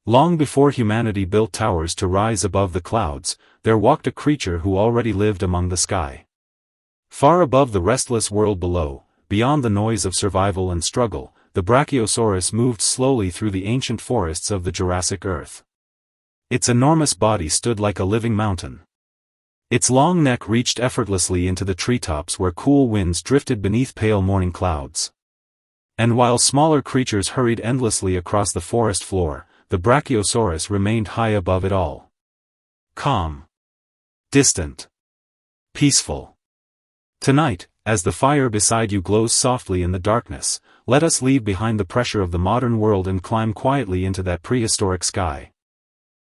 Long before humanity built towers to rise above the clouds, there walked a creature who already lived among the sky. Far above the restless world below, beyond the noise of survival and struggle, the Brachiosaurus moved slowly through the ancient forests of the Jurassic Earth. Its enormous body stood like a living mountain. Its long neck reached effortlessly into the treetops where cool winds drifted beneath pale morning clouds. And while smaller creatures hurried endlessly across the forest floor, the Brachiosaurus remained high above it all. Calm. Distant. Peaceful. Tonight, as the fire beside you glows softly in the darkness, let us leave behind the pressure of the modern world and climb quietly into that prehistoric sky.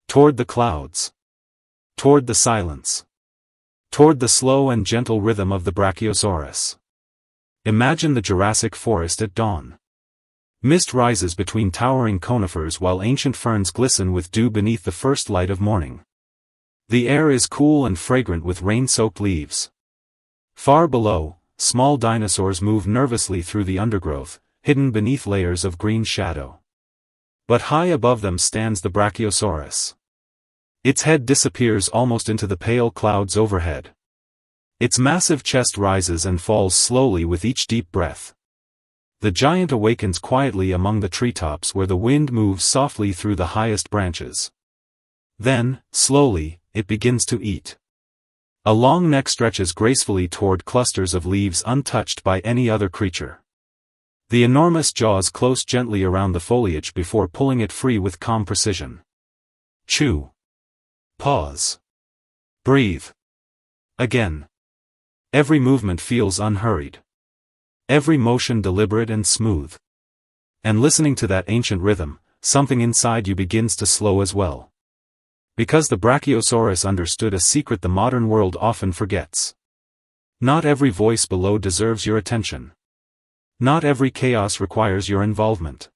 Toward the clouds. Toward the silence. Toward the slow and gentle rhythm of the Brachiosaurus. Imagine the Jurassic forest at dawn. Mist rises between towering conifers while ancient ferns glisten with dew beneath the first light of morning. The air is cool and fragrant with rain-soaked leaves. Far below, small dinosaurs move nervously through the undergrowth, hidden beneath layers of green shadow. But high above them stands the Brachiosaurus. Its head disappears almost into the pale clouds overhead. Its massive chest rises and falls slowly with each deep breath. The giant awakens quietly among the treetops where the wind moves softly through the highest branches. Then, slowly, it begins to eat. A long neck stretches gracefully toward clusters of leaves untouched by any other creature. The enormous jaws close gently around the foliage before pulling it free with calm precision. Chew. Pause. Breathe. Again. Every movement feels unhurried. Every motion deliberate and smooth. And listening to that ancient rhythm, something inside you begins to slow as well. Because the Brachiosaurus understood a secret the modern world often forgets. Not every voice below deserves your attention. Not every chaos requires your involvement.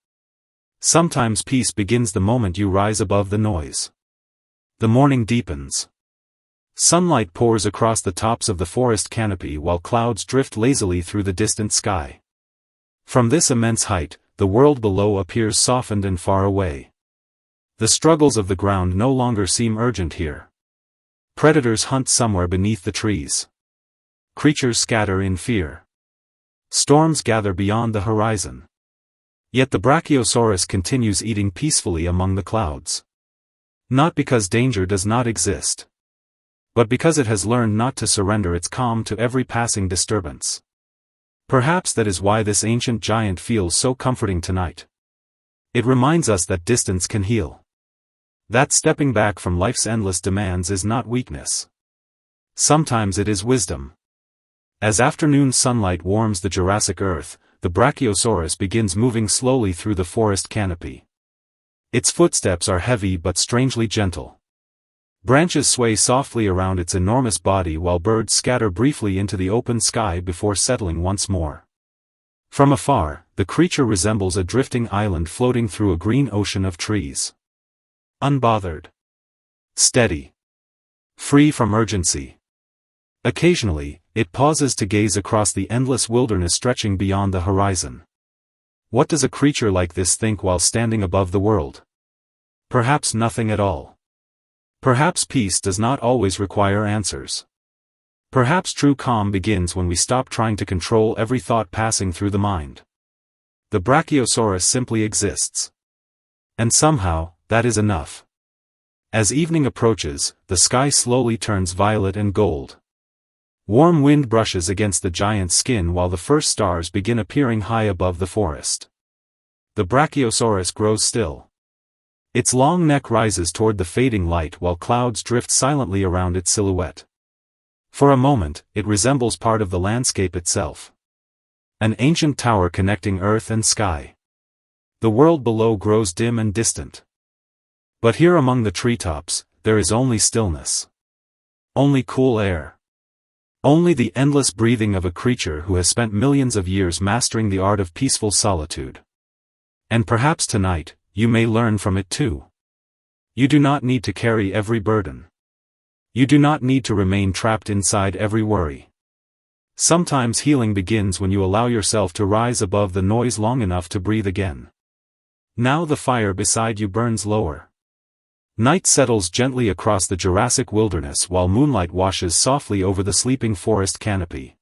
Sometimes peace begins the moment you rise above the noise. The morning deepens. Sunlight pours across the tops of the forest canopy while clouds drift lazily through the distant sky. From this immense height, the world below appears softened and far away. The struggles of the ground no longer seem urgent here. Predators hunt somewhere beneath the trees. Creatures scatter in fear. Storms gather beyond the horizon. Yet the Brachiosaurus continues eating peacefully among the clouds. Not because danger does not exist, but because it has learned not to surrender its calm to every passing disturbance. Perhaps that is why this ancient giant feels so comforting tonight. It reminds us that distance can heal. That stepping back from life's endless demands is not weakness. Sometimes it is wisdom. As afternoon sunlight warms the Jurassic Earth, the Brachiosaurus begins moving slowly through the forest canopy. Its footsteps are heavy but strangely gentle. Branches sway softly around its enormous body while birds scatter briefly into the open sky before settling once more. From afar, the creature resembles a drifting island floating through a green ocean of trees. Unbothered. Steady. Free from urgency. Occasionally, it pauses to gaze across the endless wilderness stretching beyond the horizon. What does a creature like this think while standing above the world? Perhaps nothing at all. Perhaps peace does not always require answers. Perhaps true calm begins when we stop trying to control every thought passing through the mind. The Brachiosaurus simply exists. And somehow, that is enough. As evening approaches, the sky slowly turns violet and gold. Warm wind brushes against the giant's skin while the first stars begin appearing high above the forest. The Brachiosaurus grows still. Its long neck rises toward the fading light while clouds drift silently around its silhouette. For a moment, it resembles part of the landscape itself. An ancient tower connecting earth and sky. The world below grows dim and distant. But here among the treetops, there is only stillness. Only cool air. Only the endless breathing of a creature who has spent millions of years mastering the art of peaceful solitude. And perhaps tonight, you may learn from it too. You do not need to carry every burden. You do not need to remain trapped inside every worry. Sometimes healing begins when you allow yourself to rise above the noise long enough to breathe again. Now the fire beside you burns lower. Night settles gently across the Jurassic wilderness while moonlight washes softly over the sleeping forest canopy.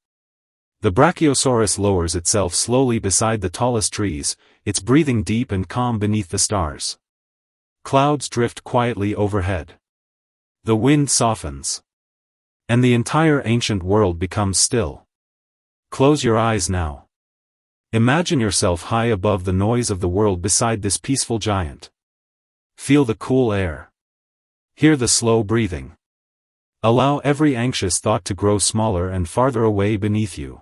The Brachiosaurus lowers itself slowly beside the tallest trees, its breathing deep and calm beneath the stars. Clouds drift quietly overhead. The wind softens. And the entire ancient world becomes still. Close your eyes now. Imagine yourself high above the noise of the world beside this peaceful giant. Feel the cool air. Hear the slow breathing. Allow every anxious thought to grow smaller and farther away beneath you.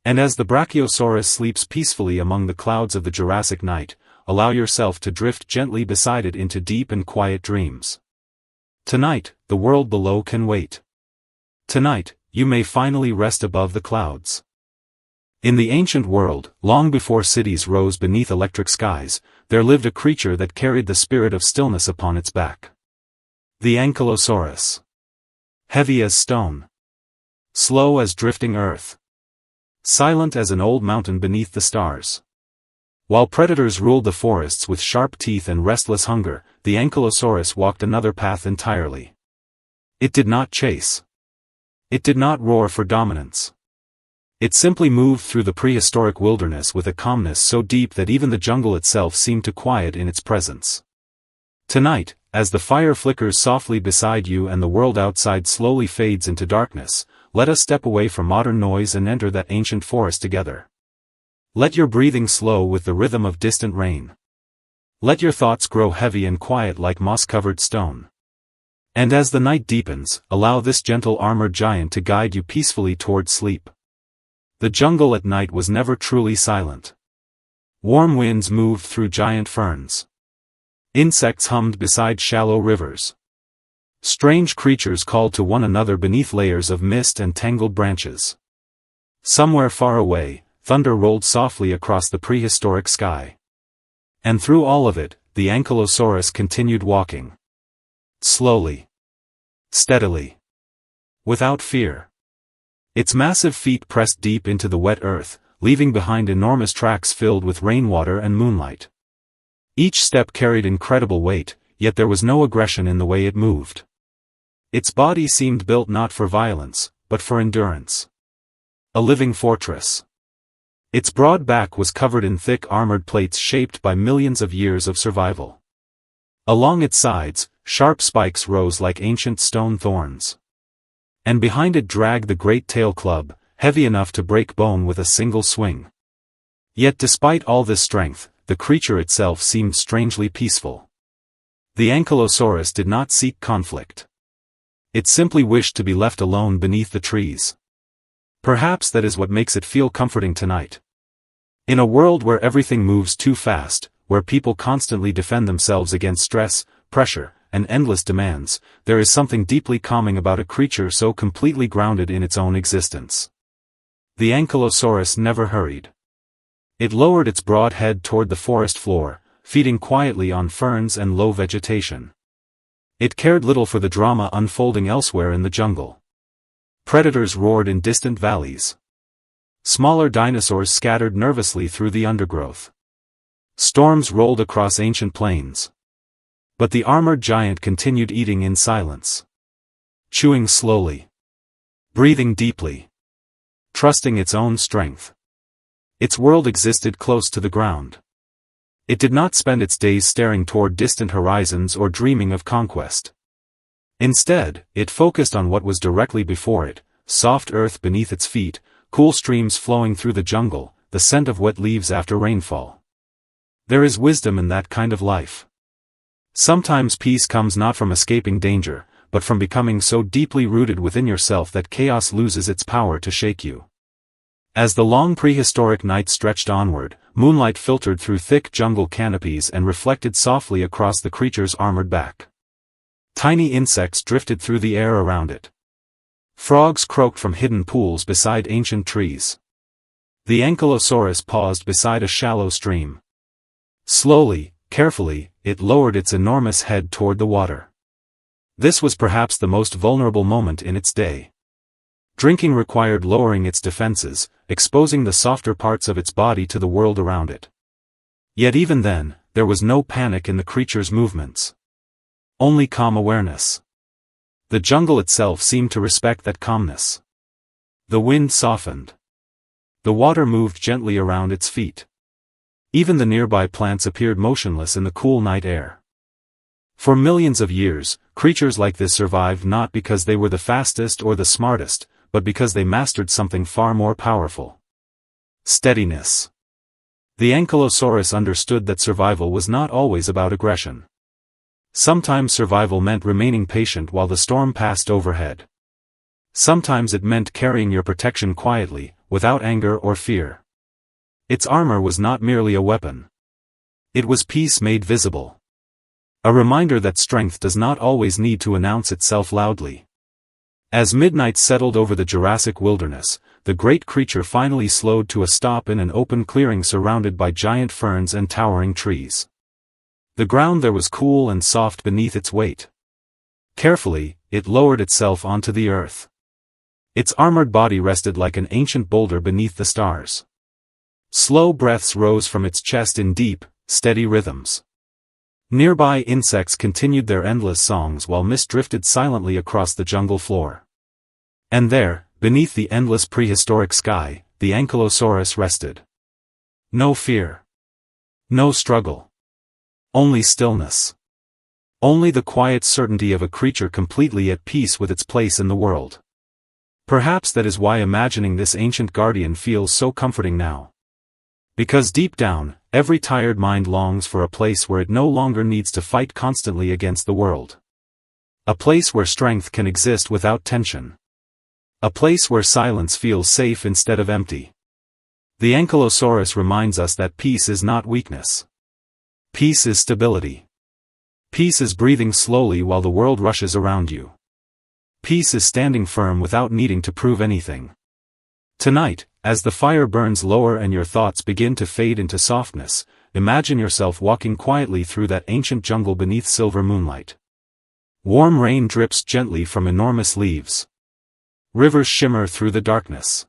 And as the Brachiosaurus sleeps peacefully among the clouds of the Jurassic night, allow yourself to drift gently beside it into deep and quiet dreams. Tonight, the world below can wait. Tonight, you may finally rest above the clouds. In the ancient world, long before cities rose beneath electric skies, there lived a creature that carried the spirit of stillness upon its back. The Ankylosaurus. Heavy as stone. Slow as drifting earth. Silent as an old mountain beneath the stars. While predators ruled the forests with sharp teeth and restless hunger, the Ankylosaurus walked another path entirely. It did not chase. It did not roar for dominance. It simply moved through the prehistoric wilderness with a calmness so deep that even the jungle itself seemed to quiet in its presence. Tonight, as the fire flickers softly beside you and the world outside slowly fades into darkness, let us step away from modern noise and enter that ancient forest together. Let your breathing slow with the rhythm of distant rain. Let your thoughts grow heavy and quiet like moss-covered stone. And as the night deepens, allow this gentle armored giant to guide you peacefully toward sleep. The jungle at night was never truly silent. Warm winds moved through giant ferns. Insects hummed beside shallow rivers. Strange creatures called to one another beneath layers of mist and tangled branches. Somewhere far away, thunder rolled softly across the prehistoric sky. And through all of it, the Ankylosaurus continued walking. Slowly. Steadily. Without fear. Its massive feet pressed deep into the wet earth, leaving behind enormous tracks filled with rainwater and moonlight. Each step carried incredible weight, yet there was no aggression in the way it moved. Its body seemed built not for violence, but for endurance. A living fortress. Its broad back was covered in thick armored plates shaped by millions of years of survival. Along its sides, sharp spikes rose like ancient stone thorns. And behind it dragged the great tail club, heavy enough to break bone with a single swing. Yet despite all this strength, the creature itself seemed strangely peaceful. The Ankylosaurus did not seek conflict. It simply wished to be left alone beneath the trees. Perhaps that is what makes it feel comforting tonight. In a world where everything moves too fast, where people constantly defend themselves against stress, pressure, and endless demands, there is something deeply calming about a creature so completely grounded in its own existence. The Ankylosaurus never hurried. It lowered its broad head toward the forest floor, feeding quietly on ferns and low vegetation. It cared little for the drama unfolding elsewhere in the jungle. Predators roared in distant valleys. Smaller dinosaurs scattered nervously through the undergrowth. Storms rolled across ancient plains. But the armored giant continued eating in silence. Chewing slowly. Breathing deeply. Trusting its own strength. Its world existed close to the ground. It did not spend its days staring toward distant horizons or dreaming of conquest. Instead, it focused on what was directly before it, soft earth beneath its feet, cool streams flowing through the jungle, the scent of wet leaves after rainfall. There is wisdom in that kind of life. Sometimes peace comes not from escaping danger, but from becoming so deeply rooted within yourself that chaos loses its power to shake you. As the long prehistoric night stretched onward, moonlight filtered through thick jungle canopies and reflected softly across the creature's armored back. Tiny insects drifted through the air around it. Frogs croaked from hidden pools beside ancient trees. The Ankylosaurus paused beside a shallow stream. Slowly, carefully, it lowered its enormous head toward the water. This was perhaps the most vulnerable moment in its day. Drinking required lowering its defenses, exposing the softer parts of its body to the world around it. Yet even then, there was no panic in the creature's movements. only calm awareness. The jungle itself seemed to respect that calmness. The wind softened. The water moved gently around its feet. Even the nearby plants appeared motionless in the cool night air. For millions of years, creatures like this survived not because they were the fastest or the smartest, but because they mastered something far more powerful. Steadiness. The Ankylosaurus understood that survival was not always about aggression. Sometimes survival meant remaining patient while the storm passed overhead. Sometimes it meant carrying your protection quietly, without anger or fear. Its armor was not merely a weapon. It was peace made visible. A reminder that strength does not always need to announce itself loudly. As midnight settled over the Jurassic wilderness, the great creature finally slowed to a stop in an open clearing surrounded by giant ferns and towering trees. The ground there was cool and soft beneath its weight. Carefully, it lowered itself onto the earth. Its armored body rested like an ancient boulder beneath the stars. Slow breaths rose from its chest in deep, steady rhythms. Nearby insects continued their endless songs while mist drifted silently across the jungle floor. And there, beneath the endless prehistoric sky, the Ankylosaurus rested. No fear. No struggle. Only stillness. Only the quiet certainty of a creature completely at peace with its place in the world. Perhaps that is why imagining this ancient guardian feels so comforting now. Because deep down, every tired mind longs for a place where it no longer needs to fight constantly against the world. A place where strength can exist without tension. A place where silence feels safe instead of empty. The Ankylosaurus reminds us that peace is not weakness. Peace is stability. Peace is breathing slowly while the world rushes around you. Peace is standing firm without needing to prove anything. Tonight, as the fire burns lower and your thoughts begin to fade into softness, imagine yourself walking quietly through that ancient jungle beneath silver moonlight. Warm rain drips gently from enormous leaves. Rivers shimmer through the darkness.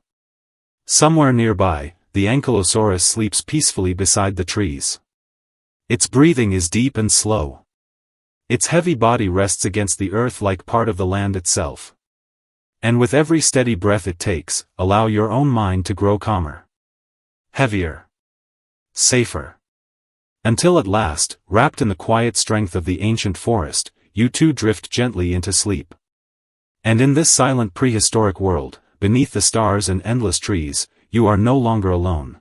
Somewhere nearby, the Ankylosaurus sleeps peacefully beside the trees. Its breathing is deep and slow. Its heavy body rests against the earth like part of the land itself. And with every steady breath it takes, allow your own mind to grow calmer. Heavier. Safer. Until at last, wrapped in the quiet strength of the ancient forest, you too drift gently into sleep. And in this silent prehistoric world, beneath the stars and endless trees, you are no longer alone.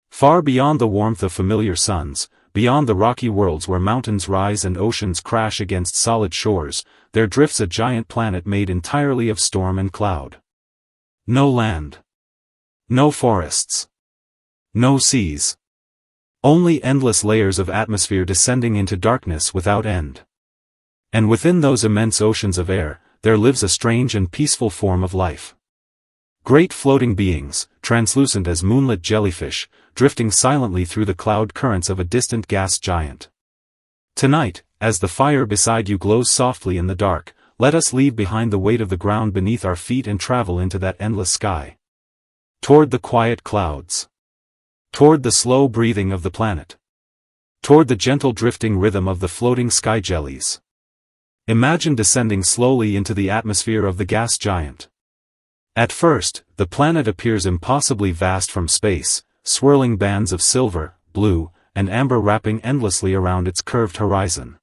Far beyond the warmth of familiar suns, beyond the rocky worlds where mountains rise and oceans crash against solid shores, there drifts a giant planet made entirely of storm and cloud. No land. No forests. No seas. Only endless layers of atmosphere descending into darkness without end. And within those immense oceans of air, there lives a strange and peaceful form of life. Great floating beings, translucent as moonlit jellyfish, drifting silently through the cloud currents of a distant gas giant. Tonight, as the fire beside you glows softly in the dark, let us leave behind the weight of the ground beneath our feet and travel into that endless sky. Toward the quiet clouds. Toward the slow breathing of the planet. Toward the gentle drifting rhythm of the floating sky jellies. Imagine descending slowly into the atmosphere of the gas giant. At first, the planet appears impossibly vast from space, swirling bands of silver, blue, and amber wrapping endlessly around its curved horizon.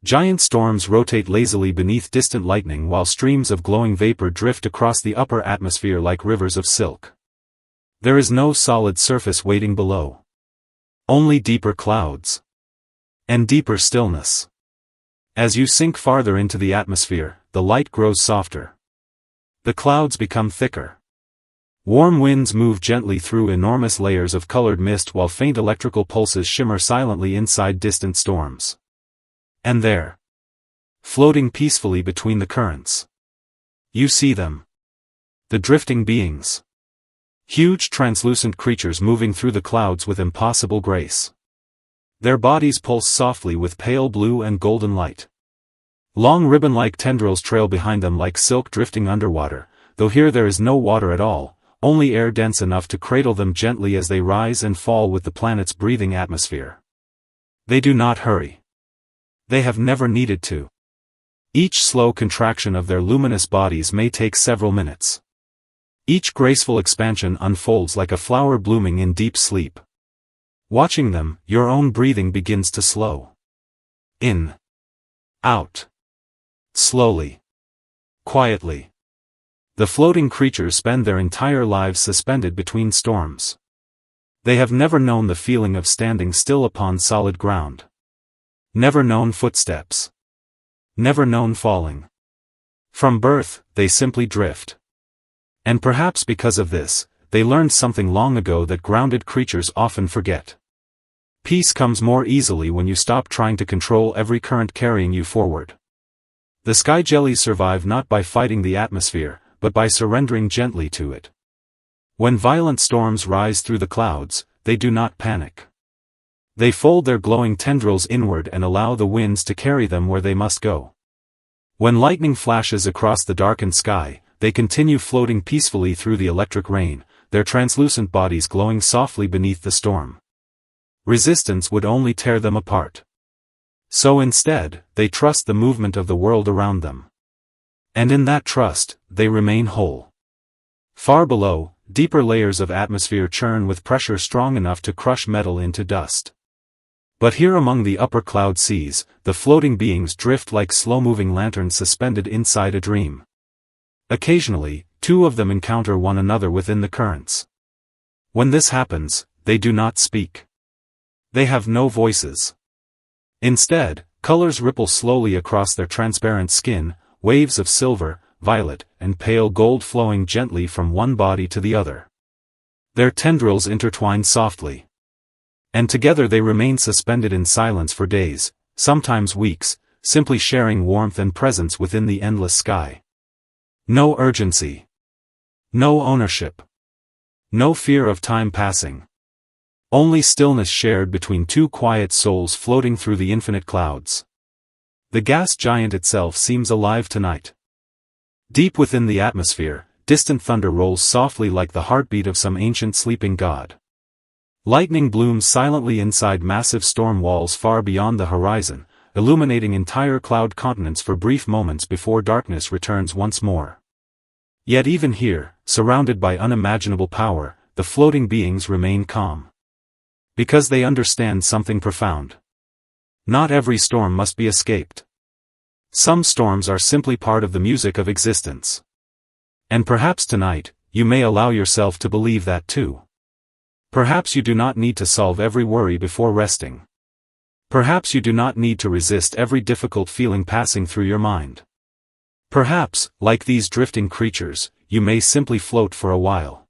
Giant storms rotate lazily beneath distant lightning while streams of glowing vapor drift across the upper atmosphere like rivers of silk. There is no solid surface waiting below. Only deeper clouds. And deeper stillness. As you sink farther into the atmosphere, the light grows softer. The clouds become thicker. Warm winds move gently through enormous layers of colored mist while faint electrical pulses shimmer silently inside distant storms. And there, floating peacefully between the currents, you see them. The drifting beings. Huge translucent creatures moving through the clouds with impossible grace. Their bodies pulse softly with pale blue and golden light. Long ribbon-like tendrils trail behind them like silk drifting underwater, though here there is no water at all, only air dense enough to cradle them gently as they rise and fall with the planet's breathing atmosphere. They do not hurry. They have never needed to. Each slow contraction of their luminous bodies may take several minutes. Each graceful expansion unfolds like a flower blooming in deep sleep. Watching them, your own breathing begins to slow. In. Out. Slowly. Quietly. The floating creatures spend their entire lives suspended between storms. They have never known the feeling of standing still upon solid ground. Never known footsteps. Never known falling. From birth, they simply drift. And perhaps because of this, they learned something long ago that grounded creatures often forget. Peace comes more easily when you stop trying to control every current carrying you forward. The sky jellies survive not by fighting the atmosphere, but by surrendering gently to it. When violent storms rise through the clouds, they do not panic. They fold their glowing tendrils inward and allow the winds to carry them where they must go. When lightning flashes across the darkened sky, they continue floating peacefully through the electric rain, their translucent bodies glowing softly beneath the storm. Resistance would only tear them apart. So instead, they trust the movement of the world around them. And in that trust, they remain whole. Far below, deeper layers of atmosphere churn with pressure strong enough to crush metal into dust. But here among the upper cloud seas, the floating beings drift like slow-moving lanterns suspended inside a dream. Occasionally, two of them encounter one another within the currents. When this happens, they do not speak. They have no voices. Instead, colors ripple slowly across their transparent skin, waves of silver, violet, and pale gold flowing gently from one body to the other. Their tendrils intertwine softly. And together they remain suspended in silence for days, sometimes weeks, simply sharing warmth and presence within the endless sky. No urgency. No ownership. No fear of time passing. Only stillness shared between two quiet souls floating through the infinite clouds. The gas giant itself seems alive tonight. Deep within the atmosphere, distant thunder rolls softly like the heartbeat of some ancient sleeping god. Lightning blooms silently inside massive storm walls far beyond the horizon, illuminating entire cloud continents for brief moments before darkness returns once more. Yet even here, surrounded by unimaginable power, the floating beings remain calm. Because they understand something profound. Not every storm must be escaped. Some storms are simply part of the music of existence. And perhaps tonight, you may allow yourself to believe that too. Perhaps you do not need to solve every worry before resting. Perhaps you do not need to resist every difficult feeling passing through your mind. Perhaps, like these drifting creatures, you may simply float for a while.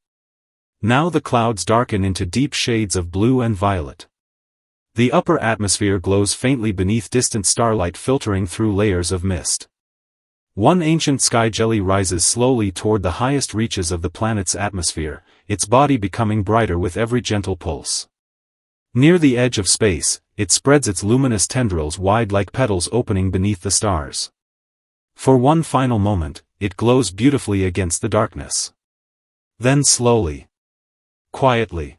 Now the clouds darken into deep shades of blue and violet. The upper atmosphere glows faintly beneath distant starlight filtering through layers of mist. One ancient sky jelly rises slowly toward the highest reaches of the planet's atmosphere, its body becoming brighter with every gentle pulse. Near the edge of space, it spreads its luminous tendrils wide like petals opening beneath the stars. For one final moment, it glows beautifully against the darkness. Then slowly, quietly,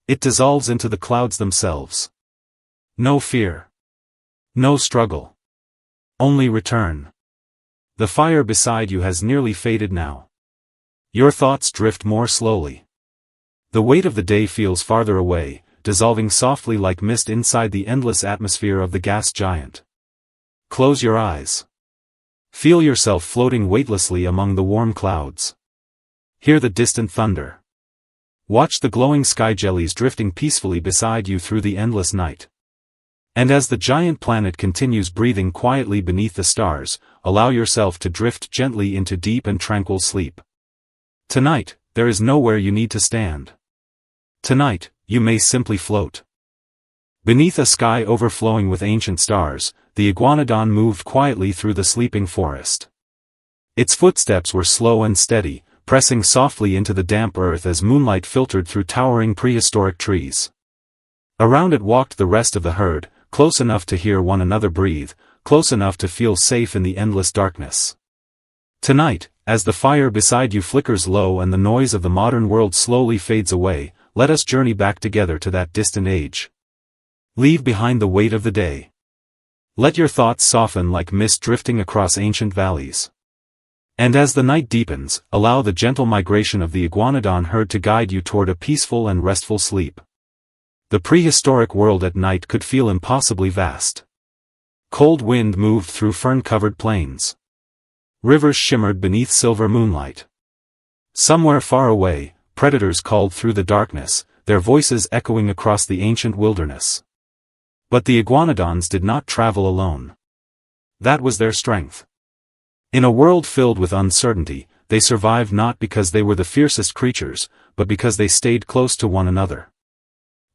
it dissolves into the clouds themselves. No fear. No struggle. Only return. The fire beside you has nearly faded now. Your thoughts drift more slowly. The weight of the day feels farther away, dissolving softly like mist inside the endless atmosphere of the gas giant. Close your eyes. Feel yourself floating weightlessly among the warm clouds. Hear the distant thunder. Watch the glowing sky jellies drifting peacefully beside you through the endless night. And as the giant planet continues breathing quietly beneath the stars, allow yourself to drift gently into deep and tranquil sleep. Tonight, there is nowhere you need to stand. Tonight, you may simply float. Beneath a sky overflowing with ancient stars, the iguanodon moved quietly through the sleeping forest. Its footsteps were slow and steady, pressing softly into the damp earth as moonlight filtered through towering prehistoric trees. Around it walked the rest of the herd, close enough to hear one another breathe, close enough to feel safe in the endless darkness. Tonight, as the fire beside you flickers low and the noise of the modern world slowly fades away, let us journey back together to that distant age. Leave behind the weight of the day. Let your thoughts soften like mist drifting across ancient valleys. And as the night deepens, allow the gentle migration of the iguanodon herd to guide you toward a peaceful and restful sleep. The prehistoric world at night could feel impossibly vast. Cold wind moved through fern-covered plains. Rivers shimmered beneath silver moonlight. Somewhere far away, predators called through the darkness, their voices echoing across the ancient wilderness. But the iguanodons did not travel alone. That was their strength. In a world filled with uncertainty, they survived not because they were the fiercest creatures, but because they stayed close to one another.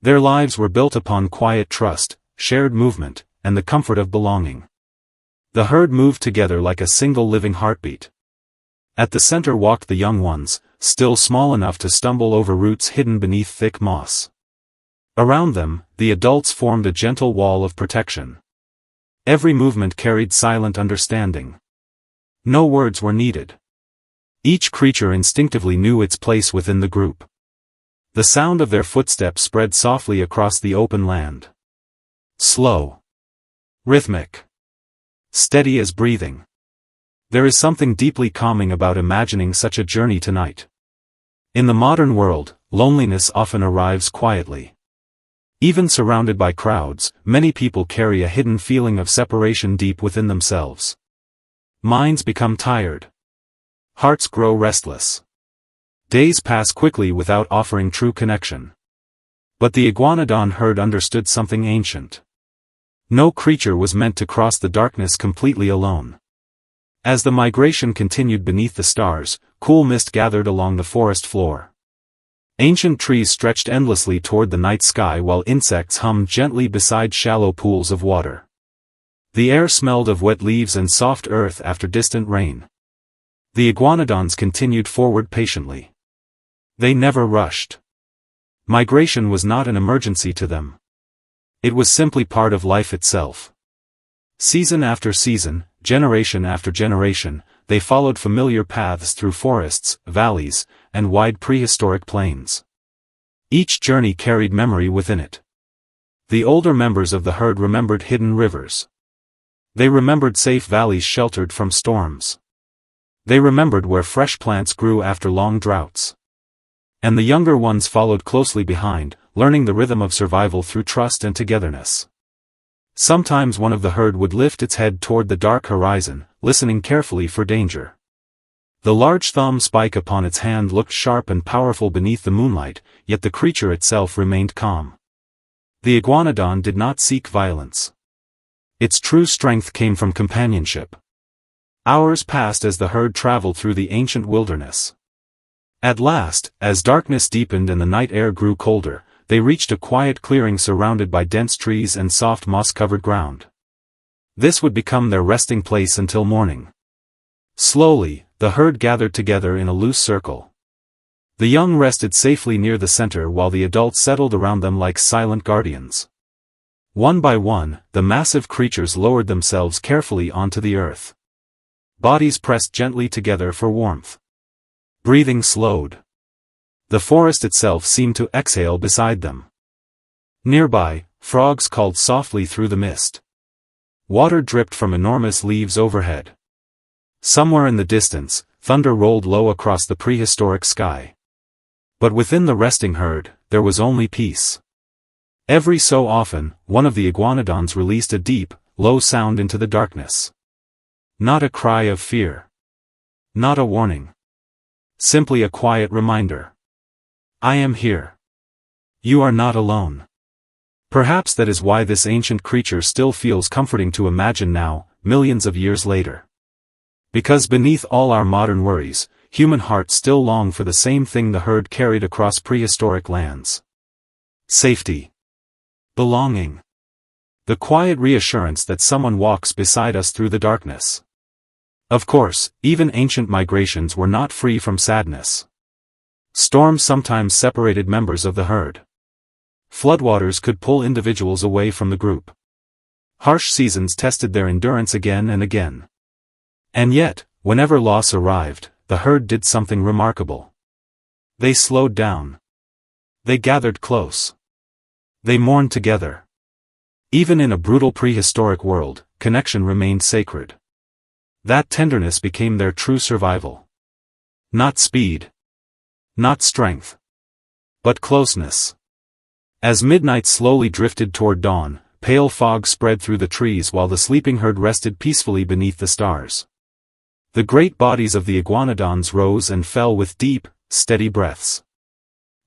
Their lives were built upon quiet trust, shared movement, and the comfort of belonging. The herd moved together like a single living heartbeat. At the center walked the young ones, still small enough to stumble over roots hidden beneath thick moss. Around them, the adults formed a gentle wall of protection. Every movement carried silent understanding. No words were needed. Each creature instinctively knew its place within the group. The sound of their footsteps spread softly across the open land. Slow. Rhythmic. Steady as breathing. There is something deeply calming about imagining such a journey tonight. In the modern world, loneliness often arrives quietly. Even surrounded by crowds, many people carry a hidden feeling of separation deep within themselves. Minds become tired. Hearts grow restless. Days pass quickly without offering true connection. But the iguanodon herd understood something ancient. No creature was meant to cross the darkness completely alone. As the migration continued beneath the stars, cool mist gathered along the forest floor. Ancient trees stretched endlessly toward the night sky while insects hummed gently beside shallow pools of water. The air smelled of wet leaves and soft earth after distant rain. The iguanodons continued forward patiently. They never rushed. Migration was not an emergency to them. It was simply part of life itself. Season after season, generation after generation, they followed familiar paths through forests, valleys, and wide prehistoric plains. Each journey carried memory within it. The older members of the herd remembered hidden rivers. They remembered safe valleys sheltered from storms. They remembered where fresh plants grew after long droughts. And the younger ones followed closely behind, learning the rhythm of survival through trust and togetherness. Sometimes one of the herd would lift its head toward the dark horizon, listening carefully for danger. The large thumb spike upon its hand looked sharp and powerful beneath the moonlight, yet the creature itself remained calm. The iguanodon did not seek violence. Its true strength came from companionship. Hours passed as the herd traveled through the ancient wilderness. At last, as darkness deepened and the night air grew colder, they reached a quiet clearing surrounded by dense trees and soft moss-covered ground. This would become their resting place until morning. Slowly, the herd gathered together in a loose circle. The young rested safely near the center while the adults settled around them like silent guardians. One by one, the massive creatures lowered themselves carefully onto the earth. Bodies pressed gently together for warmth. Breathing slowed. The forest itself seemed to exhale beside them. Nearby, frogs called softly through the mist. Water dripped from enormous leaves overhead. Somewhere in the distance, thunder rolled low across the prehistoric sky. But within the resting herd, there was only peace. Every so often, one of the iguanodons released a deep, low sound into the darkness. Not a cry of fear. Not a warning. Simply a quiet reminder. I am here. You are not alone. Perhaps that is why this ancient creature still feels comforting to imagine now, millions of years later. Because beneath all our modern worries, human hearts still long for the same thing the herd carried across prehistoric lands. Safety. Belonging. The quiet reassurance that someone walks beside us through the darkness. Of course, even ancient migrations were not free from sadness. Storms sometimes separated members of the herd. Floodwaters could pull individuals away from the group. Harsh seasons tested their endurance again and again. And yet, whenever loss arrived, the herd did something remarkable. They slowed down. They gathered close. They mourned together. Even in a brutal prehistoric world, connection remained sacred. That tenderness became their true survival. Not speed. Not strength. But closeness. As midnight slowly drifted toward dawn, pale fog spread through the trees while the sleeping herd rested peacefully beneath the stars. The great bodies of the iguanodons rose and fell with deep, steady breaths.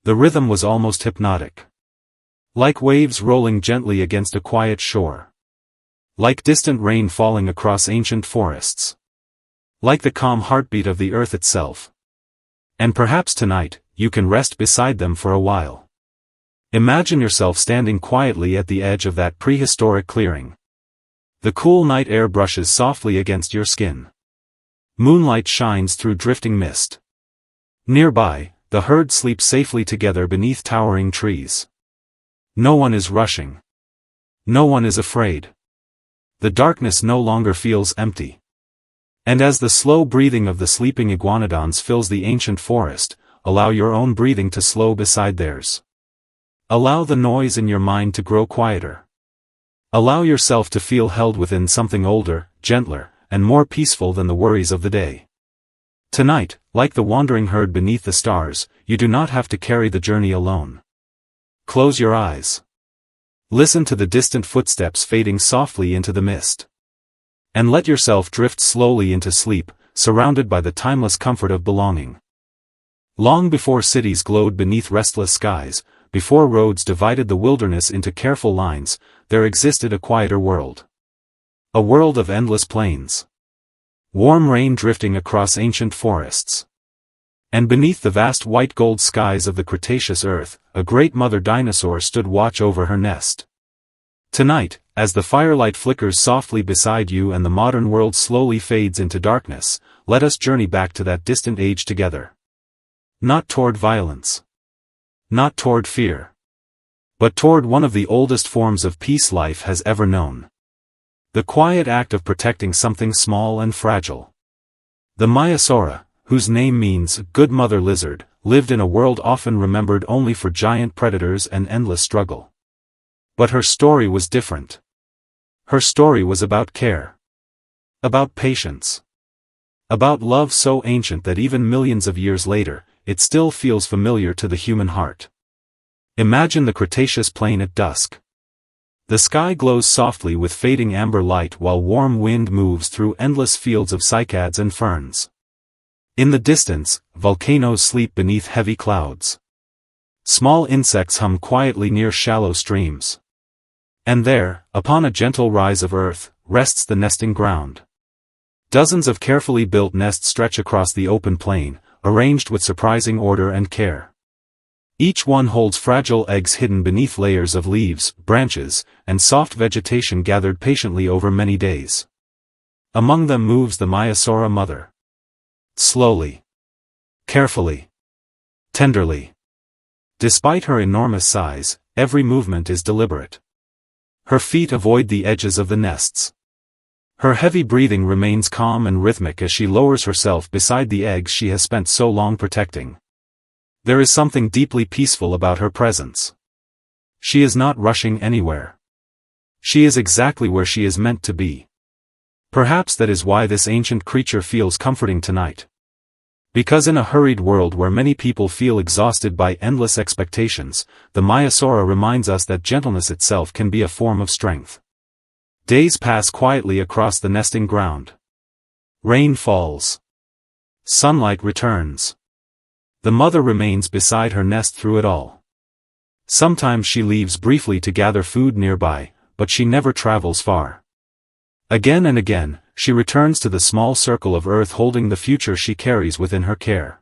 The rhythm was almost hypnotic. Like waves rolling gently against a quiet shore. Like distant rain falling across ancient forests. Like the calm heartbeat of the earth itself. And perhaps tonight, you can rest beside them for a while. Imagine yourself standing quietly at the edge of that prehistoric clearing. The cool night air brushes softly against your skin. Moonlight shines through drifting mist. Nearby, the herd sleeps safely together beneath towering trees. No one is rushing. No one is afraid. The darkness no longer feels empty. And as the slow breathing of the sleeping iguanodons fills the ancient forest, allow your own breathing to slow beside theirs. Allow the noise in your mind to grow quieter. Allow yourself to feel held within something older, gentler, and more peaceful than the worries of the day. Tonight, like the wandering herd beneath the stars, you do not have to carry the journey alone. Close your eyes. Listen to the distant footsteps fading softly into the mist. And let yourself drift slowly into sleep, surrounded by the timeless comfort of belonging. Long before cities glowed beneath restless skies, before roads divided the wilderness into careful lines, there existed a quieter world. A world of endless plains. Warm rain drifting across ancient forests. And beneath the vast white gold skies of the Cretaceous Earth, a great mother dinosaur stood watch over her nest. Tonight, as the firelight flickers softly beside you and the modern world slowly fades into darkness, let us journey back to that distant age together. Not toward violence. Not toward fear. But toward one of the oldest forms of peace life has ever known. The quiet act of protecting something small and fragile. The Maiasaura, whose name means good mother lizard, lived in a world often remembered only for giant predators and endless struggle. But her story was different. Her story was about care. About patience. About love so ancient that even millions of years later, it still feels familiar to the human heart. Imagine the Cretaceous plain at dusk. The sky glows softly with fading amber light while warm wind moves through endless fields of cycads and ferns. In the distance, volcanoes sleep beneath heavy clouds. Small insects hum quietly near shallow streams. And there, upon a gentle rise of earth, rests the nesting ground. Dozens of carefully built nests stretch across the open plain, arranged with surprising order and care. Each one holds fragile eggs hidden beneath layers of leaves, branches, and soft vegetation gathered patiently over many days. Among them moves the Maiasaura mother. Slowly. Carefully. Tenderly. Despite her enormous size, every movement is deliberate. Her feet avoid the edges of the nests. Her heavy breathing remains calm and rhythmic as she lowers herself beside the eggs she has spent so long protecting. There is something deeply peaceful about her presence. She is not rushing anywhere. She is exactly where she is meant to be. Perhaps that is why this ancient creature feels comforting tonight. Because in a hurried world where many people feel exhausted by endless expectations, the Maiasaura reminds us that gentleness itself can be a form of strength. Days pass quietly across the nesting ground. Rain falls. Sunlight returns. The mother remains beside her nest through it all. Sometimes she leaves briefly to gather food nearby, but she never travels far. Again and again, she returns to the small circle of earth holding the future she carries within her care.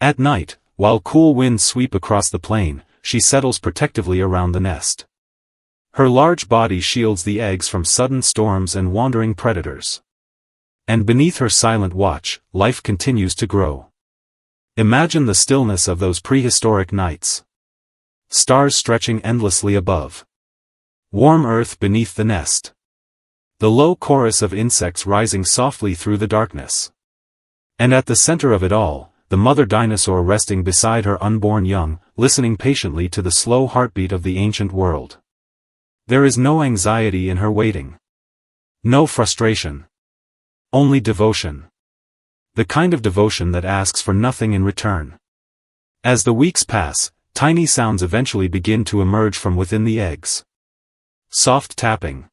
At night, while cool winds sweep across the plain, she settles protectively around the nest. Her large body shields the eggs from sudden storms and wandering predators. And beneath her silent watch, life continues to grow. Imagine the stillness of those prehistoric nights. Stars stretching endlessly above. Warm earth beneath the nest. The low chorus of insects rising softly through the darkness. And at the center of it all, the mother dinosaur resting beside her unborn young, listening patiently to the slow heartbeat of the ancient world. There is no anxiety in her waiting. No frustration. Only devotion. The kind of devotion that asks for nothing in return. As the weeks pass, tiny sounds eventually begin to emerge from within the eggs. Soft tapping.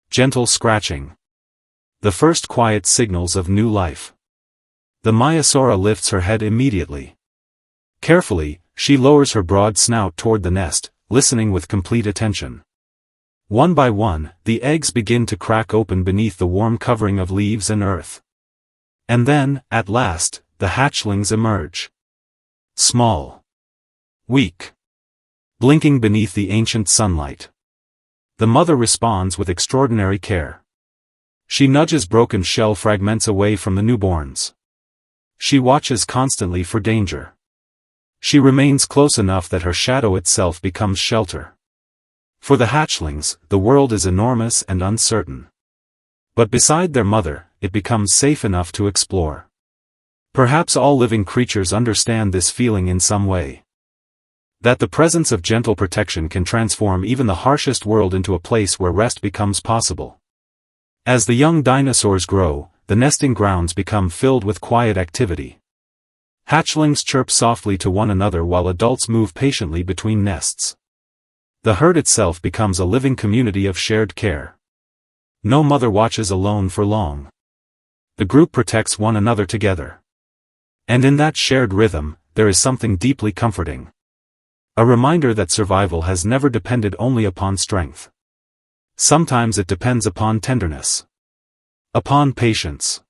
Gentle scratching. The first quiet signals of new life. The Maiasaura lifts her head immediately. Carefully, she lowers her broad snout toward the nest, listening with complete attention. One by one, the eggs begin to crack open beneath the warm covering of leaves and earth. And then, at last, the hatchlings emerge. Small. Weak. Blinking beneath the ancient sunlight. The mother responds with extraordinary care. She nudges broken shell fragments away from the newborns. She watches constantly for danger. She remains close enough that her shadow itself becomes shelter. For the hatchlings, the world is enormous and uncertain. But beside their mother, it becomes safe enough to explore. Perhaps all living creatures understand this feeling in some way. That the presence of gentle protection can transform even the harshest world into a place where rest becomes possible. As the young dinosaurs grow, the nesting grounds become filled with quiet activity. Hatchlings chirp softly to one another while adults move patiently between nests. The herd itself becomes a living community of shared care. No mother watches alone for long. The group protects one another together. And in that shared rhythm, there is something deeply comforting. A reminder that survival has never depended only upon strength. Sometimes it depends upon tenderness. Upon patience.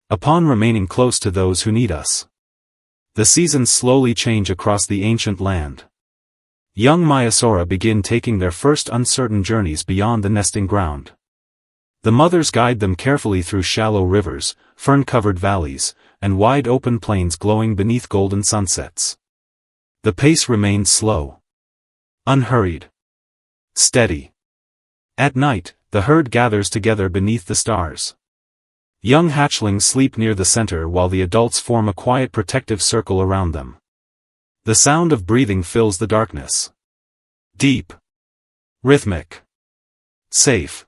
Upon remaining close to those who need us. The seasons slowly change across the ancient land. Young Maiasaura begin taking their first uncertain journeys beyond the nesting ground. The mothers guide them carefully through shallow rivers, fern-covered valleys, and wide open plains glowing beneath golden sunsets. The pace remains slow. Unhurried. Steady. At night, the herd gathers together beneath the stars. Young hatchlings sleep near the center while the adults form a quiet protective circle around them. The sound of breathing fills the darkness. Deep. Rhythmic. Safe.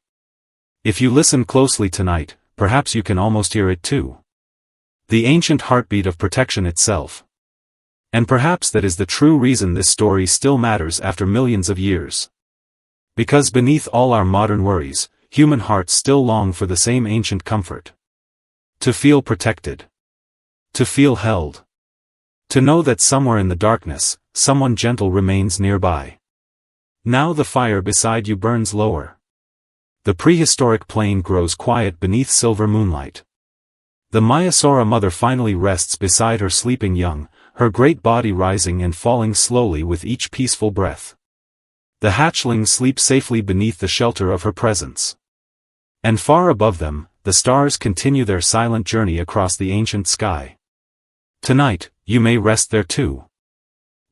If you listen closely tonight, perhaps you can almost hear it too. The ancient heartbeat of protection itself. And perhaps that is the true reason this story still matters after millions of years. Because beneath all our modern worries, human hearts still long for the same ancient comfort. To feel protected. To feel held. To know that somewhere in the darkness, someone gentle remains nearby. Now the fire beside you burns lower. The prehistoric plain grows quiet beneath silver moonlight. The Maiasaura mother finally rests beside her sleeping young, her great body rising and falling slowly with each peaceful breath. The hatchlings sleep safely beneath the shelter of her presence. And far above them, the stars continue their silent journey across the ancient sky. Tonight, you may rest there too.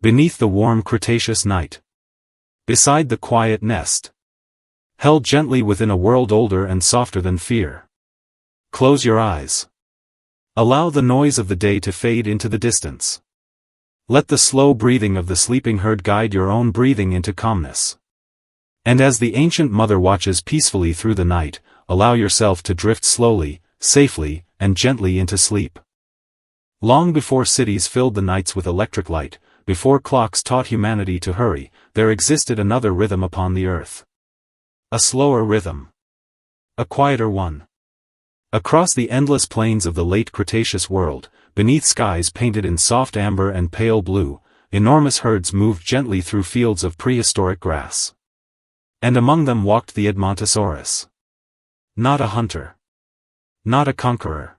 Beneath the warm Cretaceous night. Beside the quiet nest. Held gently within a world older and softer than fear. Close your eyes. Allow the noise of the day to fade into the distance. Let the slow breathing of the sleeping herd guide your own breathing into calmness. And as the ancient mother watches peacefully through the night, allow yourself to drift slowly, safely, and gently into sleep. Long before cities filled the nights with electric light, before clocks taught humanity to hurry, there existed another rhythm upon the earth. A slower rhythm. A quieter one. Across the endless plains of the late Cretaceous world, beneath skies painted in soft amber and pale blue, enormous herds moved gently through fields of prehistoric grass. And among them walked the Edmontosaurus. Not a hunter. Not a conqueror.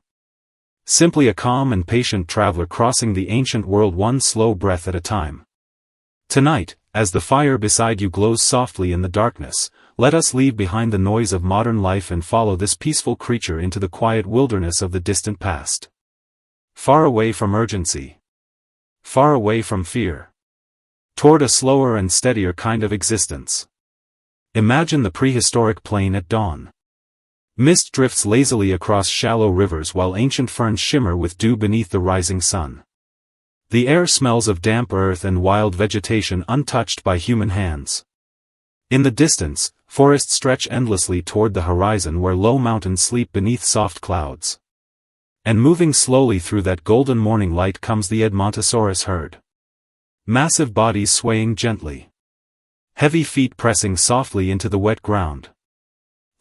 Simply a calm and patient traveler crossing the ancient world one slow breath at a time. Tonight, as the fire beside you glows softly in the darkness, let us leave behind the noise of modern life and follow this peaceful creature into the quiet wilderness of the distant past. Far away from urgency. Far away from fear. Toward a slower and steadier kind of existence. Imagine the prehistoric plain at dawn. Mist drifts lazily across shallow rivers while ancient ferns shimmer with dew beneath the rising sun. The air smells of damp earth and wild vegetation untouched by human hands. In the distance, Forests stretch endlessly toward the horizon where low mountains sleep beneath soft clouds. And moving slowly through that golden morning light comes the Edmontosaurus herd. Massive bodies swaying gently. Heavy feet pressing softly into the wet ground.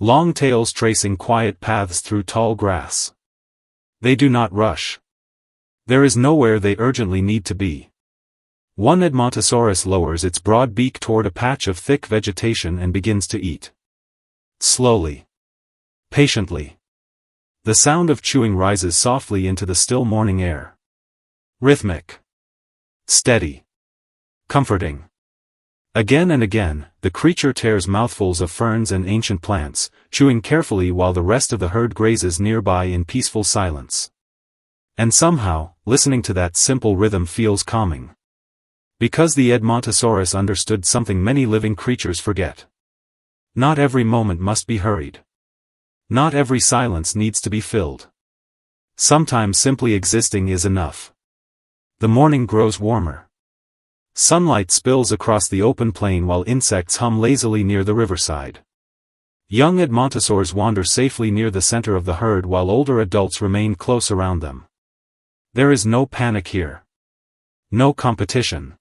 Long tails tracing quiet paths through tall grass. They do not rush. There is nowhere they urgently need to be. One Edmontosaurus lowers its broad beak toward a patch of thick vegetation and begins to eat. Slowly. Patiently. The sound of chewing rises softly into the still morning air. Rhythmic. Steady. Comforting. Again and again, the creature tears mouthfuls of ferns and ancient plants, chewing carefully while the rest of the herd grazes nearby in peaceful silence. And somehow, listening to that simple rhythm feels calming. Because the Edmontosaurus understood something many living creatures forget. Not every moment must be hurried. Not every silence needs to be filled. Sometimes simply existing is enough. The morning grows warmer. Sunlight spills across the open plain while insects hum lazily near the riverside. Young Edmontosaurs wander safely near the center of the herd while older adults remain close around them. There is no panic here. No competition.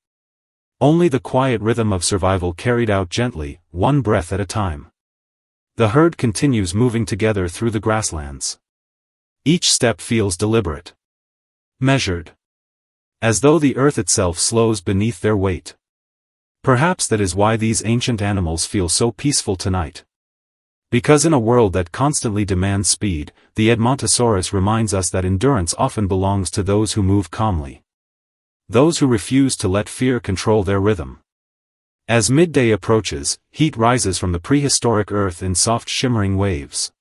Only the quiet rhythm of survival carried out gently, one breath at a time. The herd continues moving together through the grasslands. Each step feels deliberate. Measured. As though the earth itself slows beneath their weight. Perhaps that is why these ancient animals feel so peaceful tonight. Because in a world that constantly demands speed, the Edmontosaurus reminds us that endurance often belongs to those who move calmly. Those who refuse to let fear control their rhythm. As midday approaches, heat rises from the prehistoric earth in soft shimmering waves.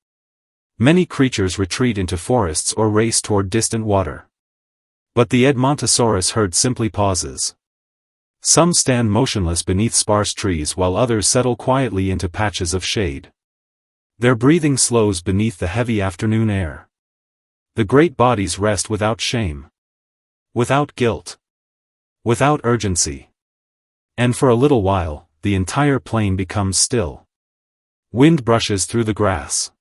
Many creatures retreat into forests or race toward distant water. But the Edmontosaurus herd simply pauses. Some stand motionless beneath sparse trees while others settle quietly into patches of shade. Their breathing slows beneath the heavy afternoon air. The great bodies rest without shame. Without guilt. Without urgency. And for a little while, the entire plain becomes still. Wind brushes through the grass.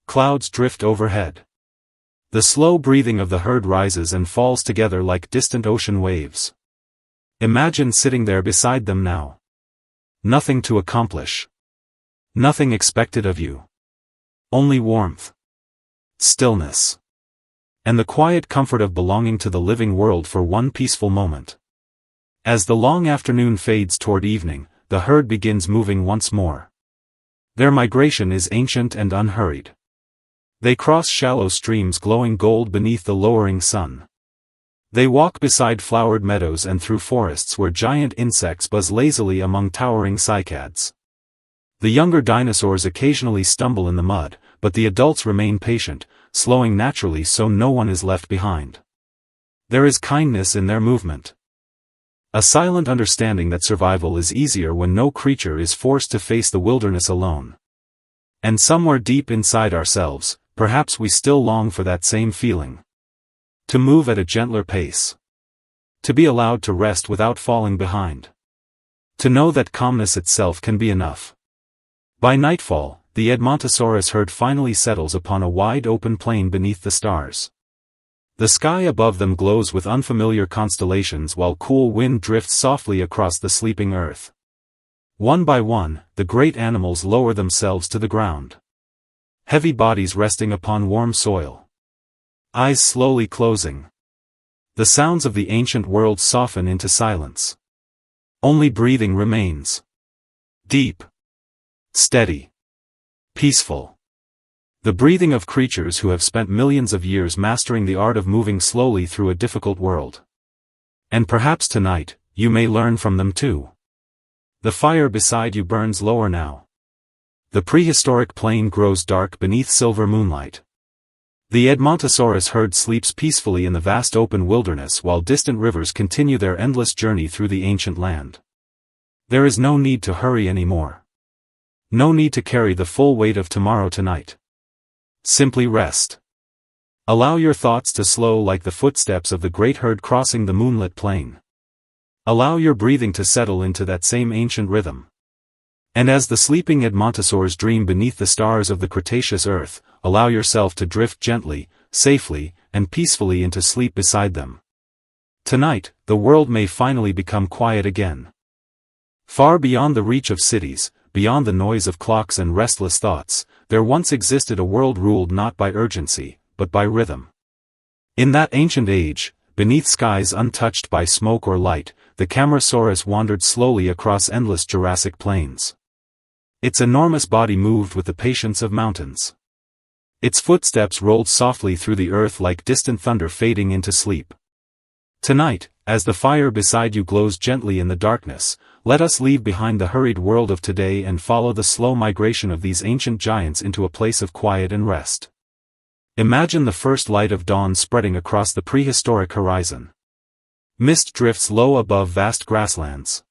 Clouds drift overhead. The slow breathing of the herd rises and falls together like distant ocean waves. Imagine sitting there beside them now. Nothing to accomplish. Nothing expected of you. Only warmth. Stillness. And the quiet comfort of belonging to the living world for one peaceful moment. As the long afternoon fades toward evening, the herd begins moving once more. Their migration is ancient and unhurried. They cross shallow streams glowing gold beneath the lowering sun. They walk beside flowered meadows and through forests where giant insects buzz lazily among towering cycads. The younger dinosaurs occasionally stumble in the mud, but the adults remain patient, slowing naturally so no one is left behind. There is kindness in their movement. A silent understanding that survival is easier when no creature is forced to face the wilderness alone. And somewhere deep inside ourselves, perhaps we still long for that same feeling. To move at a gentler pace. To be allowed to rest without falling behind. To know that calmness itself can be enough. By nightfall, the Edmontosaurus herd finally settles upon a wide open plain beneath the stars. The sky above them glows with unfamiliar constellations while cool wind drifts softly across the sleeping earth. One by one, the great animals lower themselves to the ground. Heavy bodies resting upon warm soil. Eyes slowly closing. The sounds of the ancient world soften into silence. Only breathing remains. Deep. Steady. Peaceful. The breathing of creatures who have spent millions of years mastering the art of moving slowly through a difficult world. And perhaps tonight, you may learn from them too. The fire beside you burns lower now. The prehistoric plain grows dark beneath silver moonlight. The Edmontosaurus herd sleeps peacefully in the vast open wilderness while distant rivers continue their endless journey through the ancient land. There is no need to hurry anymore. No need to carry the full weight of tomorrow tonight. Simply rest. Allow your thoughts to slow like the footsteps of the great herd crossing the moonlit plain. Allow your breathing to settle into that same ancient rhythm. And as the sleeping Edmontosaurs dream beneath the stars of the Cretaceous Earth, allow yourself to drift gently, safely, and peacefully into sleep beside them. Tonight, the world may finally become quiet again. Far beyond the reach of cities, beyond the noise of clocks and restless thoughts, there once existed a world ruled not by urgency, but by rhythm. In that ancient age, beneath skies untouched by smoke or light, the Camarasaurus wandered slowly across endless Jurassic plains. Its enormous body moved with the patience of mountains. Its footsteps rolled softly through the earth like distant thunder fading into sleep. Tonight, as the fire beside you glows gently in the darkness, let us leave behind the hurried world of today and follow the slow migration of these ancient giants into a place of quiet and rest. Imagine the first light of dawn spreading across the prehistoric horizon. Mist drifts low above vast grasslands.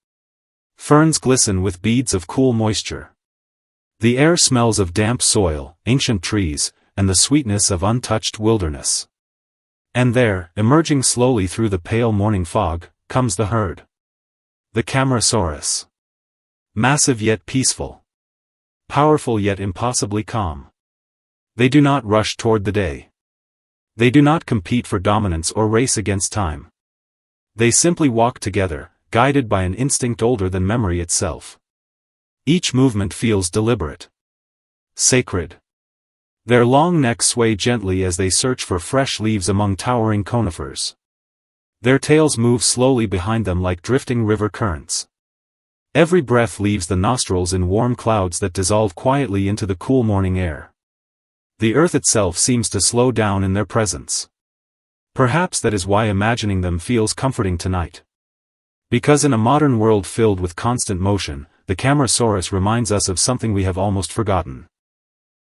Ferns glisten with beads of cool moisture. The air smells of damp soil, ancient trees, and the sweetness of untouched wilderness. And there, emerging slowly through the pale morning fog, comes the herd. The Camarasaurus. Massive yet peaceful. Powerful yet impossibly calm. They do not rush toward the day. They do not compete for dominance or race against time. They simply walk together, guided by an instinct older than memory itself. Each movement feels deliberate. Sacred. Their long necks sway gently as they search for fresh leaves among towering conifers. Their tails move slowly behind them like drifting river currents. Every breath leaves the nostrils in warm clouds that dissolve quietly into the cool morning air. The earth itself seems to slow down in their presence. Perhaps that is why imagining them feels comforting tonight. Because in a modern world filled with constant motion, the Camarasaurus reminds us of something we have almost forgotten.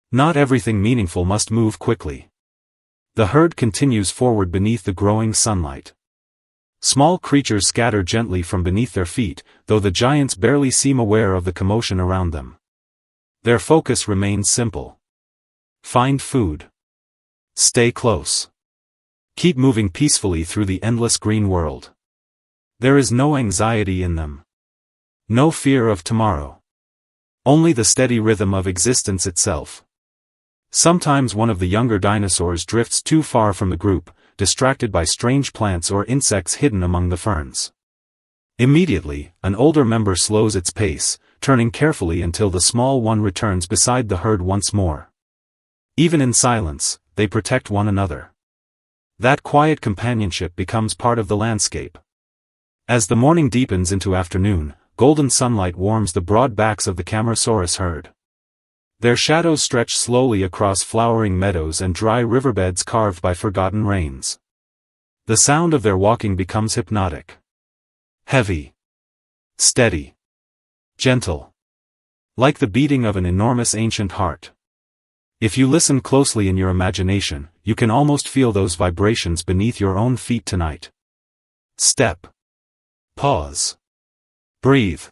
Not everything meaningful must move quickly. The herd continues forward beneath the growing sunlight. Small creatures scatter gently from beneath their feet, though the giants barely seem aware of the commotion around them. Their focus remains simple. Find food. Stay close. Keep moving peacefully through the endless green world. There is no anxiety in them. No fear of tomorrow. Only the steady rhythm of existence itself. Sometimes one of the younger dinosaurs drifts too far from the group, distracted by strange plants or insects hidden among the ferns. Immediately, an older member slows its pace, turning carefully until the small one returns beside the herd once more. Even in silence, they protect one another. That quiet companionship becomes part of the landscape. As the morning deepens into afternoon, golden sunlight warms the broad backs of the Camarasaurus herd. Their shadows stretch slowly across flowering meadows and dry riverbeds carved by forgotten rains. The sound of their walking becomes hypnotic. Heavy. Steady. Gentle. Like the beating of an enormous ancient heart. If you listen closely in your imagination, you can almost feel those vibrations beneath your own feet tonight. Step. Pause. Breathe.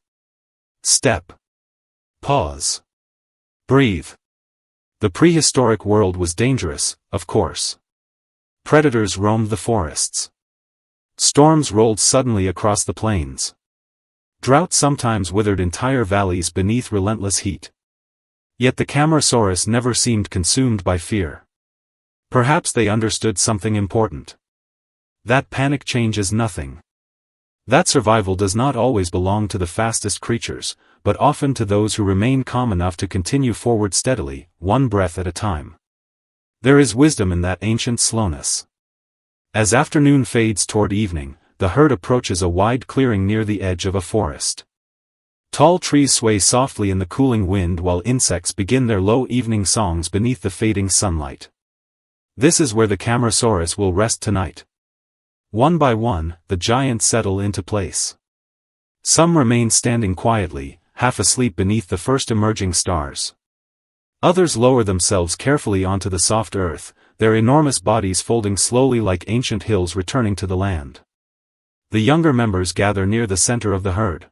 Step. Pause. Breathe. The prehistoric world was dangerous, of course. Predators roamed the forests. Storms rolled suddenly across the plains. Drought sometimes withered entire valleys beneath relentless heat. Yet the Camarasaurus never seemed consumed by fear. Perhaps they understood something important. That panic changes nothing. That survival does not always belong to the fastest creatures, but often to those who remain calm enough to continue forward steadily, one breath at a time. There is wisdom in that ancient slowness. As afternoon fades toward evening, the herd approaches a wide clearing near the edge of a forest. Tall trees sway softly in the cooling wind while insects begin their low evening songs beneath the fading sunlight. This is where the Camarasaurus will rest tonight. One by one, the giants settle into place. Some remain standing quietly, half asleep beneath the first emerging stars. Others lower themselves carefully onto the soft earth, their enormous bodies folding slowly like ancient hills returning to the land. The younger members gather near the center of the herd.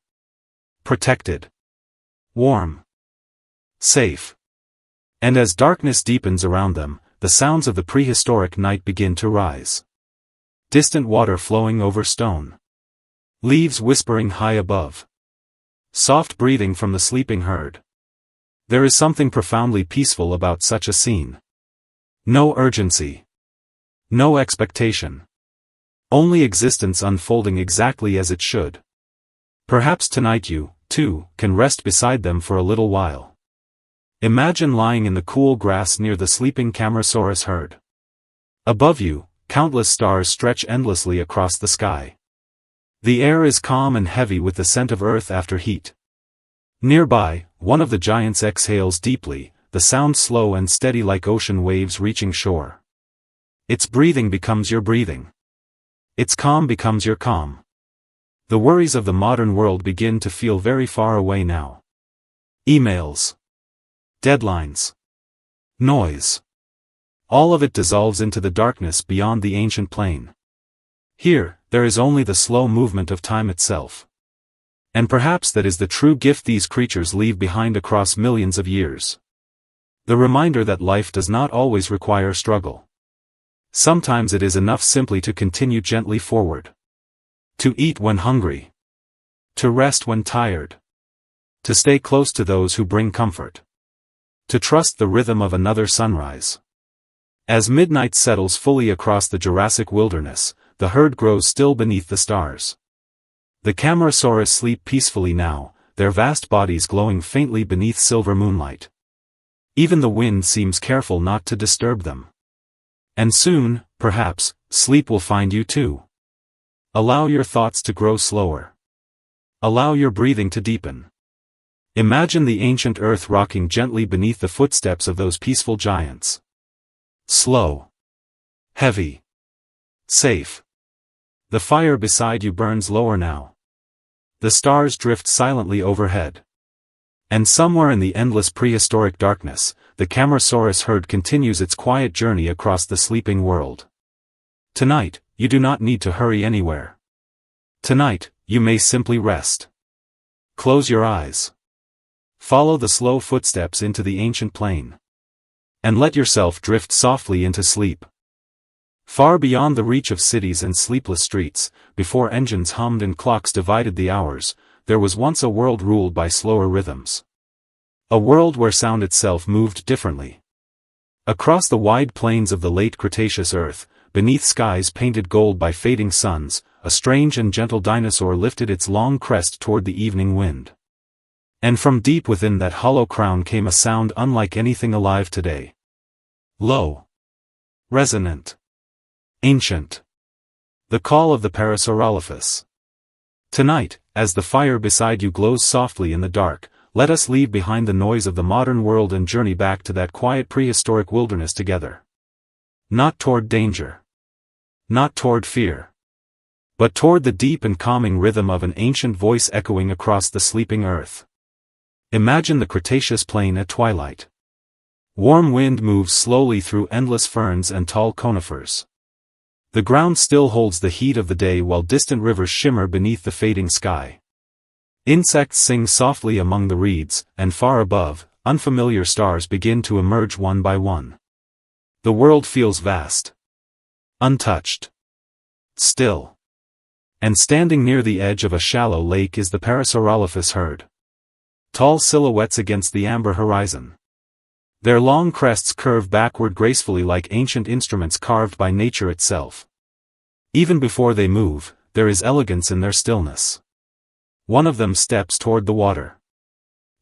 Protected. Warm. Safe. And as darkness deepens around them, the sounds of the prehistoric night begin to rise. Distant water flowing over stone. Leaves whispering high above. soft breathing from the sleeping herd. There is something profoundly peaceful about such a scene. No urgency. No expectation. Only existence unfolding exactly as it should. Perhaps tonight you, too, can rest beside them for a little while. Imagine lying in the cool grass near the sleeping Camarasaurus herd. Above you, countless stars stretch endlessly across the sky. The air is calm and heavy with the scent of earth after heat. Nearby, one of the giants exhales deeply, the sound slow and steady like ocean waves reaching shore. Its breathing becomes your breathing. Its calm becomes your calm. The worries of the modern world begin to feel very far away now. Emails. Deadlines. Noise. All of it dissolves into the darkness beyond the ancient plain. Here, there is only the slow movement of time itself. And perhaps that is the true gift these creatures leave behind across millions of years. The reminder that life does not always require struggle. Sometimes it is enough simply to continue gently forward. To eat when hungry. To rest when tired. To stay close to those who bring comfort. To trust the rhythm of another sunrise. As midnight settles fully across the Jurassic wilderness, the herd grows still beneath the stars. The Camarasaurus sleep peacefully now, their vast bodies glowing faintly beneath silver moonlight. Even the wind seems careful not to disturb them. And soon, perhaps, sleep will find you too. Allow your thoughts to grow slower. Allow your breathing to deepen. Imagine the ancient earth rocking gently beneath the footsteps of those peaceful giants. Slow. Heavy. Safe. The fire beside you burns lower now. The stars drift silently overhead. And somewhere in the endless prehistoric darkness, the Camarasaurus herd continues its quiet journey across the sleeping world. Tonight, you do not need to hurry anywhere. Tonight, you may simply rest. Close your eyes. Follow the slow footsteps into the ancient plain. And let yourself drift softly into sleep. Far beyond the reach of cities and sleepless streets, before engines hummed and clocks divided the hours, there was once a world ruled by slower rhythms. A world where sound itself moved differently. Across the wide plains of the late Cretaceous Earth, beneath skies painted gold by fading suns, a strange and gentle dinosaur lifted its long crest toward the evening wind. And from deep within that hollow crown came a sound unlike anything alive today. Low. Resonant. Ancient. The call of the Parasaurolophus. Tonight, as the fire beside you glows softly in the dark, let us leave behind the noise of the modern world and journey back to that quiet prehistoric wilderness together. Not toward danger. Not toward fear. But toward the deep and calming rhythm of an ancient voice echoing across the sleeping earth. Imagine the Cretaceous plain at twilight. Warm wind moves slowly through endless ferns and tall conifers. The ground still holds the heat of the day while distant rivers shimmer beneath the fading sky. Insects sing softly among the reeds, and far above, unfamiliar stars begin to emerge one by one. The world feels vast. Untouched. Still. And standing near the edge of a shallow lake is the Parasaurolophus herd. Tall silhouettes against the amber horizon. Their long crests curve backward gracefully like ancient instruments carved by nature itself. Even before they move, there is elegance in their stillness. One of them steps toward the water.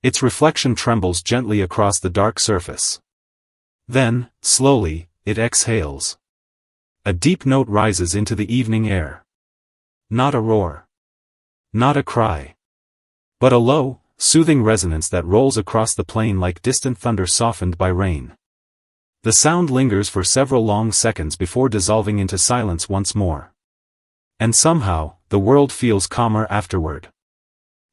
Its reflection trembles gently across the dark surface. Then, slowly, it exhales. A deep note rises into the evening air. Not a roar. Not a cry. But a low, soothing resonance that rolls across the plain like distant thunder softened by rain. The sound lingers for several long seconds before dissolving into silence once more. And somehow, the world feels calmer afterward.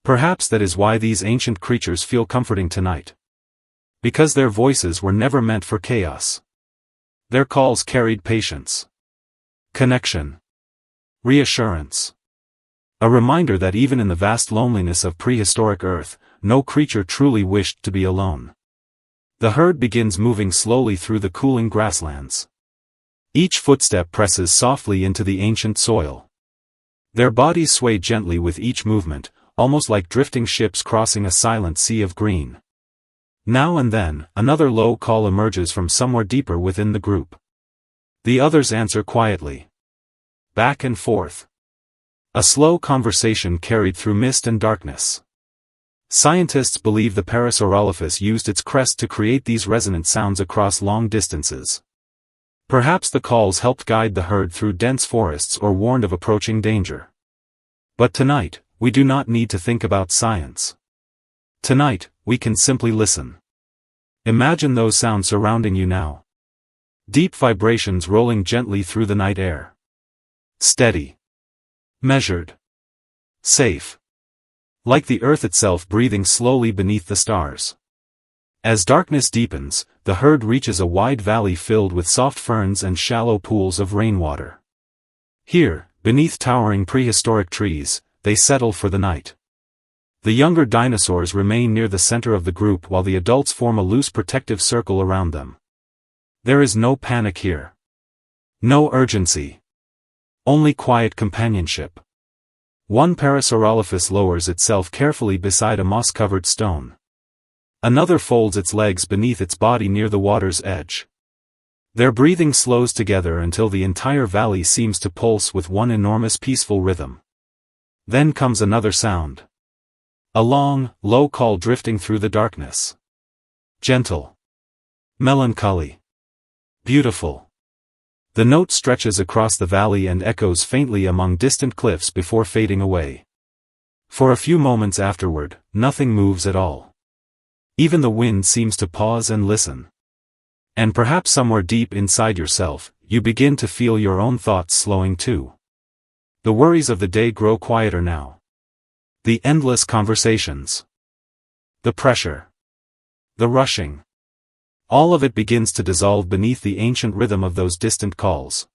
Perhaps that is why these ancient creatures feel comforting tonight. Because their voices were never meant for chaos. Their calls carried patience. Connection. Reassurance. A reminder that even in the vast loneliness of prehistoric Earth, no creature truly wished to be alone. The herd begins moving slowly through the cooling grasslands. Each footstep presses softly into the ancient soil. Their bodies sway gently with each movement, almost like drifting ships crossing a silent sea of green. Now and then, another low call emerges from somewhere deeper within the group. The others answer quietly. Back and forth. A slow conversation carried through mist and darkness. Scientists believe the Parasaurolophus used its crest to create these resonant sounds across long distances. Perhaps the calls helped guide the herd through dense forests or warned of approaching danger. But tonight, we do not need to think about science. Tonight, we can simply listen. Imagine those sounds surrounding you now. Deep vibrations rolling gently through the night air. Steady. Measured. Safe. Like the earth itself breathing slowly beneath the stars. As darkness deepens, the herd reaches a wide valley filled with soft ferns and shallow pools of rainwater. Here, beneath towering prehistoric trees, they settle for the night. The younger dinosaurs remain near the center of the group while the adults form a loose protective circle around them. There is no panic here. No urgency. Only quiet companionship. One Parasaurolophus lowers itself carefully beside a moss-covered stone. Another folds its legs beneath its body near the water's edge. Their breathing slows together until the entire valley seems to pulse with one enormous peaceful rhythm. Then comes another sound. A long, low call drifting through the darkness. Gentle. Melancholy. Beautiful. The note stretches across the valley and echoes faintly among distant cliffs before fading away. For a few moments afterward, nothing moves at all. Even the wind seems to pause and listen. And perhaps somewhere deep inside yourself, you begin to feel your own thoughts slowing too. The worries of the day grow quieter now. The endless conversations. The pressure. The rushing. All of it begins to dissolve beneath the ancient rhythm of those distant calls.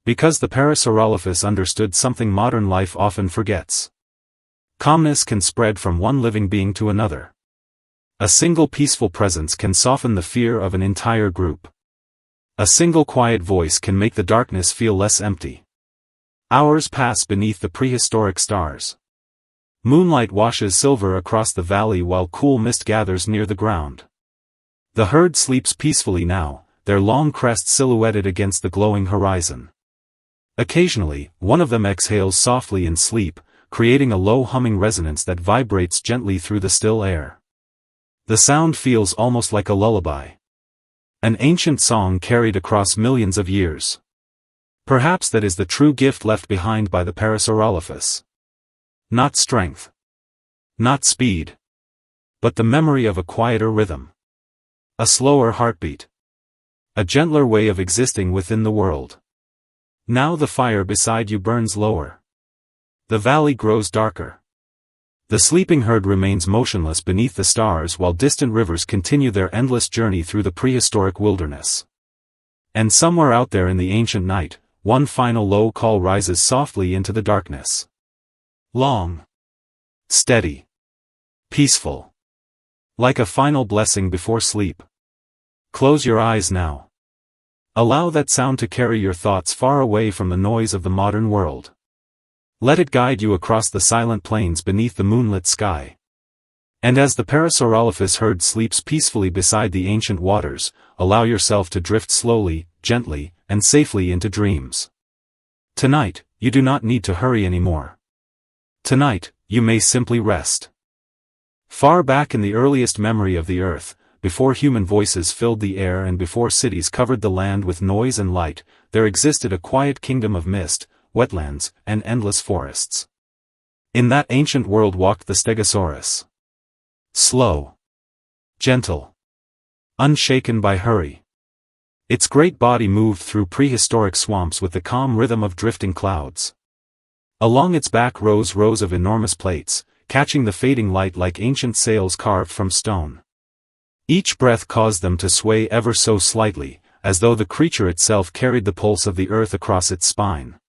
Because the Parasaurolophus understood something modern life often forgets. Calmness can spread from one living being to another. A single peaceful presence can soften the fear of an entire group. A single quiet voice can make the darkness feel less empty. Hours pass beneath the prehistoric stars. Moonlight washes silver across the valley while cool mist gathers near the ground. The herd sleeps peacefully now, their long crests silhouetted against the glowing horizon. Occasionally, one of them exhales softly in sleep, creating a low humming resonance that vibrates gently through the still air. The sound feels almost like a lullaby. An ancient song carried across millions of years. Perhaps that is the true gift left behind by the Parasaurolophus. Not strength. Not speed. But the memory of a quieter rhythm. A slower heartbeat. A gentler way of existing within the world. Now the fire beside you burns lower. The valley grows darker. The sleeping herd remains motionless beneath the stars while distant rivers continue their endless journey through the prehistoric wilderness. And somewhere out there in the ancient night, one final low call rises softly into the darkness. Long. Steady. Peaceful. Like a final blessing before sleep. Close your eyes now. Allow that sound to carry your thoughts far away from the noise of the modern world. Let it guide you across the silent plains beneath the moonlit sky. And as the Parasaurolophus herd sleeps peacefully beside the ancient waters, allow yourself to drift slowly, gently, and safely into dreams. Tonight, you do not need to hurry anymore. Tonight, you may simply rest. Far back in the earliest memory of the earth, before human voices filled the air and before cities covered the land with noise and light, there existed a quiet kingdom of mist, wetlands, and endless forests. In that ancient world walked the Stegosaurus. Slow. Gentle. Unshaken by hurry. Its great body moved through prehistoric swamps with the calm rhythm of drifting clouds. Along its back rose rows of enormous plates, catching the fading light like ancient sails carved from stone. Each breath caused them to sway ever so slightly, as though the creature itself carried the pulse of the earth across its spine.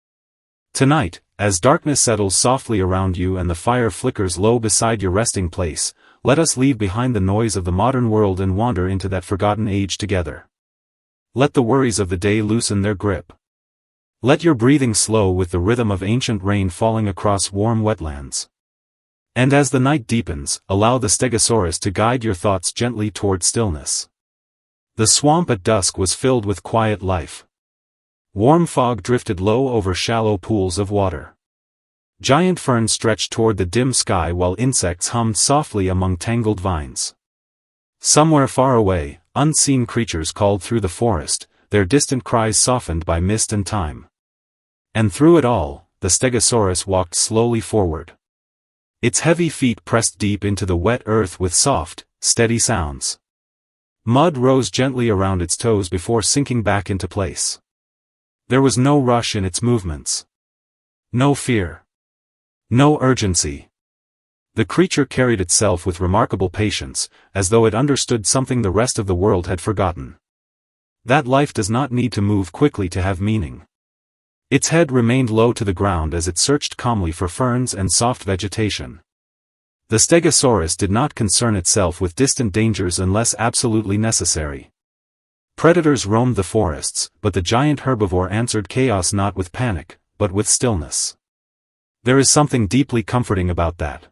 Tonight, as darkness settles softly around you and the fire flickers low beside your resting place, let us leave behind the noise of the modern world and wander into that forgotten age together. Let the worries of the day loosen their grip. Let your breathing slow with the rhythm of ancient rain falling across warm wetlands. And as the night deepens, allow the Stegosaurus to guide your thoughts gently toward stillness. The swamp at dusk was filled with quiet life. Warm fog drifted low over shallow pools of water. Giant ferns stretched toward the dim sky while insects hummed softly among tangled vines. Somewhere far away, unseen creatures called through the forest, their distant cries softened by mist and time. And through it all, the Stegosaurus walked slowly forward. Its heavy feet pressed deep into the wet earth with soft, steady sounds. Mud rose gently around its toes before sinking back into place. There was no rush in its movements. No fear. No urgency. The creature carried itself with remarkable patience, as though it understood something the rest of the world had forgotten. That life does not need to move quickly to have meaning. Its head remained low to the ground as it searched calmly for ferns and soft vegetation. The Stegosaurus did not concern itself with distant dangers unless absolutely necessary. Predators roamed the forests, but the giant herbivore answered chaos not with panic, but with stillness. There is something deeply comforting about that.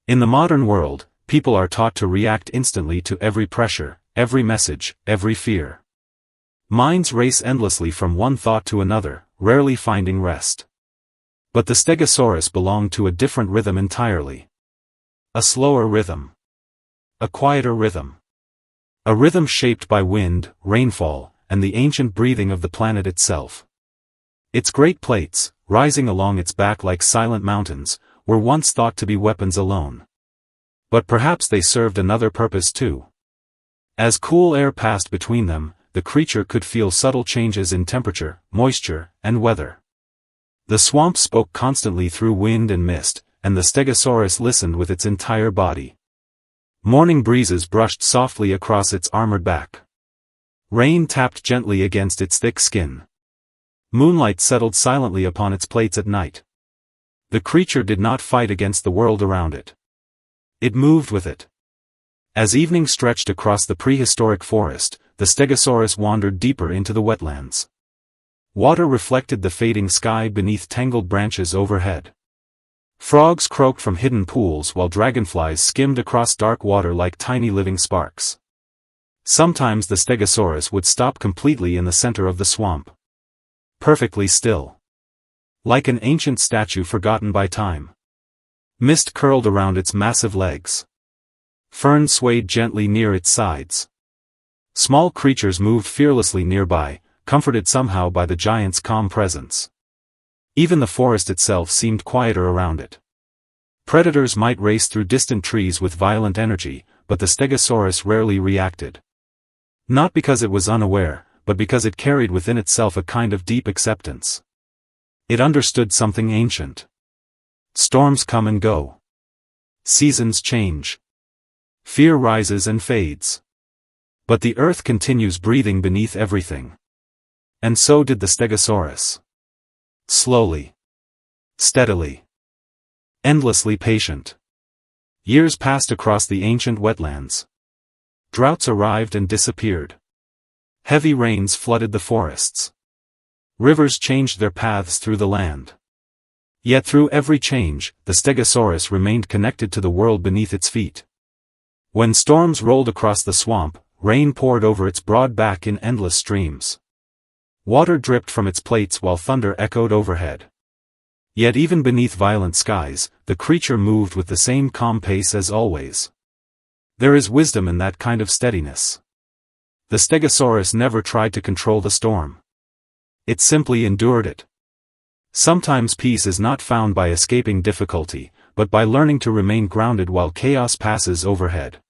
In the modern world, people are taught to react instantly to every pressure, every message, every fear. Minds race endlessly from one thought to another, rarely finding rest. But the Stegosaurus belonged to a different rhythm entirely. A slower rhythm. A quieter rhythm. A rhythm shaped by wind, rainfall, and the ancient breathing of the planet itself. Its great plates, rising along its back like silent mountains, were once thought to be weapons alone. But perhaps they served another purpose too. As cool air passed between them, the creature could feel subtle changes in temperature, moisture, and weather. The swamp spoke constantly through wind and mist, and the Stegosaurus listened with its entire body. Morning breezes brushed softly across its armored back. Rain tapped gently against its thick skin. Moonlight settled silently upon its plates at night. The creature did not fight against the world around it. It moved with it. As evening stretched across the prehistoric forest, the Stegosaurus wandered deeper into the wetlands. Water reflected the fading sky beneath tangled branches overhead. Frogs croaked from hidden pools while dragonflies skimmed across dark water like tiny living sparks. Sometimes the Stegosaurus would stop completely in the center of the swamp. Perfectly still. Like an ancient statue forgotten by time. Mist curled around its massive legs. Ferns swayed gently near its sides. Small creatures moved fearlessly nearby, comforted somehow by the giant's calm presence. Even the forest itself seemed quieter around it. Predators might race through distant trees with violent energy, but the Stegosaurus rarely reacted. Not because it was unaware, but because it carried within itself a kind of deep acceptance. It understood something ancient. Storms come and go. Seasons change. Fear rises and fades. But the earth continues breathing beneath everything. And so did the Stegosaurus. Slowly. Steadily. Endlessly patient. Years passed across the ancient wetlands. Droughts arrived and disappeared. Heavy rains flooded the forests. Rivers changed their paths through the land. Yet through every change, the Stegosaurus remained connected to the world beneath its feet. When storms rolled across the swamp, rain poured over its broad back in endless streams. Water dripped from its plates while thunder echoed overhead. Yet even beneath violent skies, the creature moved with the same calm pace as always. There is wisdom in that kind of steadiness. The Stegosaurus never tried to control the storm. It simply endured it. Sometimes peace is not found by escaping difficulty, but by learning to remain grounded while chaos passes overhead.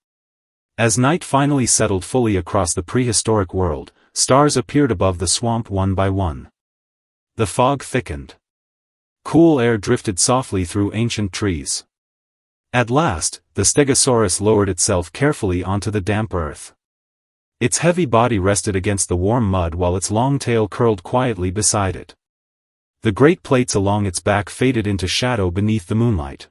As night finally settled fully across the prehistoric world, stars appeared above the swamp one by one. The fog thickened. Cool air drifted softly through ancient trees. At last, the Stegosaurus lowered itself carefully onto the damp earth. Its heavy body rested against the warm mud while its long tail curled quietly beside it. The great plates along its back faded into shadow beneath the moonlight.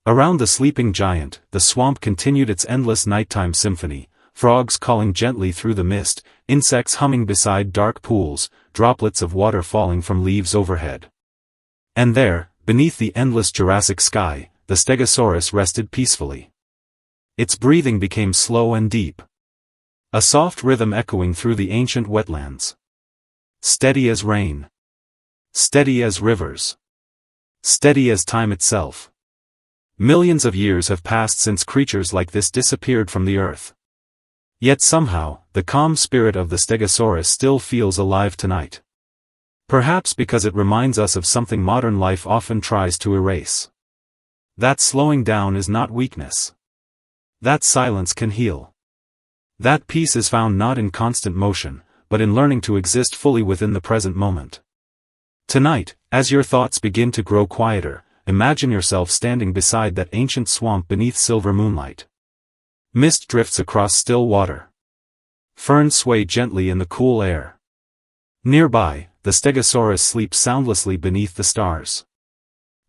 Around the sleeping giant, the swamp continued its endless nighttime symphony, frogs calling gently through the mist, insects humming beside dark pools, droplets of water falling from leaves overhead. And there, beneath the endless Jurassic sky, the Stegosaurus rested peacefully. Its breathing became slow and deep. A soft rhythm echoing through the ancient wetlands. Steady as rain. Steady as rivers. Steady as time itself. Millions of years have passed since creatures like this disappeared from the earth. Yet somehow, the calm spirit of the Stegosaurus still feels alive tonight. Perhaps because it reminds us of something modern life often tries to erase. That slowing down is not weakness. That silence can heal. That peace is found not in constant motion, but in learning to exist fully within the present moment. Tonight, as your thoughts begin to grow quieter, imagine yourself standing beside that ancient swamp beneath silver moonlight. Mist drifts across still water. Ferns sway gently in the cool air. Nearby, the Stegosaurus sleeps soundlessly beneath the stars.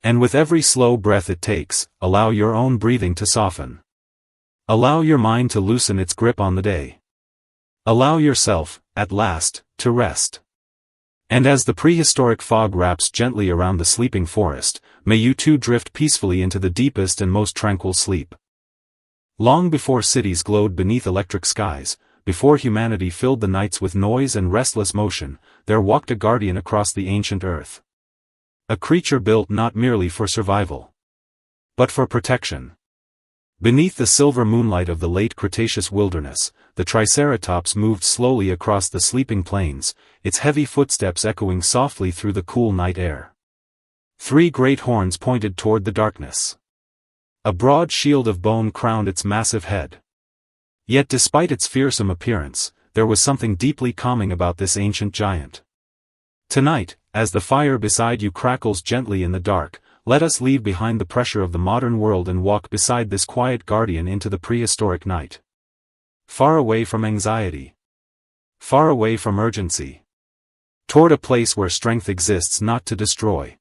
And with every slow breath it takes, allow your own breathing to soften. Allow your mind to loosen its grip on the day. Allow yourself, at last, to rest. And as the prehistoric fog wraps gently around the sleeping forest, may you too drift peacefully into the deepest and most tranquil sleep. Long before cities glowed beneath electric skies, before humanity filled the nights with noise and restless motion, there walked a guardian across the ancient earth. A creature built not merely for survival, but for protection. Beneath the silver moonlight of the late Cretaceous wilderness, the Triceratops moved slowly across the sleeping plains, its heavy footsteps echoing softly through the cool night air. 3 great horns pointed toward the darkness. A broad shield of bone crowned its massive head. Yet despite its fearsome appearance, there was something deeply calming about this ancient giant. Tonight, as the fire beside you crackles gently in the dark, let us leave behind the pressure of the modern world and walk beside this quiet guardian into the prehistoric night. Far away from anxiety. Far away from urgency. Toward a place where strength exists not to destroy,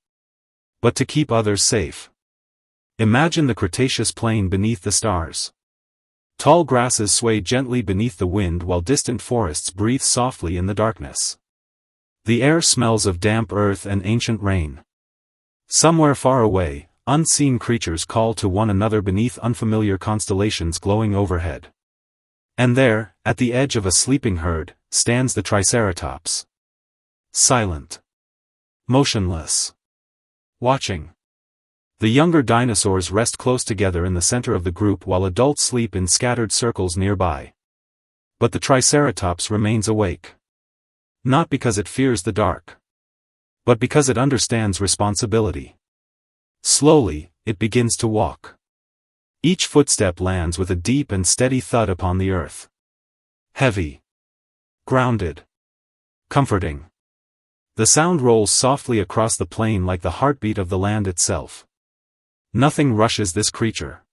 but to keep others safe. Imagine the Cretaceous plain beneath the stars. Tall grasses sway gently beneath the wind while distant forests breathe softly in the darkness. The air smells of damp earth and ancient rain. Somewhere far away, unseen creatures call to one another beneath unfamiliar constellations glowing overhead. And there, at the edge of a sleeping herd, stands the Triceratops. Silent. Motionless. Watching. The younger dinosaurs rest close together in the center of the group while adults sleep in scattered circles nearby. But the Triceratops remains awake. Not because it fears the dark, but because it understands responsibility. Slowly, it begins to walk. Each footstep lands with a deep and steady thud upon the earth. Heavy. Grounded. Comforting. The sound rolls softly across the plain like the heartbeat of the land itself. Nothing rushes this creature.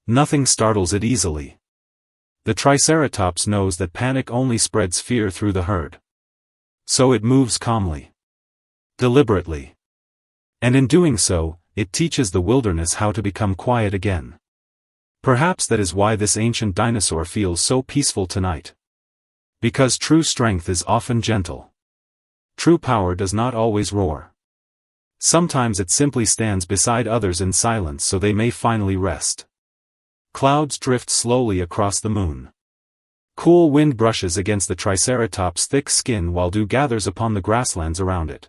Nothing startles it easily. The Triceratops knows that panic only spreads fear through the herd. So it moves calmly. Deliberately. And in doing so, it teaches the wilderness how to become quiet again. Perhaps that is why this ancient dinosaur feels so peaceful tonight. Because true strength is often gentle. True power does not always roar. Sometimes it simply stands beside others in silence so they may finally rest. Clouds drift slowly across the moon. Cool wind brushes against the Triceratops' thick skin while dew gathers upon the grasslands around it.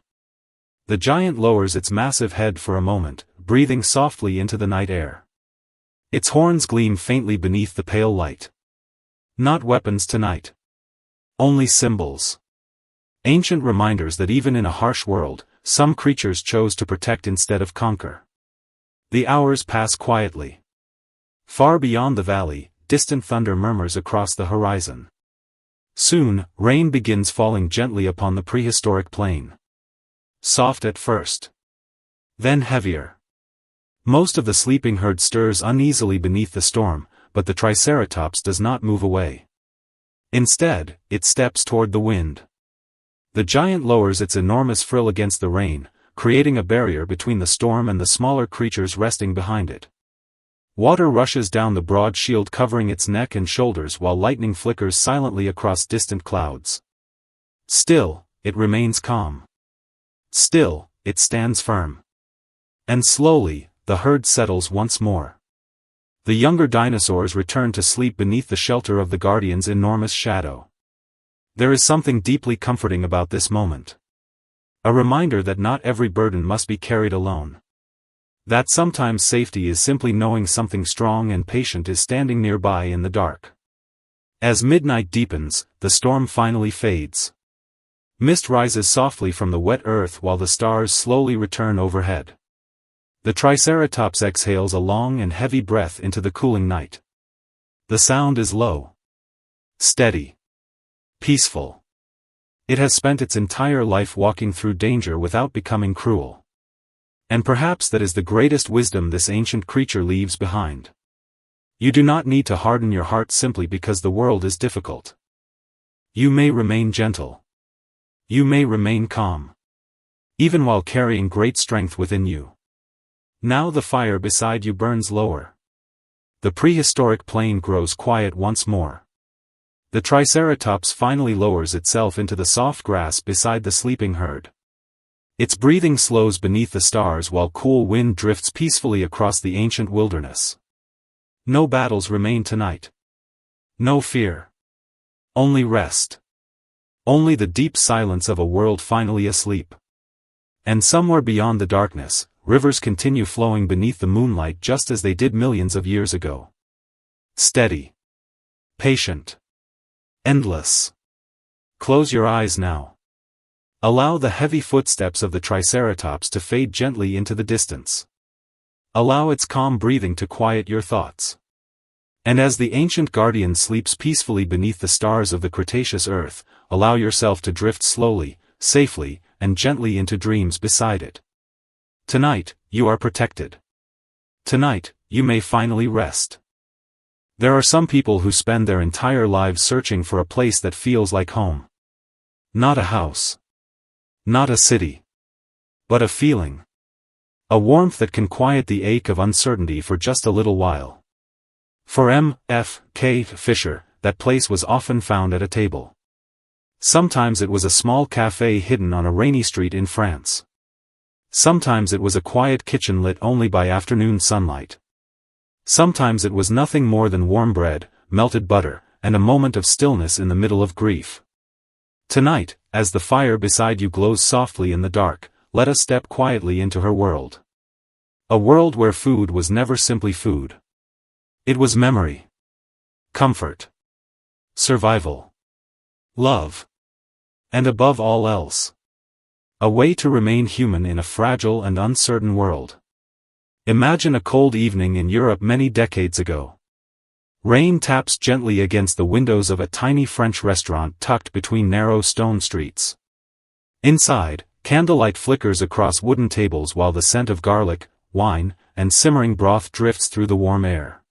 The giant lowers its massive head for a moment, breathing softly into the night air. Its horns gleam faintly beneath the pale light. Not weapons tonight. Only symbols. Ancient reminders that even in a harsh world, some creatures chose to protect instead of conquer. The hours pass quietly. Far beyond the valley, distant thunder murmurs across the horizon. Soon, rain begins falling gently upon the prehistoric plain. Soft at first. Then heavier. Most of the sleeping herd stirs uneasily beneath the storm, but the Triceratops does not move away. Instead, it steps toward the wind. The giant lowers its enormous frill against the rain, creating a barrier between the storm and the smaller creatures resting behind it. Water rushes down the broad shield covering its neck and shoulders while lightning flickers silently across distant clouds. Still, it remains calm. Still, it stands firm. And slowly, the herd settles once more. The younger dinosaurs return to sleep beneath the shelter of the Guardian's enormous shadow. There is something deeply comforting about this moment. A reminder that not every burden must be carried alone. That sometimes safety is simply knowing something strong and patient is standing nearby in the dark. As midnight deepens, the storm finally fades. Mist rises softly from the wet earth while the stars slowly return overhead. The Triceratops exhales a long and heavy breath into the cooling night. The sound is low, steady, peaceful. It has spent its entire life walking through danger without becoming cruel. And perhaps that is the greatest wisdom this ancient creature leaves behind. You do not need to harden your heart simply because the world is difficult. You may remain gentle. You may remain calm. Even while carrying great strength within you. Now the fire beside you burns lower. The prehistoric plain grows quiet once more. The Triceratops finally lowers itself into the soft grass beside the sleeping herd. Its breathing slows beneath the stars while cool wind drifts peacefully across the ancient wilderness. No battles remain tonight. No fear. Only rest. Only the deep silence of a world finally asleep. And somewhere beyond the darkness, rivers continue flowing beneath the moonlight just as they did millions of years ago. Steady. Patient. Endless. Close your eyes now. Allow the heavy footsteps of the Triceratops to fade gently into the distance. Allow its calm breathing to quiet your thoughts. And as the ancient guardian sleeps peacefully beneath the stars of the Cretaceous Earth, allow yourself to drift slowly, safely, and gently into dreams beside it. Tonight, you are protected. Tonight, you may finally rest. There are some people who spend their entire lives searching for a place that feels like home. Not a house. Not a city. But a feeling. A warmth that can quiet the ache of uncertainty for just a little while. For M. F. K. Fisher, that place was often found at a table. Sometimes it was a small café hidden on a rainy street in France. Sometimes it was a quiet kitchen lit only by afternoon sunlight. Sometimes it was nothing more than warm bread, melted butter, and a moment of stillness in the middle of grief. Tonight, as the fire beside you glows softly in the dark, let us step quietly into her world. A world where food was never simply food. It was memory. Comfort. Survival. Love. And above all else, a way to remain human in a fragile and uncertain world. Imagine a cold evening in Europe many decades ago. Rain taps gently against the windows of a tiny French restaurant tucked between narrow stone streets. Inside, candlelight flickers across wooden tables while the scent of garlic, wine, and simmering broth drifts through the warm air.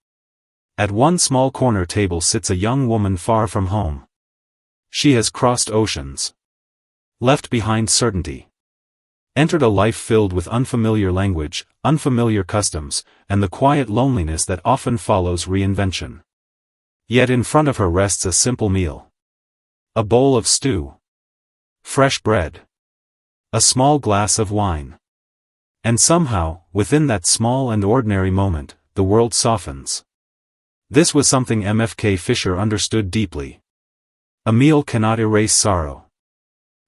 At one small corner table sits a young woman far from home. She has crossed oceans. Left behind certainty. Entered a life filled with unfamiliar language, unfamiliar customs, and the quiet loneliness that often follows reinvention. Yet in front of her rests a simple meal. A bowl of stew. Fresh bread. A small glass of wine. And somehow, within that small and ordinary moment, the world softens. This was something MFK Fisher understood deeply. A meal cannot erase sorrow.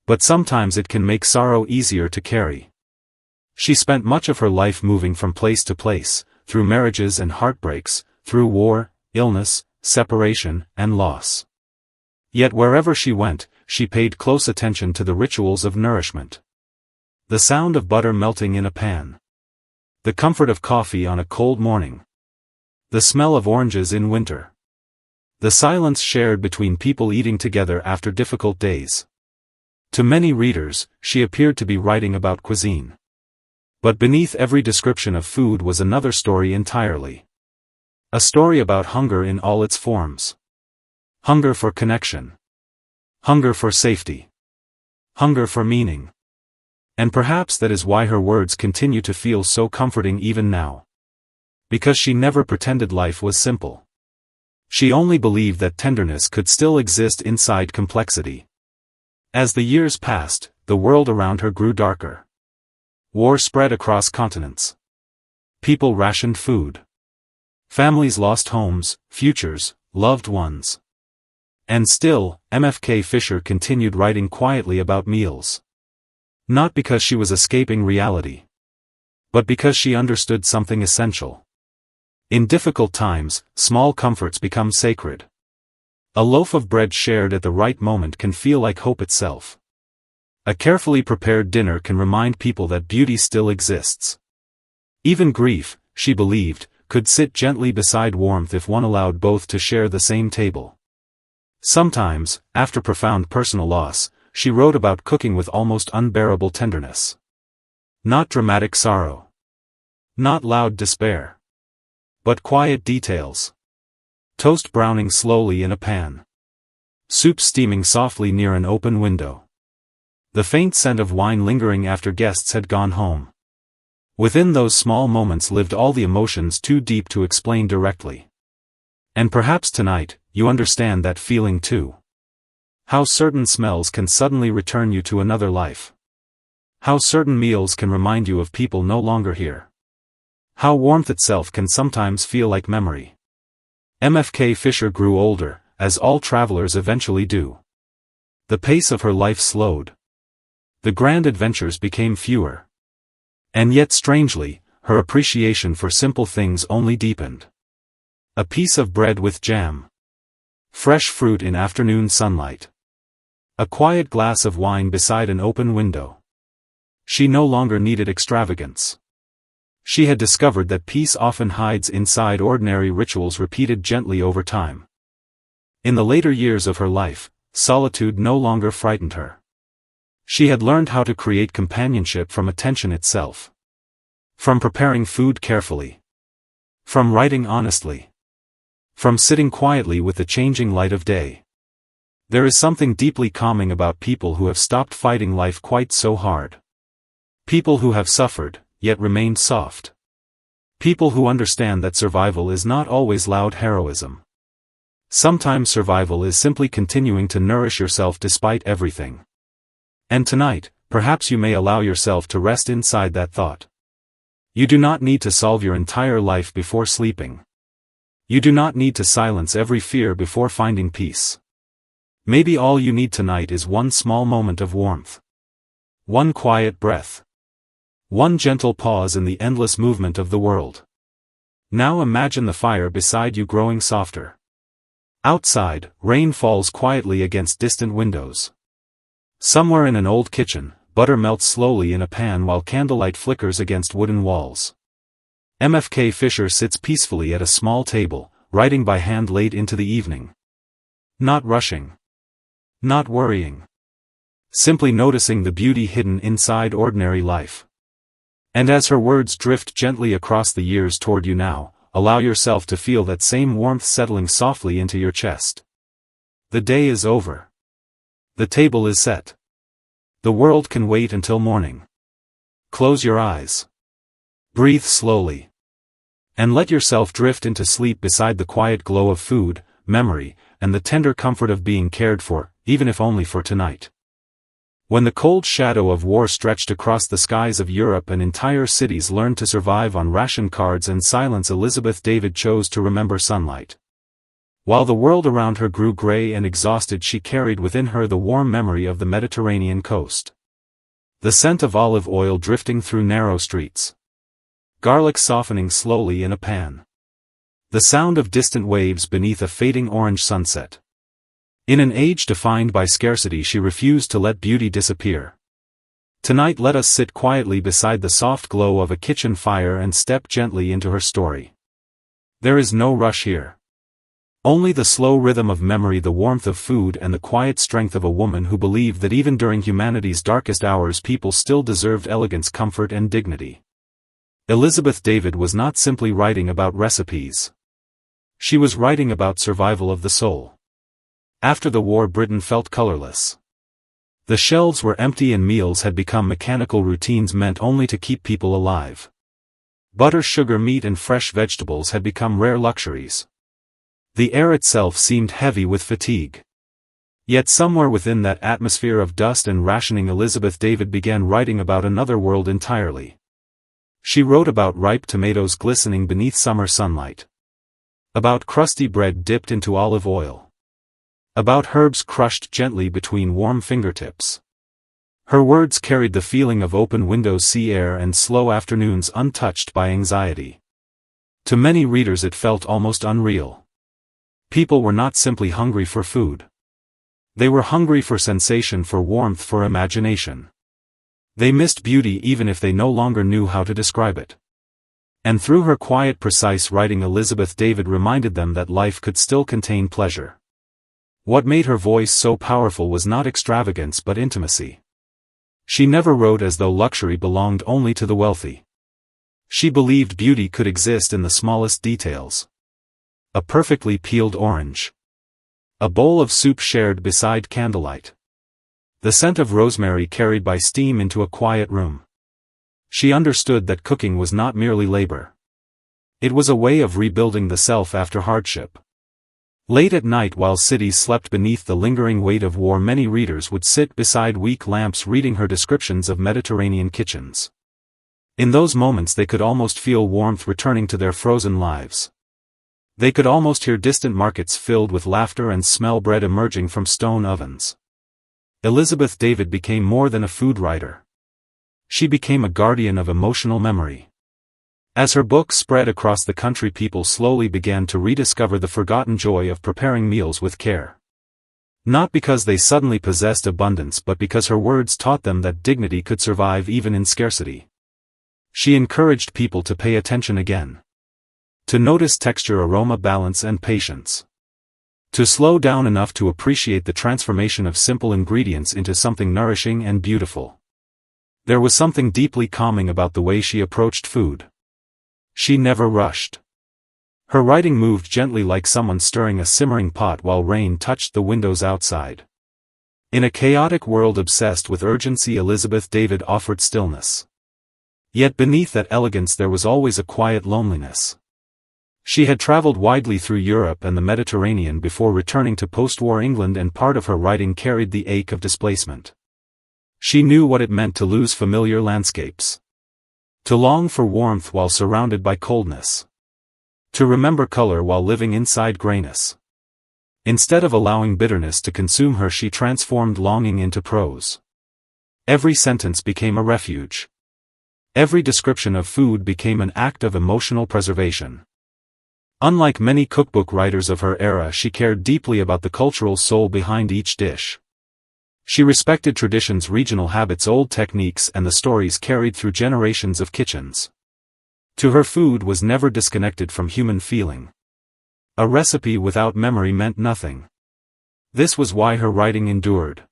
But sometimes it can make sorrow easier to carry. She spent much of her life moving from place to place, through marriages and heartbreaks, through war, illness, separation, and loss. Yet wherever she went, she paid close attention to the rituals of nourishment. The sound of butter melting in a pan. The comfort of coffee on a cold morning. The smell of oranges in winter. The silence shared between people eating together after difficult days. To many readers, she appeared to be writing about cuisine. But beneath every description of food was another story entirely. A story about hunger in all its forms. Hunger for connection. Hunger for safety. Hunger for meaning. And perhaps that is why her words continue to feel so comforting even now. Because she never pretended life was simple. She only believed that tenderness could still exist inside complexity. As the years passed, the world around her grew darker. War spread across continents. People rationed food. Families lost homes, futures, loved ones. And still, MFK Fisher continued writing quietly about meals. Not because she was escaping reality, but because she understood something essential. In difficult times, small comforts become sacred. A loaf of bread shared at the right moment can feel like hope itself. A carefully prepared dinner can remind people that beauty still exists. Even grief, she believed, could sit gently beside warmth if one allowed both to share the same table. Sometimes, after profound personal loss, she wrote about cooking with almost unbearable tenderness. Not dramatic sorrow. Not loud despair. But quiet details. Toast browning slowly in a pan. Soup steaming softly near an open window. The faint scent of wine lingering after guests had gone home. Within those small moments lived all the emotions too deep to explain directly. And perhaps tonight, you understand that feeling too. How certain smells can suddenly return you to another life. How certain meals can remind you of people no longer here. How warmth itself can sometimes feel like memory. MFK Fisher grew older, as all travelers eventually do. The pace of her life slowed. The grand adventures became fewer. And yet strangely, her appreciation for simple things only deepened. A piece of bread with jam. Fresh fruit in afternoon sunlight. A quiet glass of wine beside an open window. She no longer needed extravagance. She had discovered that peace often hides inside ordinary rituals repeated gently over time. In the later years of her life, solitude no longer frightened her. She had learned how to create companionship from attention itself. From preparing food carefully. From writing honestly. From sitting quietly with the changing light of day. There is something deeply calming about people who have stopped fighting life quite so hard. People who have suffered, yet remained soft. People who understand that survival is not always loud heroism. Sometimes survival is simply continuing to nourish yourself despite everything. And tonight, perhaps you may allow yourself to rest inside that thought. You do not need to solve your entire life before sleeping. You do not need to silence every fear before finding peace. Maybe all you need tonight is one small moment of warmth. One quiet breath. One gentle pause in the endless movement of the world. Now imagine the fire beside you growing softer. Outside, rain falls quietly against distant windows. Somewhere in an old kitchen, butter melts slowly in a pan while candlelight flickers against wooden walls. MFK Fisher sits peacefully at a small table, writing by hand late into the evening. Not rushing. Not worrying. Simply noticing the beauty hidden inside ordinary life. And as her words drift gently across the years toward you now, allow yourself to feel that same warmth settling softly into your chest. The day is over. The table is set. The world can wait until morning. Close your eyes. Breathe slowly. And let yourself drift into sleep beside the quiet glow of food, memory, and the tender comfort of being cared for, even if only for tonight. When the cold shadow of war stretched across the skies of Europe and entire cities learned to survive on ration cards and silence, Elizabeth David chose to remember sunlight. While the world around her grew gray and exhausted, she carried within her the warm memory of the Mediterranean coast. The scent of olive oil drifting through narrow streets. Garlic softening slowly in a pan. The sound of distant waves beneath a fading orange sunset. In an age defined by scarcity, she refused to let beauty disappear. Tonight let us sit quietly beside the soft glow of a kitchen fire and step gently into her story. There is no rush here. Only the slow rhythm of memory, the warmth of food, and the quiet strength of a woman who believed that even during humanity's darkest hours people still deserved elegance, comfort, and dignity. Elizabeth David was not simply writing about recipes. She was writing about survival of the soul. After the war, Britain felt colorless. The shelves were empty and meals had become mechanical routines meant only to keep people alive. Butter, sugar, meat, and fresh vegetables had become rare luxuries. The air itself seemed heavy with fatigue. Yet somewhere within that atmosphere of dust and rationing, Elizabeth David began writing about another world entirely. She wrote about ripe tomatoes glistening beneath summer sunlight. About crusty bread dipped into olive oil. About herbs crushed gently between warm fingertips. Her words carried the feeling of open windows, sea air, and slow afternoons untouched by anxiety. To many readers it felt almost unreal. People were not simply hungry for food. They were hungry for sensation, for warmth, for imagination. They missed beauty even if they no longer knew how to describe it. And through her quiet, precise writing, Elizabeth David reminded them that life could still contain pleasure. What made her voice so powerful was not extravagance but intimacy. She never wrote as though luxury belonged only to the wealthy. She believed beauty could exist in the smallest details. A perfectly peeled orange. A bowl of soup shared beside candlelight. The scent of rosemary carried by steam into a quiet room. She understood that cooking was not merely labor. It was a way of rebuilding the self after hardship. Late at night, while cities slept beneath the lingering weight of war, many readers would sit beside weak lamps reading her descriptions of Mediterranean kitchens. In those moments they could almost feel warmth returning to their frozen lives. They could almost hear distant markets filled with laughter and smell bread emerging from stone ovens. Elizabeth David became more than a food writer. She became a guardian of emotional memory. As her book spread across the country, people slowly began to rediscover the forgotten joy of preparing meals with care. Not because they suddenly possessed abundance, but because her words taught them that dignity could survive even in scarcity. She encouraged people to pay attention again. To notice texture, aroma, balance, and patience. To slow down enough to appreciate the transformation of simple ingredients into something nourishing and beautiful. There was something deeply calming about the way she approached food. She never rushed. Her writing moved gently, like someone stirring a simmering pot while rain touched the windows outside. In a chaotic world obsessed with urgency, Elizabeth David offered stillness. Yet beneath that elegance there was always a quiet loneliness. She had traveled widely through Europe and the Mediterranean before returning to post-war England, and part of her writing carried the ache of displacement. She knew what it meant to lose familiar landscapes. To long for warmth while surrounded by coldness. To remember color while living inside grayness. Instead of allowing bitterness to consume her, she transformed longing into prose. Every sentence became a refuge. Every description of food became an act of emotional preservation. Unlike many cookbook writers of her era, she cared deeply about the cultural soul behind each dish. She respected traditions, regional habits, old techniques, and the stories carried through generations of kitchens. To her, food was never disconnected from human feeling. A recipe without memory meant nothing. This was why her writing endured.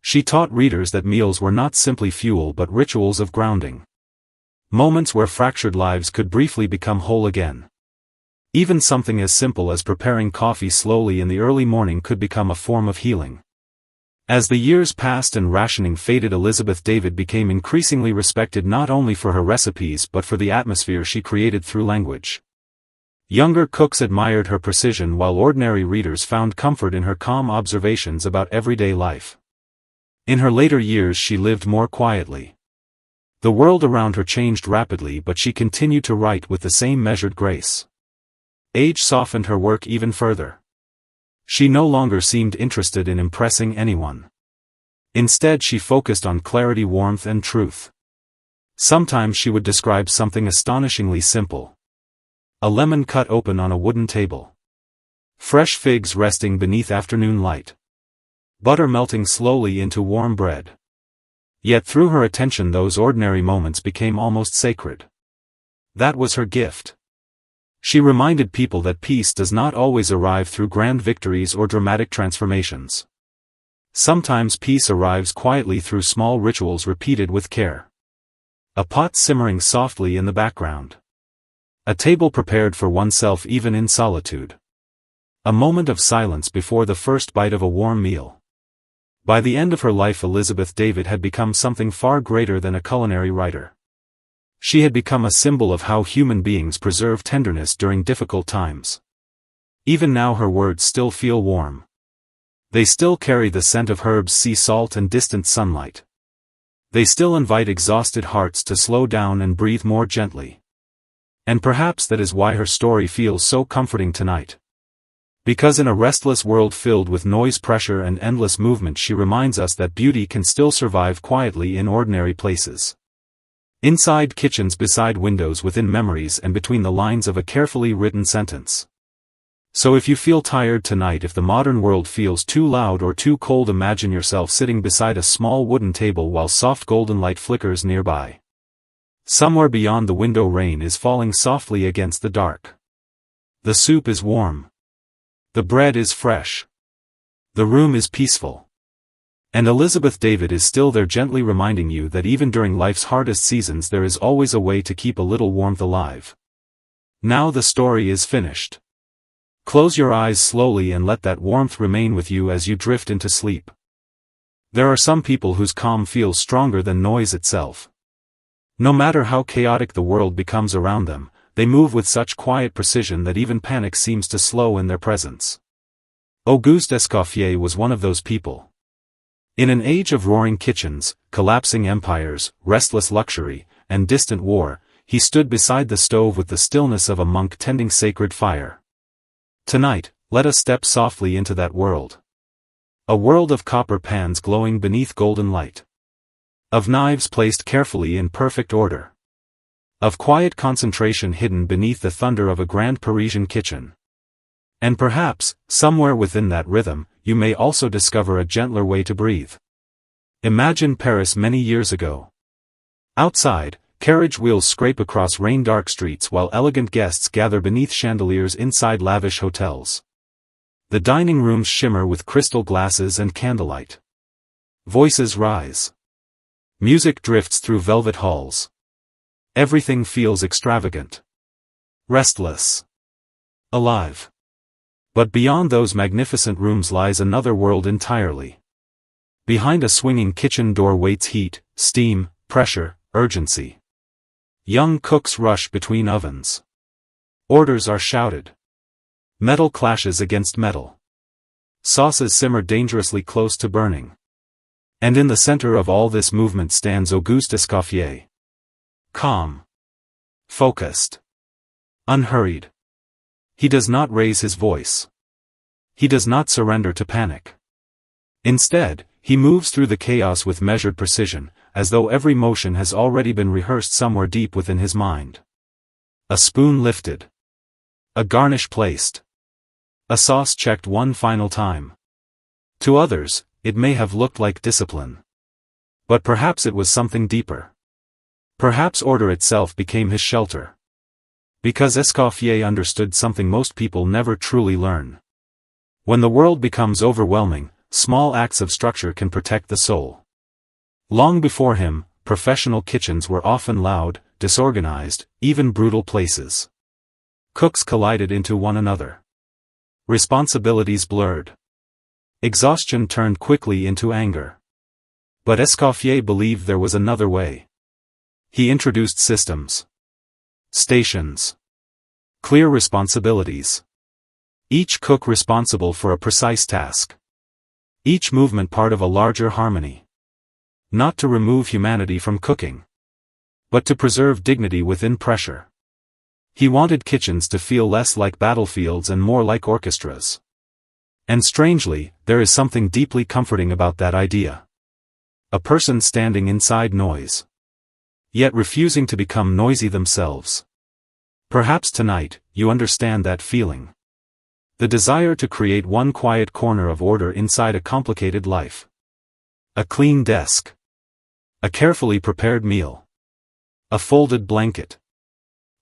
She taught readers that meals were not simply fuel but rituals of grounding. Moments where fractured lives could briefly become whole again. Even something as simple as preparing coffee slowly in the early morning could become a form of healing. As the years passed and rationing faded, Elizabeth David became increasingly respected not only for her recipes but for the atmosphere she created through language. Younger cooks admired her precision, while ordinary readers found comfort in her calm observations about everyday life. In her later years she lived more quietly. The world around her changed rapidly, but she continued to write with the same measured grace. Age softened her work even further. She no longer seemed interested in impressing anyone. Instead, she focused on clarity, warmth, and truth. Sometimes she would describe something astonishingly simple. A lemon cut open on a wooden table. Fresh figs resting beneath afternoon light. Butter melting slowly into warm bread. Yet through her attention those ordinary moments became almost sacred. That was her gift. She reminded people that peace does not always arrive through grand victories or dramatic transformations. Sometimes peace arrives quietly through small rituals repeated with care. A pot simmering softly in the background. A table prepared for oneself even in solitude. A moment of silence before the first bite of a warm meal. By the end of her life, Elizabeth David had become something far greater than a culinary writer. She had become a symbol of how human beings preserve tenderness during difficult times. Even now her words still feel warm. They still carry the scent of herbs, sea salt, and distant sunlight. They still invite exhausted hearts to slow down and breathe more gently. And perhaps that is why her story feels so comforting tonight. Because in a restless world filled with noise, pressure and endless movement, she reminds us that beauty can still survive quietly in ordinary places. Inside kitchens, beside windows, within memories, and between the lines of a carefully written sentence. So if you feel tired tonight, if the modern world feels too loud or too cold, imagine yourself sitting beside a small wooden table while soft golden light flickers nearby. Somewhere beyond the window, rain is falling softly against the dark. The soup is warm. The bread is fresh. The room is peaceful. And Elizabeth David is still there, gently reminding you that even during life's hardest seasons there is always a way to keep a little warmth alive. Now the story is finished. Close your eyes slowly and let that warmth remain with you as you drift into sleep. There are some people whose calm feels stronger than noise itself. No matter how chaotic the world becomes around them, they move with such quiet precision that even panic seems to slow in their presence. Auguste Escoffier was one of those people. In an age of roaring kitchens, collapsing empires, restless luxury, and distant war, he stood beside the stove with the stillness of a monk tending sacred fire. Tonight, let us step softly into that world. A world of copper pans glowing beneath golden light. Of knives placed carefully in perfect order. Of quiet concentration hidden beneath the thunder of a grand Parisian kitchen. And perhaps, somewhere within that rhythm, you may also discover a gentler way to breathe. Imagine Paris many years ago. Outside, carriage wheels scrape across rain-dark streets while elegant guests gather beneath chandeliers inside lavish hotels. The dining rooms shimmer with crystal glasses and candlelight. Voices rise. Music drifts through velvet halls. Everything feels extravagant. Restless. Alive. But beyond those magnificent rooms lies another world entirely. Behind a swinging kitchen door waits heat, steam, pressure, urgency. Young cooks rush between ovens. Orders are shouted. Metal clashes against metal. Sauces simmer dangerously close to burning. And in the center of all this movement stands Auguste Escoffier. Calm. Focused. Unhurried. He does not raise his voice. He does not surrender to panic. Instead, he moves through the chaos with measured precision, as though every motion has already been rehearsed somewhere deep within his mind. A spoon lifted. A garnish placed. A sauce checked one final time. To others, it may have looked like discipline. But perhaps it was something deeper. Perhaps order itself became his shelter. Because Escoffier understood something most people never truly learn. When the world becomes overwhelming, small acts of structure can protect the soul. Long before him, professional kitchens were often loud, disorganized, even brutal places. Cooks collided into one another. Responsibilities blurred. Exhaustion turned quickly into anger. But Escoffier believed there was another way. He introduced systems. Stations. Clear responsibilities. Each cook responsible for a precise task. Each movement part of a larger harmony. Not to remove humanity from cooking, but to preserve dignity within pressure. He wanted kitchens to feel less like battlefields and more like orchestras. And strangely, there is something deeply comforting about that idea. A person standing inside noise, yet refusing to become noisy themselves. Perhaps tonight, you understand that feeling. The desire to create one quiet corner of order inside a complicated life. A clean desk. A carefully prepared meal. A folded blanket.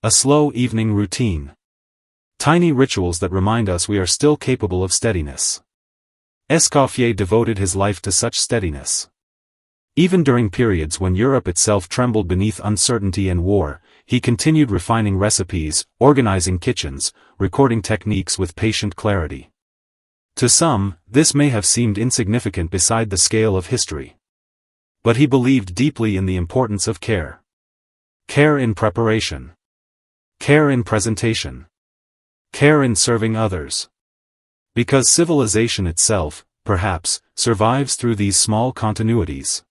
A slow evening routine. Tiny rituals that remind us we are still capable of steadiness. Escoffier devoted his life to such steadiness. Even during periods when Europe itself trembled beneath uncertainty and war, he continued refining recipes, organizing kitchens, recording techniques with patient clarity. To some, this may have seemed insignificant beside the scale of history. But he believed deeply in the importance of care. Care in preparation. Care in presentation. Care in serving others. Because civilization itself, perhaps, survives through these small continuities.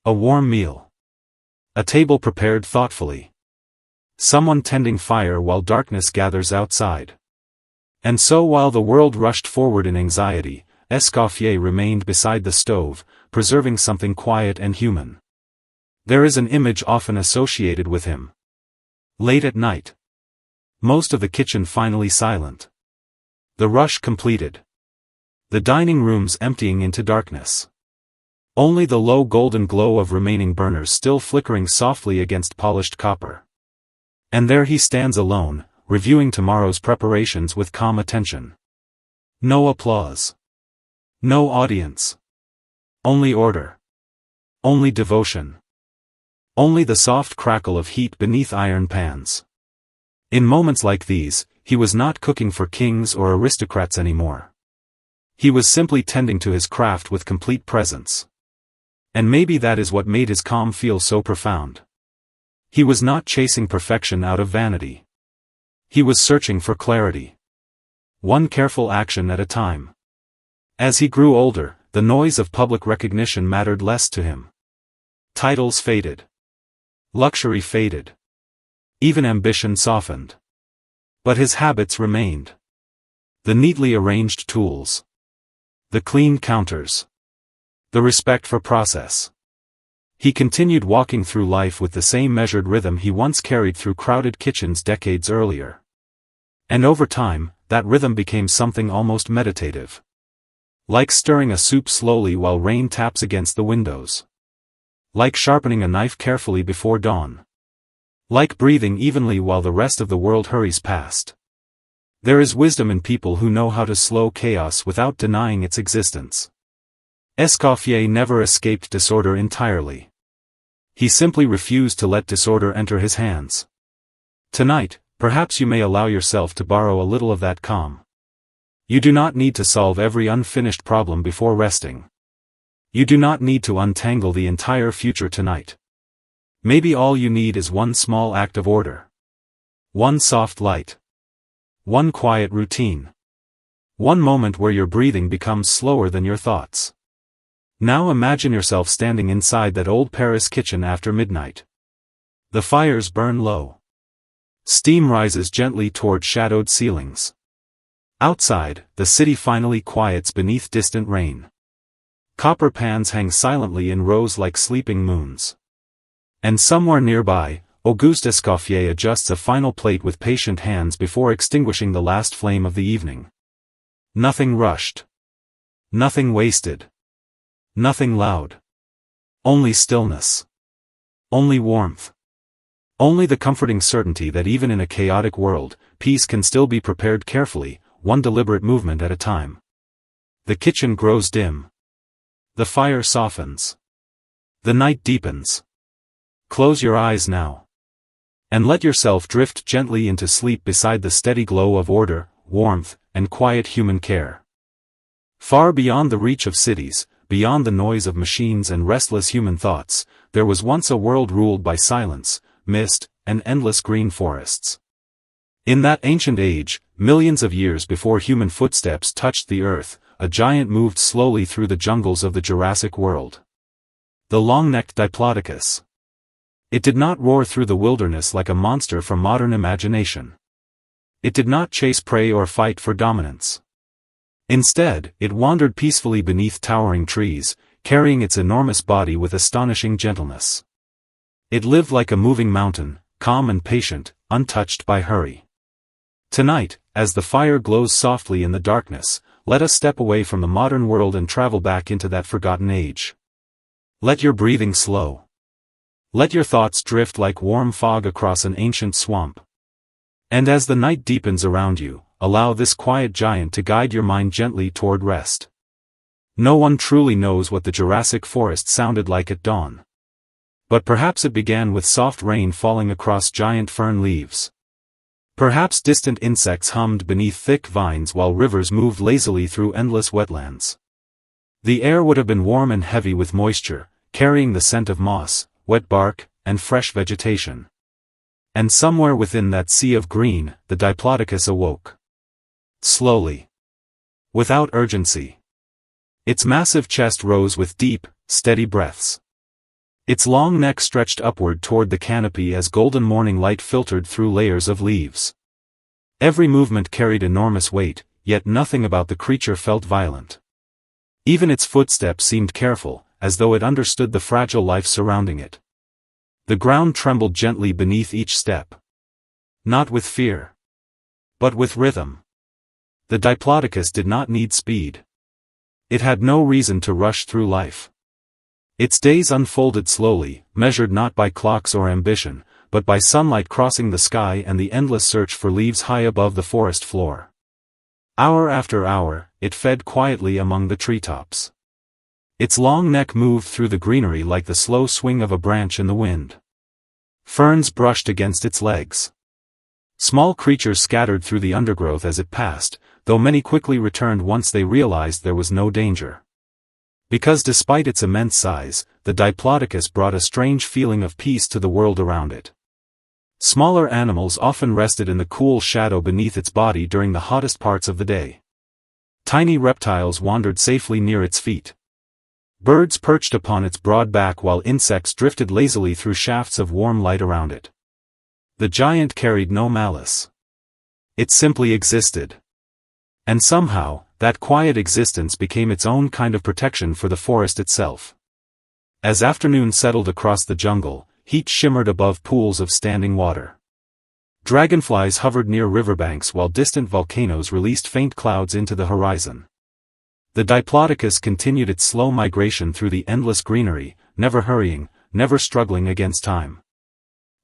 A warm meal. A table prepared thoughtfully. Someone tending fire while darkness gathers outside. And so while the world rushed forward in anxiety, Escoffier remained beside the stove, preserving something quiet and human. There is an image often associated with him. Late at night. Most of the kitchen finally silent. The rush completed. The dining rooms emptying into darkness. Only the low golden glow of remaining burners still flickering softly against polished copper. And there he stands alone, reviewing tomorrow's preparations with calm attention. No applause. No audience. Only order. Only devotion. Only the soft crackle of heat beneath iron pans. In moments like these, he was not cooking for kings or aristocrats anymore. He was simply tending to his craft with complete presence. And maybe that is what made his calm feel so profound. He was not chasing perfection out of vanity. He was searching for clarity. One careful action at a time. As he grew older, the noise of public recognition mattered less to him. Titles faded. Luxury faded. Even ambition softened. But his habits remained. The neatly arranged tools. The clean counters. The respect for process. He continued walking through life with the same measured rhythm he once carried through crowded kitchens decades earlier. And over time, that rhythm became something almost meditative. Like stirring a soup slowly while rain taps against the windows. Like sharpening a knife carefully before dawn. Like breathing evenly while the rest of the world hurries past. There is wisdom in people who know how to slow chaos without denying its existence. Escoffier never escaped disorder entirely. He simply refused to let disorder enter his hands. Tonight, perhaps you may allow yourself to borrow a little of that calm. You do not need to solve every unfinished problem before resting. You do not need to untangle the entire future tonight. Maybe all you need is one small act of order. One soft light. One quiet routine. One moment where your breathing becomes slower than your thoughts. Now imagine yourself standing inside that old Paris kitchen after midnight. The fires burn low. Steam rises gently toward shadowed ceilings. Outside, the city finally quiets beneath distant rain. Copper pans hang silently in rows like sleeping moons. And somewhere nearby, Auguste Escoffier adjusts a final plate with patient hands before extinguishing the last flame of the evening. Nothing rushed. Nothing wasted. Nothing loud. Only stillness. Only warmth. Only the comforting certainty that even in a chaotic world, peace can still be prepared carefully, one deliberate movement at a time. The kitchen grows dim. The fire softens. The night deepens. Close your eyes now. And let yourself drift gently into sleep beside the steady glow of order, warmth, and quiet human care. Far beyond the reach of cities, beyond the noise of machines and restless human thoughts, there was once a world ruled by silence, mist, and endless green forests. In that ancient age, millions of years before human footsteps touched the earth, a giant moved slowly through the jungles of the Jurassic world. The long-necked Diplodocus. It did not roar through the wilderness like a monster from modern imagination. It did not chase prey or fight for dominance. Instead, it wandered peacefully beneath towering trees, carrying its enormous body with astonishing gentleness. It lived like a moving mountain, calm and patient, untouched by hurry. Tonight, as the fire glows softly in the darkness, let us step away from the modern world and travel back into that forgotten age. Let your breathing slow. Let your thoughts drift like warm fog across an ancient swamp. And as the night deepens around you, allow this quiet giant to guide your mind gently toward rest. No one truly knows what the Jurassic forest sounded like at dawn. But perhaps it began with soft rain falling across giant fern leaves. Perhaps distant insects hummed beneath thick vines while rivers moved lazily through endless wetlands. The air would have been warm and heavy with moisture, carrying the scent of moss, wet bark, and fresh vegetation. And somewhere within that sea of green, the Diplodocus awoke. Slowly. Without urgency. Its massive chest rose with deep, steady breaths. Its long neck stretched upward toward the canopy as golden morning light filtered through layers of leaves. Every movement carried enormous weight, yet nothing about the creature felt violent. Even its footsteps seemed careful, as though it understood the fragile life surrounding it. The ground trembled gently beneath each step. Not with fear, but with rhythm. The Diplodocus did not need speed. It had no reason to rush through life. Its days unfolded slowly, measured not by clocks or ambition, but by sunlight crossing the sky and the endless search for leaves high above the forest floor. Hour after hour, it fed quietly among the treetops. Its long neck moved through the greenery like the slow swing of a branch in the wind. Ferns brushed against its legs. Small creatures scattered through the undergrowth as it passed, though many quickly returned once they realized there was no danger. Because despite its immense size, the Diplodocus brought a strange feeling of peace to the world around it. Smaller animals often rested in the cool shadow beneath its body during the hottest parts of the day. Tiny reptiles wandered safely near its feet. Birds perched upon its broad back while insects drifted lazily through shafts of warm light around it. The giant carried no malice. It simply existed. And somehow, that quiet existence became its own kind of protection for the forest itself. As afternoon settled across the jungle, heat shimmered above pools of standing water. Dragonflies hovered near riverbanks while distant volcanoes released faint clouds into the horizon. The Diplodocus continued its slow migration through the endless greenery, never hurrying, never struggling against time.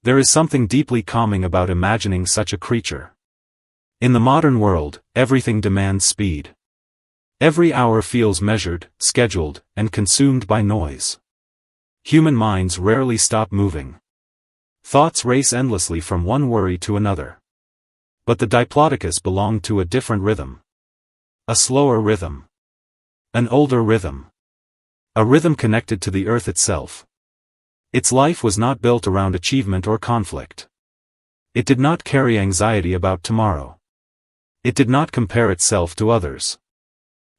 There is something deeply calming about imagining such a creature. In the modern world, everything demands speed. Every hour feels measured, scheduled, and consumed by noise. Human minds rarely stop moving. Thoughts race endlessly from one worry to another. But the Diplodocus belonged to a different rhythm. A slower rhythm. An older rhythm. A rhythm connected to the earth itself. Its life was not built around achievement or conflict. It did not carry anxiety about tomorrow. It did not compare itself to others.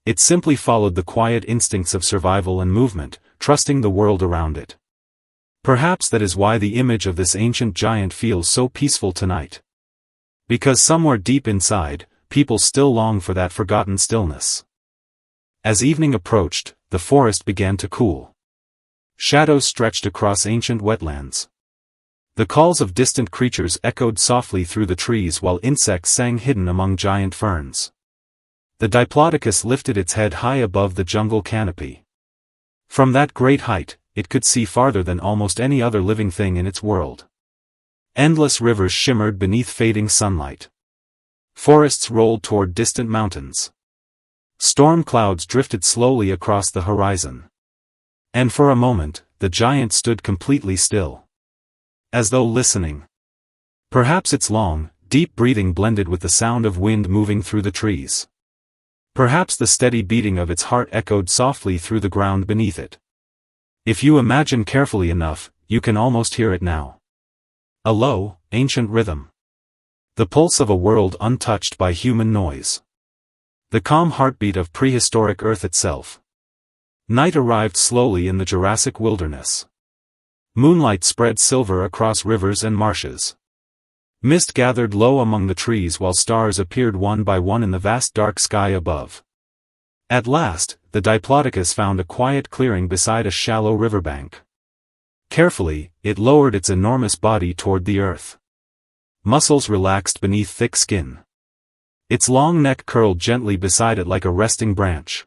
It simply followed the quiet instincts of survival and movement, trusting the world around it. Perhaps that is why the image of this ancient giant feels so peaceful tonight. Because somewhere deep inside, people still long for that forgotten stillness. As evening approached, the forest began to cool. Shadows stretched across ancient wetlands. The calls of distant creatures echoed softly through the trees while insects sang hidden among giant ferns. The Diplodocus lifted its head high above the jungle canopy. From that great height, it could see farther than almost any other living thing in its world. Endless rivers shimmered beneath fading sunlight. Forests rolled toward distant mountains. Storm clouds drifted slowly across the horizon. And for a moment, the giant stood completely still. As though listening. Perhaps its long, deep breathing blended with the sound of wind moving through the trees. Perhaps the steady beating of its heart echoed softly through the ground beneath it. If you imagine carefully enough, you can almost hear it now. A low, ancient rhythm. The pulse of a world untouched by human noise. The calm heartbeat of prehistoric Earth itself. Night arrived slowly in the Jurassic wilderness. Moonlight spread silver across rivers and marshes. Mist gathered low among the trees while stars appeared one by one in the vast dark sky above. At last, the Diplodocus found a quiet clearing beside a shallow riverbank. Carefully, it lowered its enormous body toward the earth. Muscles relaxed beneath thick skin. Its long neck curled gently beside it like a resting branch.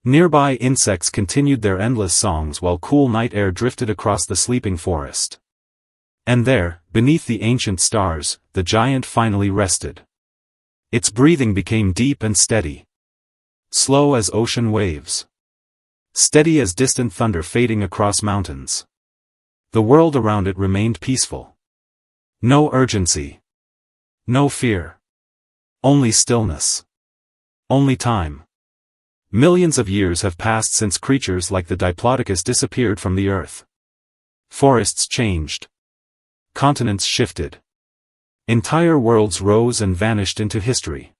Nearby insects continued their endless songs while cool night air drifted across the sleeping forest. And there, beneath the ancient stars, the giant finally rested. Its breathing became deep and steady. Slow as ocean waves. Steady as distant thunder fading across mountains. The world around it remained peaceful. No urgency. No fear. Only stillness. Only time. Millions of years have passed since creatures like the Diplodocus disappeared from the earth. Forests changed. Continents shifted. Entire worlds rose and vanished into history.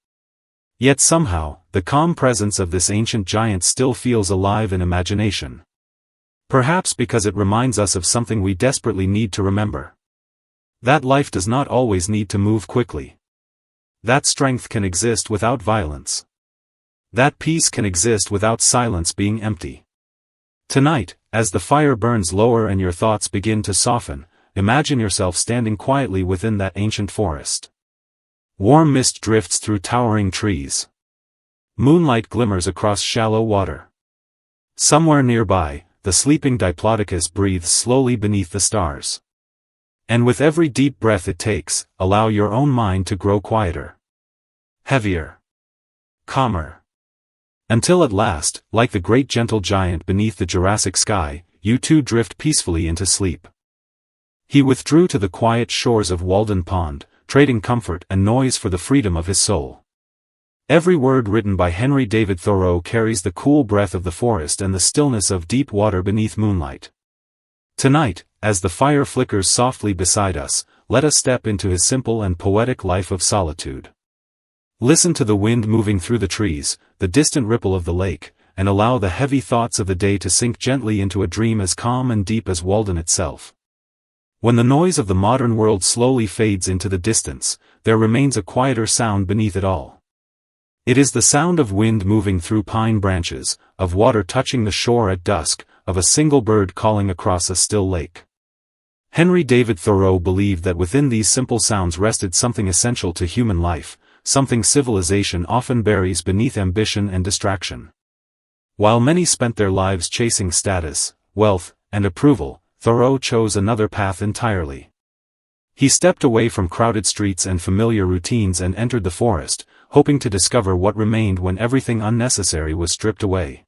Yet somehow, the calm presence of this ancient giant still feels alive in imagination. Perhaps because it reminds us of something we desperately need to remember. That life does not always need to move quickly. That strength can exist without violence. That peace can exist without silence being empty. Tonight, as the fire burns lower and your thoughts begin to soften, imagine yourself standing quietly within that ancient forest. Warm mist drifts through towering trees. Moonlight glimmers across shallow water. Somewhere nearby, the sleeping Diplodocus breathes slowly beneath the stars. And with every deep breath it takes, allow your own mind to grow quieter. Heavier. Calmer. Until at last, like the great gentle giant beneath the Jurassic sky, you too drift peacefully into sleep. He withdrew to the quiet shores of Walden Pond, trading comfort and noise for the freedom of his soul. Every word written by Henry David Thoreau carries the cool breath of the forest and the stillness of deep water beneath moonlight. Tonight, as the fire flickers softly beside us, let us step into his simple and poetic life of solitude. Listen to the wind moving through the trees, the distant ripple of the lake, and allow the heavy thoughts of the day to sink gently into a dream as calm and deep as Walden itself. When the noise of the modern world slowly fades into the distance, there remains a quieter sound beneath it all. It is the sound of wind moving through pine branches, of water touching the shore at dusk, of a single bird calling across a still lake. Henry David Thoreau believed that within these simple sounds rested something essential to human life, something civilization often buries beneath ambition and distraction. While many spent their lives chasing status, wealth, and approval, Thoreau chose another path entirely. He stepped away from crowded streets and familiar routines and entered the forest, hoping to discover what remained when everything unnecessary was stripped away.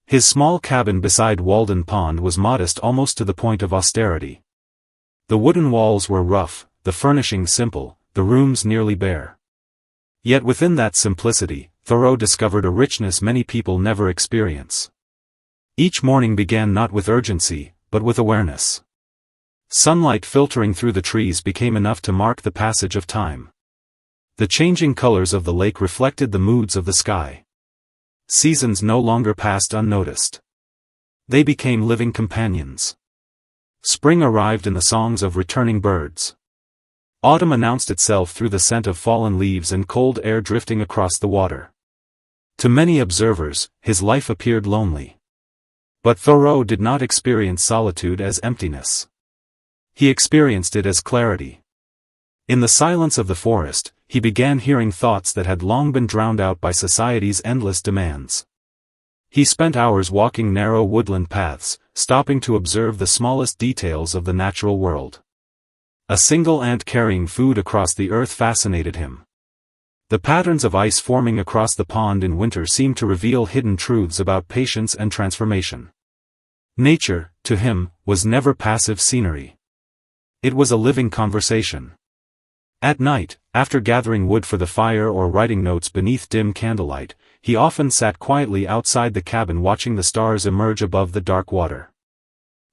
His small cabin beside Walden Pond was modest almost to the point of austerity. The wooden walls were rough, the furnishings simple, the rooms nearly bare. Yet within that simplicity, Thoreau discovered a richness many people never experience. Each morning began not with urgency, but with awareness. Sunlight filtering through the trees became enough to mark the passage of time. The changing colors of the lake reflected the moods of the sky. Seasons no longer passed unnoticed. They became living companions. Spring arrived in the songs of returning birds. Autumn announced itself through the scent of fallen leaves and cold air drifting across the water. To many observers, his life appeared lonely. But Thoreau did not experience solitude as emptiness. He experienced it as clarity. In the silence of the forest, he began hearing thoughts that had long been drowned out by society's endless demands. He spent hours walking narrow woodland paths, stopping to observe the smallest details of the natural world. A single ant carrying food across the earth fascinated him. The patterns of ice forming across the pond in winter seemed to reveal hidden truths about patience and transformation. Nature, to him, was never passive scenery. It was a living conversation. At night, after gathering wood for the fire or writing notes beneath dim candlelight, he often sat quietly outside the cabin watching the stars emerge above the dark water.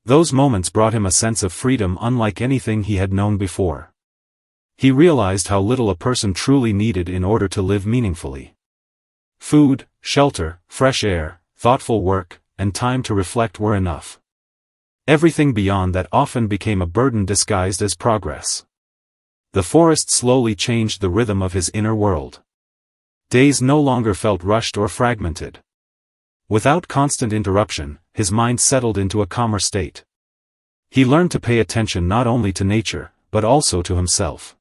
Those moments brought him a sense of freedom unlike anything he had known before. He realized how little a person truly needed in order to live meaningfully. Food, shelter, fresh air, thoughtful work, and time to reflect were enough. Everything beyond that often became a burden disguised as progress. The forest slowly changed the rhythm of his inner world. Days no longer felt rushed or fragmented. Without constant interruption, his mind settled into a calmer state. He learned to pay attention not only to nature, but also to himself.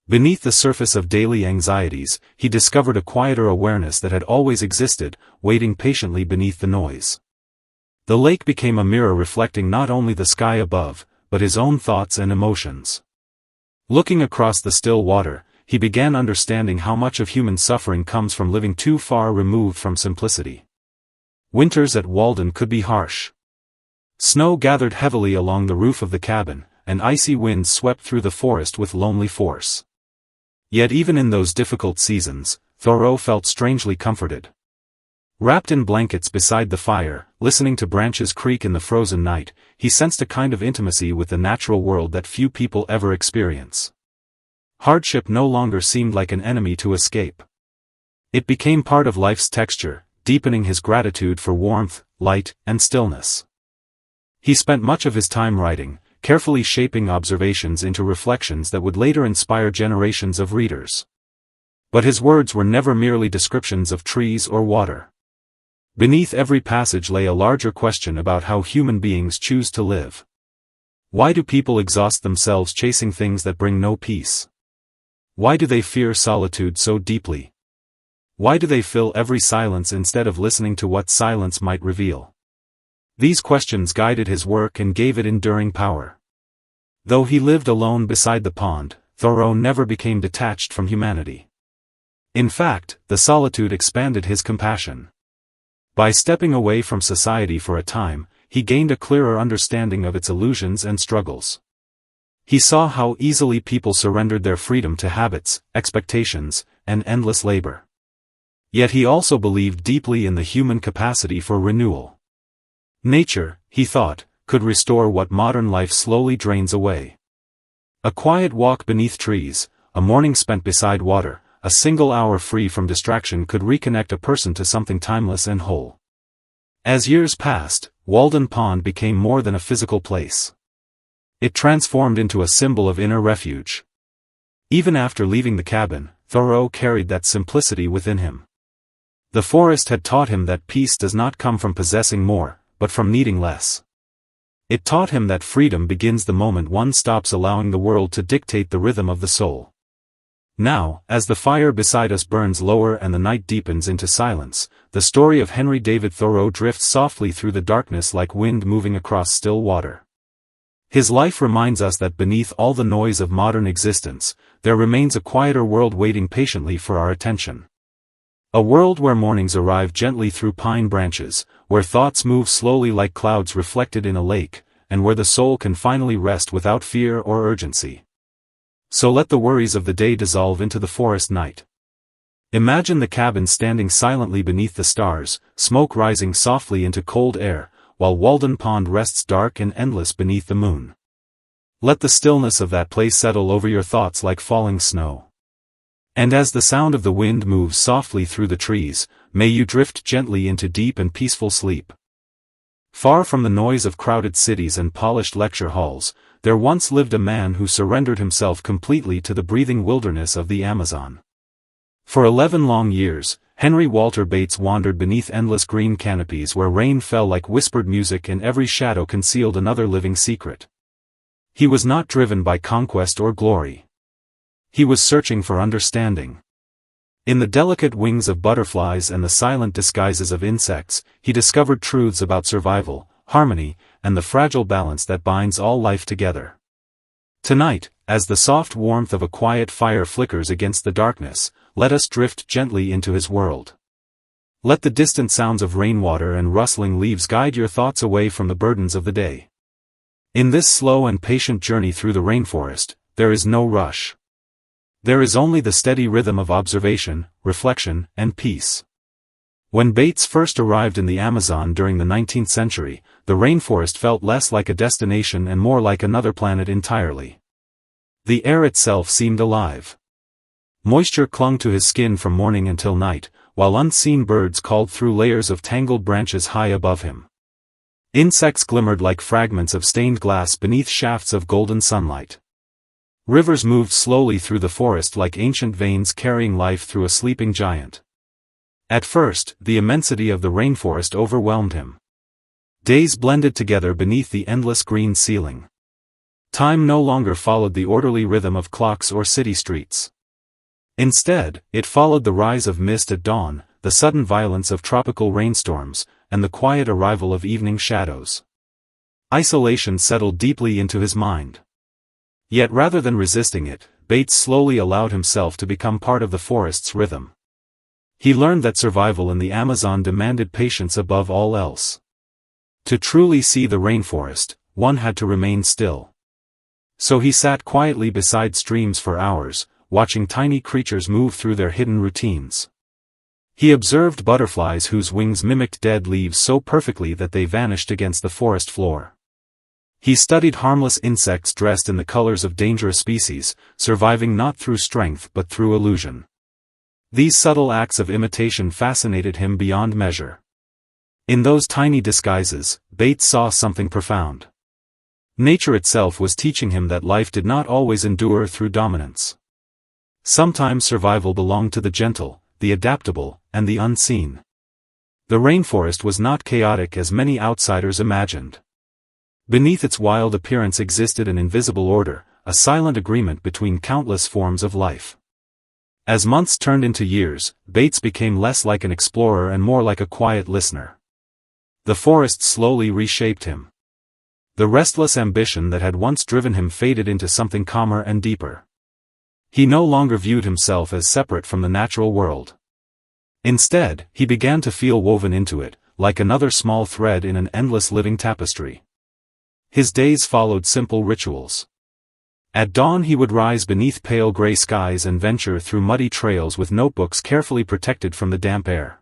Beneath the surface of daily anxieties, he discovered a quieter awareness that had always existed, waiting patiently beneath the noise. The lake became a mirror reflecting not only the sky above, but his own thoughts and emotions. Looking across the still water, he began understanding how much of human suffering comes from living too far removed from simplicity. Winters at Walden could be harsh. Snow gathered heavily along the roof of the cabin, and icy winds swept through the forest with lonely force. Yet even in those difficult seasons, Thoreau felt strangely comforted. Wrapped in blankets beside the fire, listening to branches creak in the frozen night, he sensed a kind of intimacy with the natural world that few people ever experience. Hardship no longer seemed like an enemy to escape. It became part of life's texture, deepening his gratitude for warmth, light, and stillness. He spent much of his time writing, carefully shaping observations into reflections that would later inspire generations of readers. But his words were never merely descriptions of trees or water. Beneath every passage lay a larger question about how human beings choose to live. Why do people exhaust themselves chasing things that bring no peace? Why do they fear solitude so deeply? Why do they fill every silence instead of listening to what silence might reveal? These questions guided his work and gave it enduring power. Though he lived alone beside the pond, Thoreau never became detached from humanity. In fact, the solitude expanded his compassion. By stepping away from society for a time, he gained a clearer understanding of its illusions and struggles. He saw how easily people surrendered their freedom to habits, expectations, and endless labor. Yet he also believed deeply in the human capacity for renewal. Nature, he thought, could restore what modern life slowly drains away. A quiet walk beneath trees, a morning spent beside water, a single hour free from distraction could reconnect a person to something timeless and whole. As years passed, Walden Pond became more than a physical place. It transformed into a symbol of inner refuge. Even after leaving the cabin, Thoreau carried that simplicity within him. The forest had taught him that peace does not come from possessing more, but from needing less. It taught him that freedom begins the moment one stops allowing the world to dictate the rhythm of the soul. Now, as the fire beside us burns lower and the night deepens into silence, the story of Henry David Thoreau drifts softly through the darkness like wind moving across still water. His life reminds us that beneath all the noise of modern existence, there remains a quieter world waiting patiently for our attention. A world where mornings arrive gently through pine branches, where thoughts move slowly like clouds reflected in a lake, and where the soul can finally rest without fear or urgency. So let the worries of the day dissolve into the forest night. Imagine the cabin standing silently beneath the stars, smoke rising softly into cold air, while Walden Pond rests dark and endless beneath the moon. Let the stillness of that place settle over your thoughts like falling snow. And as the sound of the wind moves softly through the trees, may you drift gently into deep and peaceful sleep. Far from the noise of crowded cities and polished lecture halls, there once lived a man who surrendered himself completely to the breathing wilderness of the Amazon. For 11 long years, Henry Walter Bates wandered beneath endless green canopies where rain fell like whispered music and every shadow concealed another living secret. He was not driven by conquest or glory. He was searching for understanding. In the delicate wings of butterflies and the silent disguises of insects, he discovered truths about survival, harmony, and the fragile balance that binds all life together. Tonight, as the soft warmth of a quiet fire flickers against the darkness, let us drift gently into his world. Let the distant sounds of rainwater and rustling leaves guide your thoughts away from the burdens of the day. In this slow and patient journey through the rainforest, there is no rush. There is only the steady rhythm of observation, reflection, and peace. When Bates first arrived in the Amazon during the 19th century, the rainforest felt less like a destination and more like another planet entirely. The air itself seemed alive. Moisture clung to his skin from morning until night, while unseen birds called through layers of tangled branches high above him. Insects glimmered like fragments of stained glass beneath shafts of golden sunlight. Rivers moved slowly through the forest like ancient veins carrying life through a sleeping giant. At first, the immensity of the rainforest overwhelmed him. Days blended together beneath the endless green ceiling. Time no longer followed the orderly rhythm of clocks or city streets. Instead, it followed the rise of mist at dawn, the sudden violence of tropical rainstorms, and the quiet arrival of evening shadows. Isolation settled deeply into his mind. Yet rather than resisting it, Bates slowly allowed himself to become part of the forest's rhythm. He learned that survival in the Amazon demanded patience above all else. To truly see the rainforest, one had to remain still. So he sat quietly beside streams for hours, watching tiny creatures move through their hidden routines. He observed butterflies whose wings mimicked dead leaves so perfectly that they vanished against the forest floor. He studied harmless insects dressed in the colors of dangerous species, surviving not through strength but through illusion. These subtle acts of imitation fascinated him beyond measure. In those tiny disguises, Bates saw something profound. Nature itself was teaching him that life did not always endure through dominance. Sometimes survival belonged to the gentle, the adaptable, and the unseen. The rainforest was not chaotic as many outsiders imagined. Beneath its wild appearance existed an invisible order, a silent agreement between countless forms of life. As months turned into years, Bates became less like an explorer and more like a quiet listener. The forest slowly reshaped him. The restless ambition that had once driven him faded into something calmer and deeper. He no longer viewed himself as separate from the natural world. Instead, he began to feel woven into it, like another small thread in an endless living tapestry. His days followed simple rituals. At dawn he would rise beneath pale gray skies and venture through muddy trails with notebooks carefully protected from the damp air.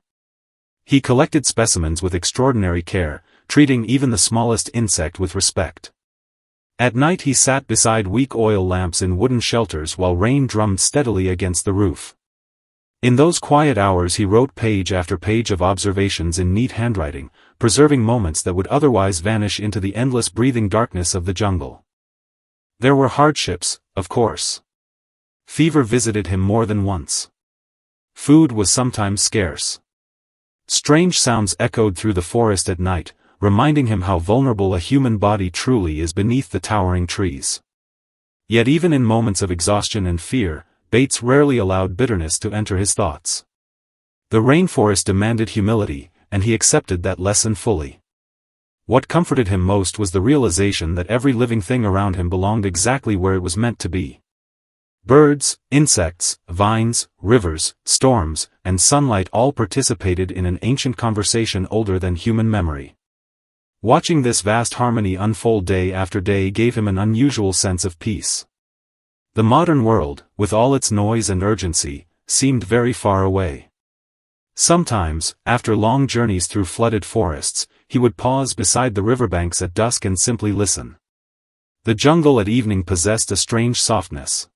He collected specimens with extraordinary care, treating even the smallest insect with respect. At night he sat beside weak oil lamps in wooden shelters while rain drummed steadily against the roof. In those quiet hours he wrote page after page of observations in neat handwriting, preserving moments that would otherwise vanish into the endless breathing darkness of the jungle. There were hardships, of course. Fever visited him more than once. Food was sometimes scarce. Strange sounds echoed through the forest at night, reminding him how vulnerable a human body truly is beneath the towering trees. Yet even in moments of exhaustion and fear, Bates rarely allowed bitterness to enter his thoughts. The rainforest demanded humility, and he accepted that lesson fully. What comforted him most was the realization that every living thing around him belonged exactly where it was meant to be. Birds, insects, vines, rivers, storms, and sunlight all participated in an ancient conversation older than human memory. Watching this vast harmony unfold day after day gave him an unusual sense of peace. The modern world, with all its noise and urgency, seemed very far away. Sometimes, after long journeys through flooded forests, he would pause beside the riverbanks at dusk and simply listen. The jungle at evening possessed a strange softness.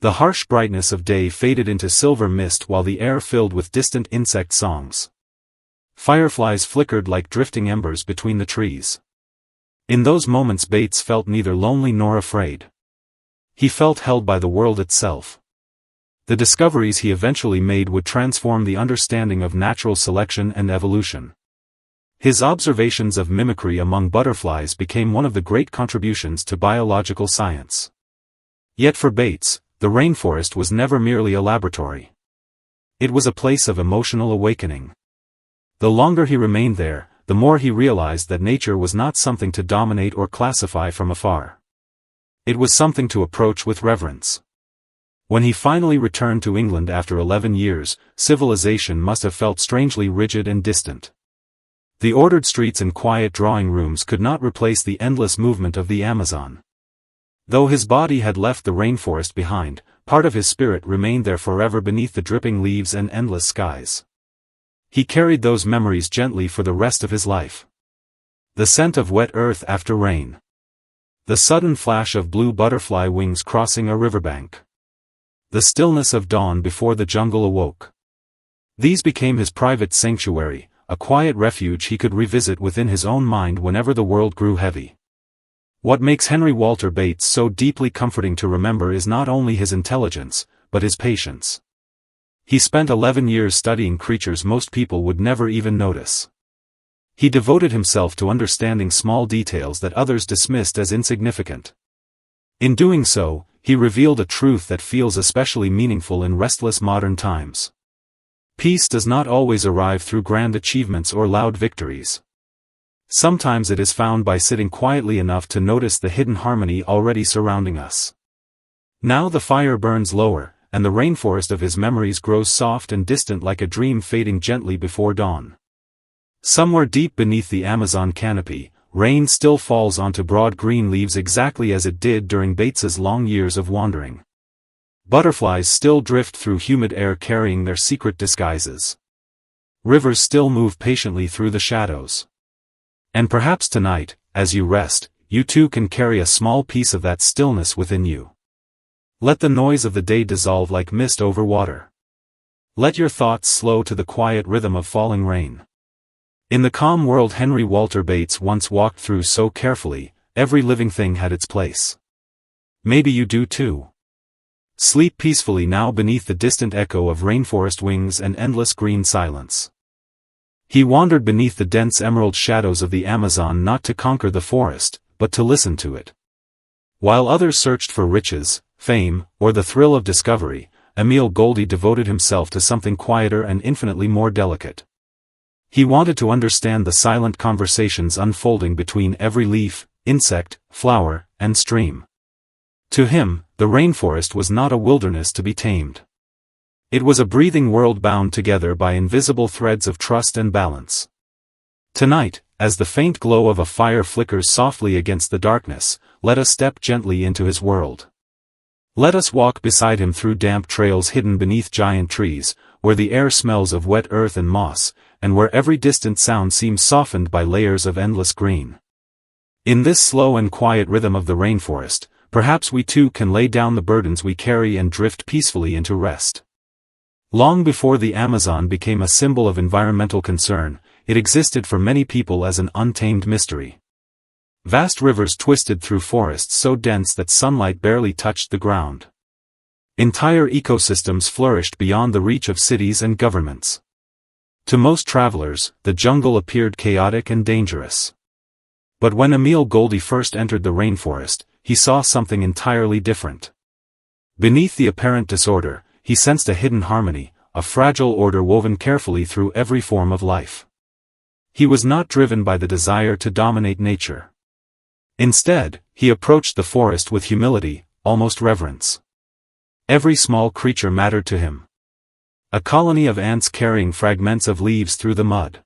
The harsh brightness of day faded into silver mist while the air filled with distant insect songs. Fireflies flickered like drifting embers between the trees. In those moments Bates felt neither lonely nor afraid. He felt held by the world itself. The discoveries he eventually made would transform the understanding of natural selection and evolution. His observations of mimicry among butterflies became one of the great contributions to biological science. Yet for Bates, the rainforest was never merely a laboratory. It was a place of emotional awakening. The longer he remained there, the more he realized that nature was not something to dominate or classify from afar. It was something to approach with reverence. When he finally returned to England after 11 years, civilization must have felt strangely rigid and distant. The ordered streets and quiet drawing rooms could not replace the endless movement of the Amazon. Though his body had left the rainforest behind, part of his spirit remained there forever beneath the dripping leaves and endless skies. He carried those memories gently for the rest of his life. The scent of wet earth after rain. The sudden flash of blue butterfly wings crossing a riverbank. The stillness of dawn before the jungle awoke. These became his private sanctuary, a quiet refuge he could revisit within his own mind whenever the world grew heavy. What makes Henry Walter Bates so deeply comforting to remember is not only his intelligence, but his patience. He spent 11 years studying creatures most people would never even notice. He devoted himself to understanding small details that others dismissed as insignificant. In doing so, he revealed a truth that feels especially meaningful in restless modern times. Peace does not always arrive through grand achievements or loud victories. Sometimes it is found by sitting quietly enough to notice the hidden harmony already surrounding us. Now the fire burns lower, and the rainforest of his memories grows soft and distant like a dream fading gently before dawn. Somewhere deep beneath the Amazon canopy, rain still falls onto broad green leaves exactly as it did during Bates's long years of wandering. Butterflies still drift through humid air carrying their secret disguises. Rivers still move patiently through the shadows. And perhaps tonight, as you rest, you too can carry a small piece of that stillness within you. Let the noise of the day dissolve like mist over water. Let your thoughts slow to the quiet rhythm of falling rain. In the calm world Henry Walter Bates once walked through so carefully, every living thing had its place. Maybe you do too. Sleep peacefully now beneath the distant echo of rainforest wings and endless green silence. He wandered beneath the dense emerald shadows of the Amazon not to conquer the forest, but to listen to it. While others searched for riches, fame, or the thrill of discovery, Emile Goldie devoted himself to something quieter and infinitely more delicate. He wanted to understand the silent conversations unfolding between every leaf, insect, flower, and stream. To him, the rainforest was not a wilderness to be tamed. It was a breathing world bound together by invisible threads of trust and balance. Tonight, as the faint glow of a fire flickers softly against the darkness, let us step gently into his world. Let us walk beside him through damp trails hidden beneath giant trees, where the air smells of wet earth and moss, and where every distant sound seems softened by layers of endless green. In this slow and quiet rhythm of the rainforest, perhaps we too can lay down the burdens we carry and drift peacefully into rest. Long before the Amazon became a symbol of environmental concern, it existed for many people as an untamed mystery. Vast rivers twisted through forests so dense that sunlight barely touched the ground. Entire ecosystems flourished beyond the reach of cities and governments. To most travelers, the jungle appeared chaotic and dangerous. But when Emile Goldie first entered the rainforest, he saw something entirely different. Beneath the apparent disorder, he sensed a hidden harmony, a fragile order woven carefully through every form of life. He was not driven by the desire to dominate nature. Instead, he approached the forest with humility, almost reverence. Every small creature mattered to him. A colony of ants carrying fragments of leaves through the mud.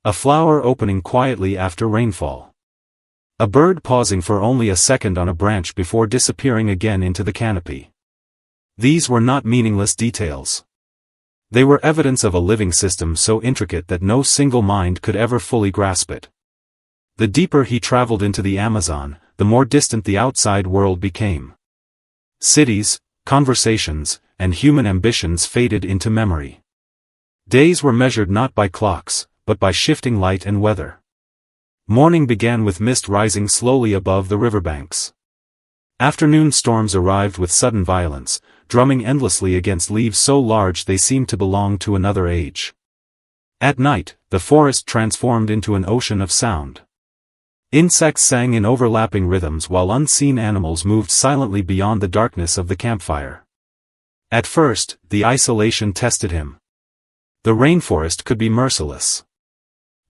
A flower opening quietly after rainfall. A bird pausing for only a second on a branch before disappearing again into the canopy. These were not meaningless details. They were evidence of a living system so intricate that no single mind could ever fully grasp it. The deeper he traveled into the Amazon, the more distant the outside world became. Cities, conversations, and human ambitions faded into memory. Days were measured not by clocks, but by shifting light and weather. Morning began with mist rising slowly above the riverbanks. Afternoon storms arrived with sudden violence, drumming endlessly against leaves so large they seemed to belong to another age. At night, the forest transformed into an ocean of sound. Insects sang in overlapping rhythms while unseen animals moved silently beyond the darkness of the campfire. At first, the isolation tested him. The rainforest could be merciless.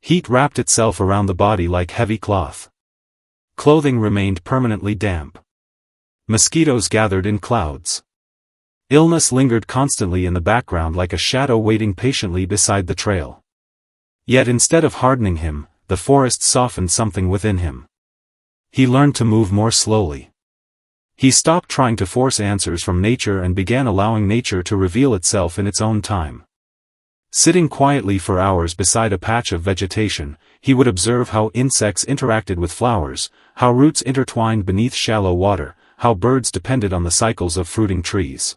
Heat wrapped itself around the body like heavy cloth. Clothing remained permanently damp. Mosquitoes gathered in clouds. Illness lingered constantly in the background like a shadow waiting patiently beside the trail. Yet instead of hardening him, the forest softened something within him. He learned to move more slowly. He stopped trying to force answers from nature and began allowing nature to reveal itself in its own time. Sitting quietly for hours beside a patch of vegetation, he would observe how insects interacted with flowers, how roots intertwined beneath shallow water, how birds depended on the cycles of fruiting trees.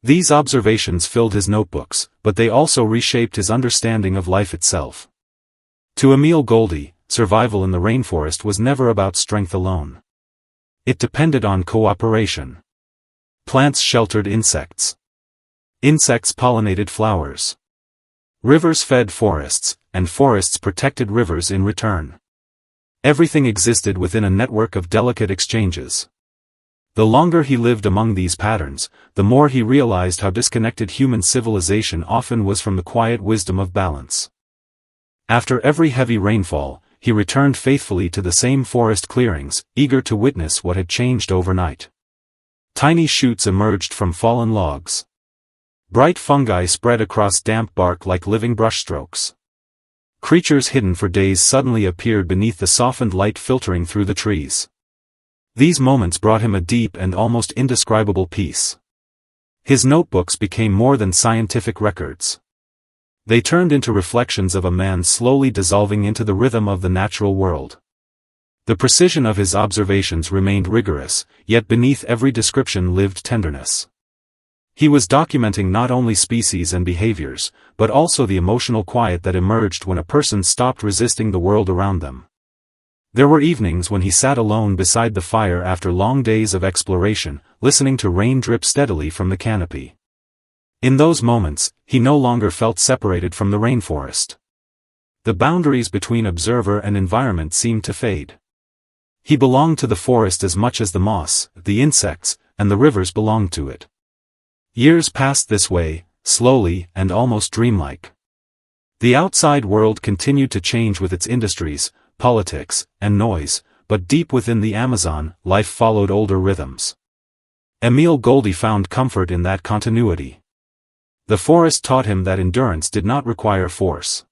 These observations filled his notebooks, but they also reshaped his understanding of life itself. To Emile Goldie, survival in the rainforest was never about strength alone. It depended on cooperation. Plants sheltered insects. Insects pollinated flowers. Rivers fed forests, and forests protected rivers in return. Everything existed within a network of delicate exchanges. The longer he lived among these patterns, the more he realized how disconnected human civilization often was from the quiet wisdom of balance. After every heavy rainfall, he returned faithfully to the same forest clearings, eager to witness what had changed overnight. Tiny shoots emerged from fallen logs. Bright fungi spread across damp bark like living brushstrokes. Creatures hidden for days suddenly appeared beneath the softened light filtering through the trees. These moments brought him a deep and almost indescribable peace. His notebooks became more than scientific records. They turned into reflections of a man slowly dissolving into the rhythm of the natural world. The precision of his observations remained rigorous, yet beneath every description lived tenderness. He was documenting not only species and behaviors, but also the emotional quiet that emerged when a person stopped resisting the world around them. There were evenings when he sat alone beside the fire after long days of exploration, listening to rain drip steadily from the canopy. In those moments, he no longer felt separated from the rainforest. The boundaries between observer and environment seemed to fade. He belonged to the forest as much as the moss, the insects, and the rivers belonged to it. Years passed this way, slowly and almost dreamlike. The outside world continued to change with its industries, politics, and noise, but deep within the Amazon, life followed older rhythms. Emil Goldie found comfort in that continuity. The forest taught him that endurance did not require force.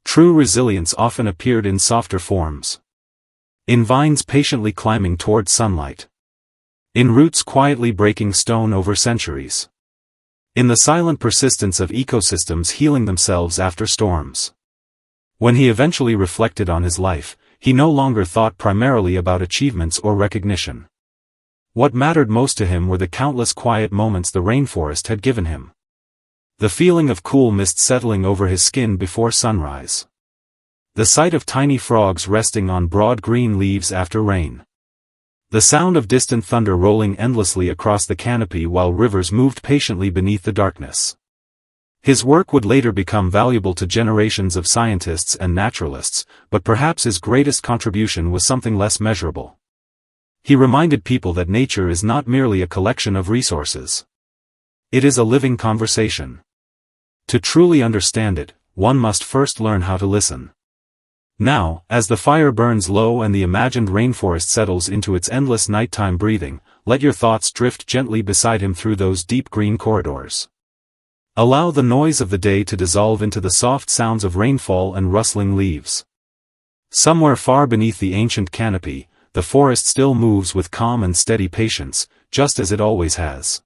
True resilience often appeared in softer forms. In vines patiently climbing toward sunlight. In roots quietly breaking stone over centuries. In the silent persistence of ecosystems healing themselves after storms. When he eventually reflected on his life, he no longer thought primarily about achievements or recognition. What mattered most to him were the countless quiet moments the rainforest had given him. The feeling of cool mist settling over his skin before sunrise. The sight of tiny frogs resting on broad green leaves after rain. The sound of distant thunder rolling endlessly across the canopy while rivers moved patiently beneath the darkness. His work would later become valuable to generations of scientists and naturalists, but perhaps his greatest contribution was something less measurable. He reminded people that nature is not merely a collection of resources. It is a living conversation. To truly understand it, one must first learn how to listen. Now, as the fire burns low and the imagined rainforest settles into its endless nighttime breathing, let your thoughts drift gently beside him through those deep green corridors. Allow the noise of the day to dissolve into the soft sounds of rainfall and rustling leaves. Somewhere far beneath the ancient canopy, the forest still moves with calm and steady patience, just as it always has.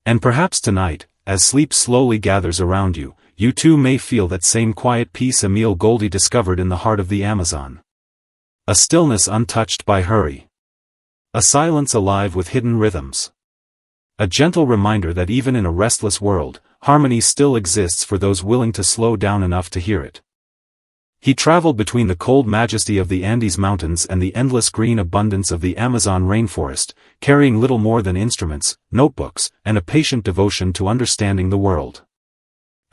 And perhaps tonight, as sleep slowly gathers around you, you too may feel that same quiet peace Emil Goldie discovered in the heart of the Amazon. A stillness untouched by hurry. A silence alive with hidden rhythms. A gentle reminder that even in a restless world, harmony still exists for those willing to slow down enough to hear it. He traveled between the cold majesty of the Andes Mountains and the endless green abundance of the Amazon rainforest, carrying little more than instruments, notebooks, and a patient devotion to understanding the world.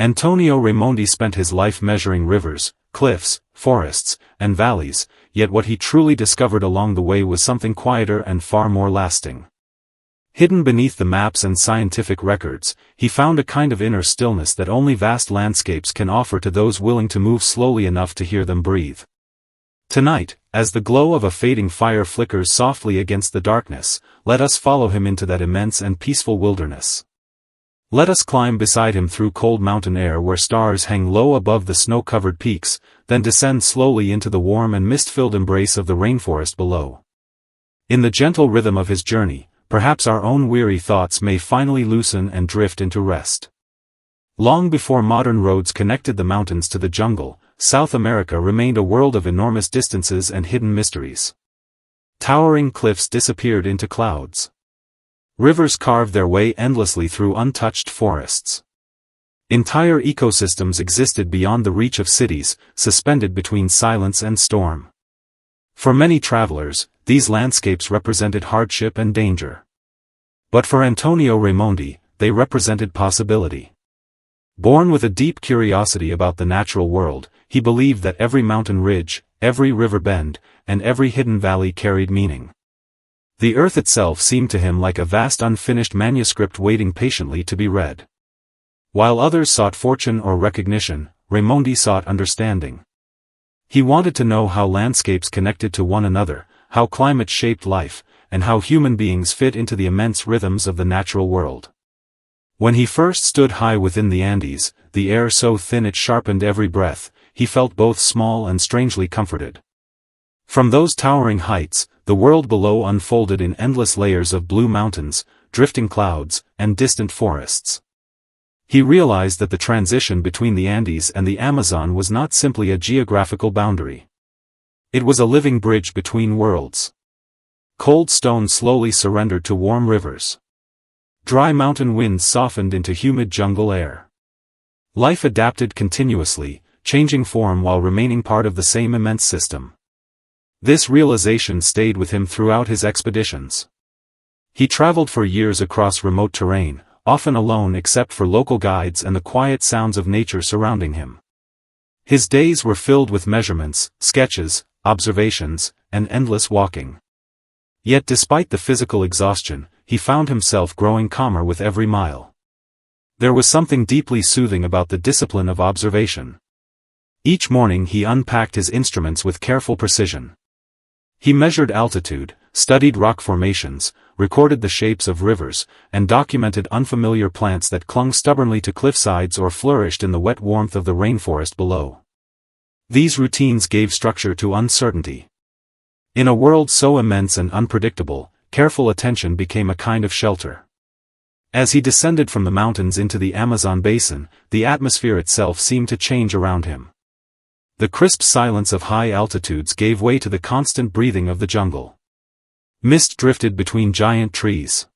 Antonio Raimondi spent his life measuring rivers, cliffs, forests, and valleys, yet what he truly discovered along the way was something quieter and far more lasting. Hidden beneath the maps and scientific records, he found a kind of inner stillness that only vast landscapes can offer to those willing to move slowly enough to hear them breathe. Tonight, as the glow of a fading fire flickers softly against the darkness, let us follow him into that immense and peaceful wilderness. Let us climb beside him through cold mountain air where stars hang low above the snow-covered peaks, then descend slowly into the warm and mist-filled embrace of the rainforest below. In the gentle rhythm of his journey, perhaps our own weary thoughts may finally loosen and drift into rest. Long before modern roads connected the mountains to the jungle, South America remained a world of enormous distances and hidden mysteries. Towering cliffs disappeared into clouds. Rivers carved their way endlessly through untouched forests. Entire ecosystems existed beyond the reach of cities, suspended between silence and storm. For many travelers, these landscapes represented hardship and danger. But for Antonio Raimondi, they represented possibility. Born with a deep curiosity about the natural world, he believed that every mountain ridge, every river bend, and every hidden valley carried meaning. The earth itself seemed to him like a vast unfinished manuscript waiting patiently to be read. While others sought fortune or recognition, Raimondi sought understanding. He wanted to know how landscapes connected to one another, how climate shaped life, and how human beings fit into the immense rhythms of the natural world. When he first stood high within the Andes, the air so thin it sharpened every breath, he felt both small and strangely comforted. From those towering heights, the world below unfolded in endless layers of blue mountains, drifting clouds, and distant forests. He realized that the transition between the Andes and the Amazon was not simply a geographical boundary. It was a living bridge between worlds. Cold stone slowly surrendered to warm rivers. Dry mountain winds softened into humid jungle air. Life adapted continuously, changing form while remaining part of the same immense system. This realization stayed with him throughout his expeditions. He traveled for years across remote terrain, often alone except for local guides and the quiet sounds of nature surrounding him. His days were filled with measurements, sketches, observations, and endless walking. Yet despite the physical exhaustion, he found himself growing calmer with every mile. There was something deeply soothing about the discipline of observation. Each morning he unpacked his instruments with careful precision. He measured altitude, studied rock formations, recorded the shapes of rivers, and documented unfamiliar plants that clung stubbornly to cliffsides or flourished in the wet warmth of the rainforest below. These routines gave structure to uncertainty. In a world so immense and unpredictable, careful attention became a kind of shelter. As he descended from the mountains into the Amazon basin, the atmosphere itself seemed to change around him. The crisp silence of high altitudes gave way to the constant breathing of the jungle. Mist drifted between giant trees.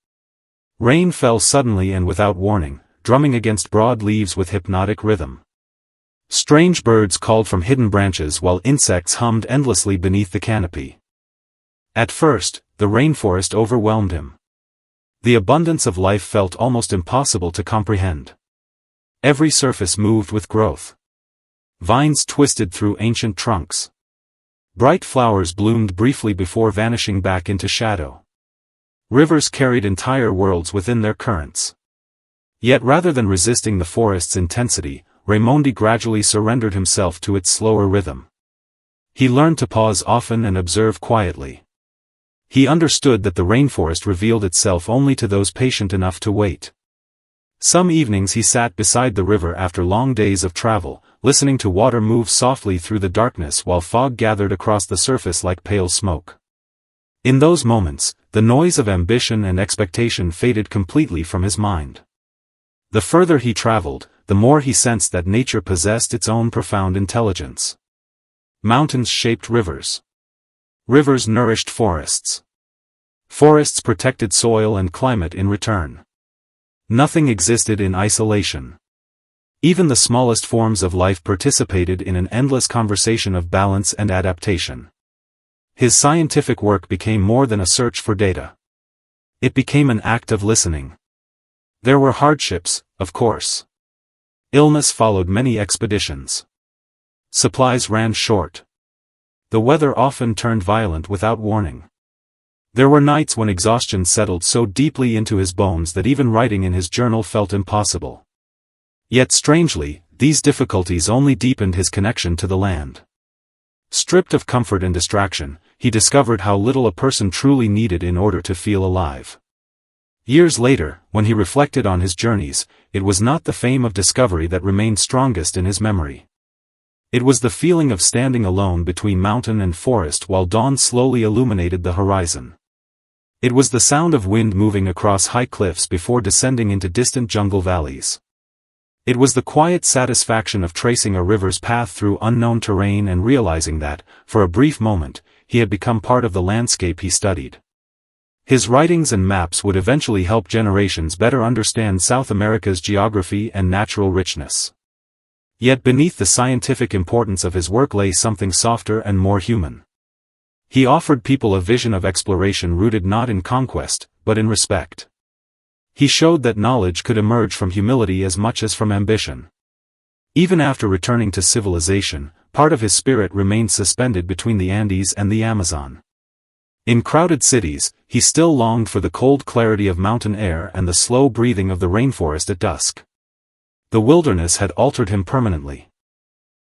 Rain fell suddenly and without warning, drumming against broad leaves with hypnotic rhythm. Strange birds called from hidden branches while insects hummed endlessly beneath the canopy. At first, the rainforest overwhelmed him. The abundance of life felt almost impossible to comprehend. Every surface moved with growth. Vines twisted through ancient trunks. Bright flowers bloomed briefly before vanishing back into shadow. Rivers carried entire worlds within their currents. Yet rather than resisting the forest's intensity, Raimondi gradually surrendered himself to its slower rhythm. He learned to pause often and observe quietly. He understood that the rainforest revealed itself only to those patient enough to wait. Some evenings he sat beside the river after long days of travel, listening to water move softly through the darkness while fog gathered across the surface like pale smoke. In those moments, the noise of ambition and expectation faded completely from his mind. The further he traveled, the more he sensed that nature possessed its own profound intelligence. Mountains shaped rivers. Rivers nourished forests. Forests protected soil and climate in return. Nothing existed in isolation. Even the smallest forms of life participated in an endless conversation of balance and adaptation. His scientific work became more than a search for data. It became an act of listening. There were hardships, of course. Illness followed many expeditions. Supplies ran short. The weather often turned violent without warning. There were nights when exhaustion settled so deeply into his bones that even writing in his journal felt impossible. Yet strangely, these difficulties only deepened his connection to the land. Stripped of comfort and distraction, he discovered how little a person truly needed in order to feel alive. Years later, when he reflected on his journeys, it was not the fame of discovery that remained strongest in his memory. It was the feeling of standing alone between mountain and forest while dawn slowly illuminated the horizon. It was the sound of wind moving across high cliffs before descending into distant jungle valleys. It was the quiet satisfaction of tracing a river's path through unknown terrain and realizing that, for a brief moment, he had become part of the landscape he studied. His writings and maps would eventually help generations better understand South America's geography and natural richness. Yet beneath the scientific importance of his work lay something softer and more human. He offered people a vision of exploration rooted not in conquest, but in respect. He showed that knowledge could emerge from humility as much as from ambition. Even after returning to civilization, part of his spirit remained suspended between the Andes and the Amazon. In crowded cities, he still longed for the cold clarity of mountain air and the slow breathing of the rainforest at dusk. The wilderness had altered him permanently.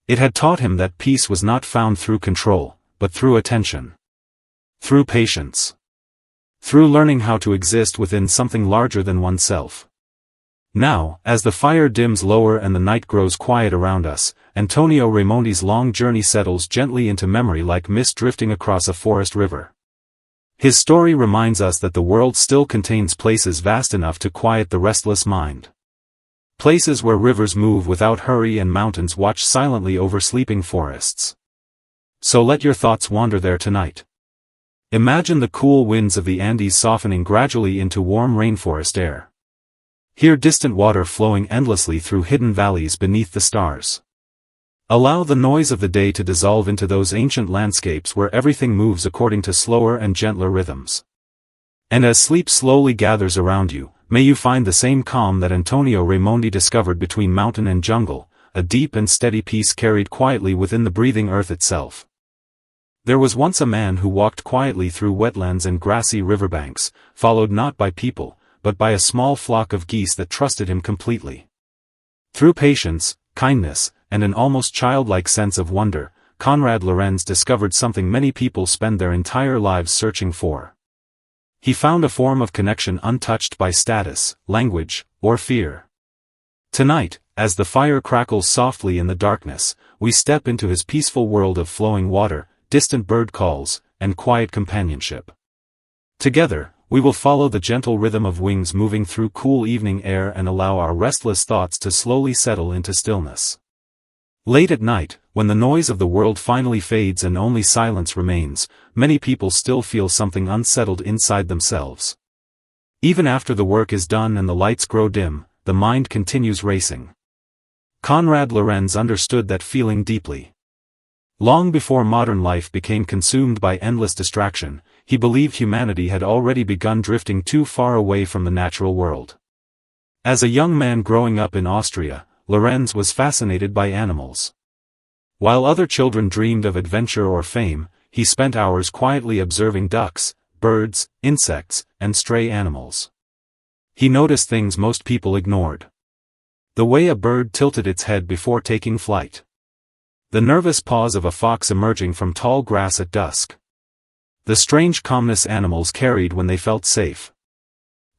It had taught him that peace was not found through control, but through attention. Through patience. Through learning how to exist within something larger than oneself. Now, as the fire dims lower and the night grows quiet around us, Antonio Raimondi's long journey settles gently into memory like mist drifting across a forest river. His story reminds us that the world still contains places vast enough to quiet the restless mind. Places where rivers move without hurry and mountains watch silently over sleeping forests. So let your thoughts wander there tonight. Imagine the cool winds of the Andes softening gradually into warm rainforest air. Hear distant water flowing endlessly through hidden valleys beneath the stars. Allow the noise of the day to dissolve into those ancient landscapes where everything moves according to slower and gentler rhythms. And as sleep slowly gathers around you, may you find the same calm that Antonio Raimondi discovered between mountain and jungle, a deep and steady peace carried quietly within the breathing earth itself. There was once a man who walked quietly through wetlands and grassy riverbanks, followed not by people, but by a small flock of geese that trusted him completely. Through patience, kindness, and an almost childlike sense of wonder, Konrad Lorenz discovered something many people spend their entire lives searching for. He found a form of connection untouched by status, language, or fear. Tonight, as the fire crackles softly in the darkness, we step into his peaceful world of flowing water, distant bird calls, and quiet companionship. Together, we will follow the gentle rhythm of wings moving through cool evening air and allow our restless thoughts to slowly settle into stillness. Late at night, when the noise of the world finally fades and only silence remains, many people still feel something unsettled inside themselves. Even after the work is done and the lights grow dim, the mind continues racing. Konrad Lorenz understood that feeling deeply. Long before modern life became consumed by endless distraction, he believed humanity had already begun drifting too far away from the natural world. As a young man growing up in Austria, Lorenz was fascinated by animals. While other children dreamed of adventure or fame, he spent hours quietly observing ducks, birds, insects, and stray animals. He noticed things most people ignored. The way a bird tilted its head before taking flight. The nervous pause of a fox emerging from tall grass at dusk. The strange calmness animals carried when they felt safe.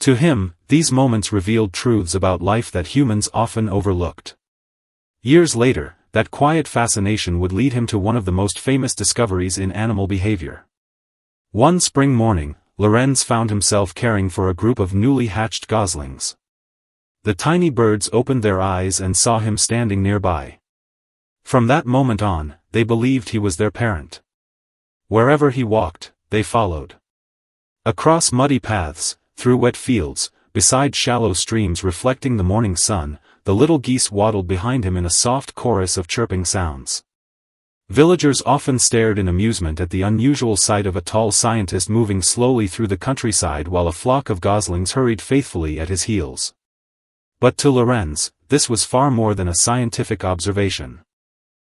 To him, these moments revealed truths about life that humans often overlooked. Years later, that quiet fascination would lead him to one of the most famous discoveries in animal behavior. One spring morning, Lorenz found himself caring for a group of newly hatched goslings. The tiny birds opened their eyes and saw him standing nearby. From that moment on, they believed he was their parent. Wherever he walked, they followed. Across muddy paths, through wet fields, beside shallow streams reflecting the morning sun, the little geese waddled behind him in a soft chorus of chirping sounds. Villagers often stared in amusement at the unusual sight of a tall scientist moving slowly through the countryside while a flock of goslings hurried faithfully at his heels. But to Lorenz, this was far more than a scientific observation.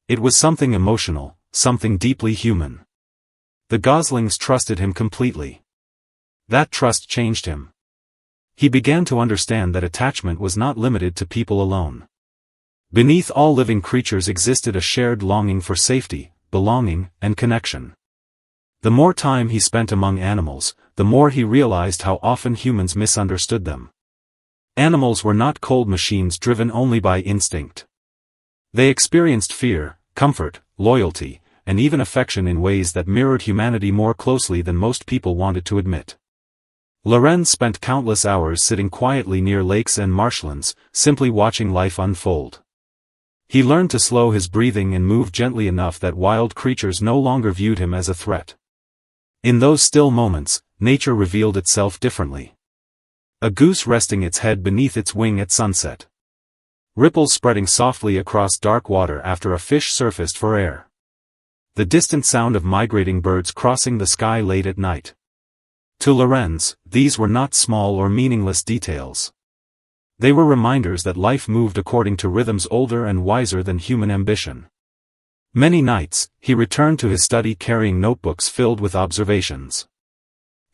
It was something emotional, something deeply human. The goslings trusted him completely. That trust changed him. He began to understand that attachment was not limited to people alone. Beneath all living creatures existed a shared longing for safety, belonging, and connection. The more time he spent among animals, the more he realized how often humans misunderstood them. Animals were not cold machines driven only by instinct. They experienced fear, comfort, loyalty, and even affection in ways that mirrored humanity more closely than most people wanted to admit. Lorenz spent countless hours sitting quietly near lakes and marshlands, simply watching life unfold. He learned to slow his breathing and move gently enough that wild creatures no longer viewed him as a threat. In those still moments, nature revealed itself differently. A goose resting its head beneath its wing at sunset. Ripples spreading softly across dark water after a fish surfaced for air. The distant sound of migrating birds crossing the sky late at night. To Lorenz, these were not small or meaningless details. They were reminders that life moved according to rhythms older and wiser than human ambition. Many nights, he returned to his study carrying notebooks filled with observations.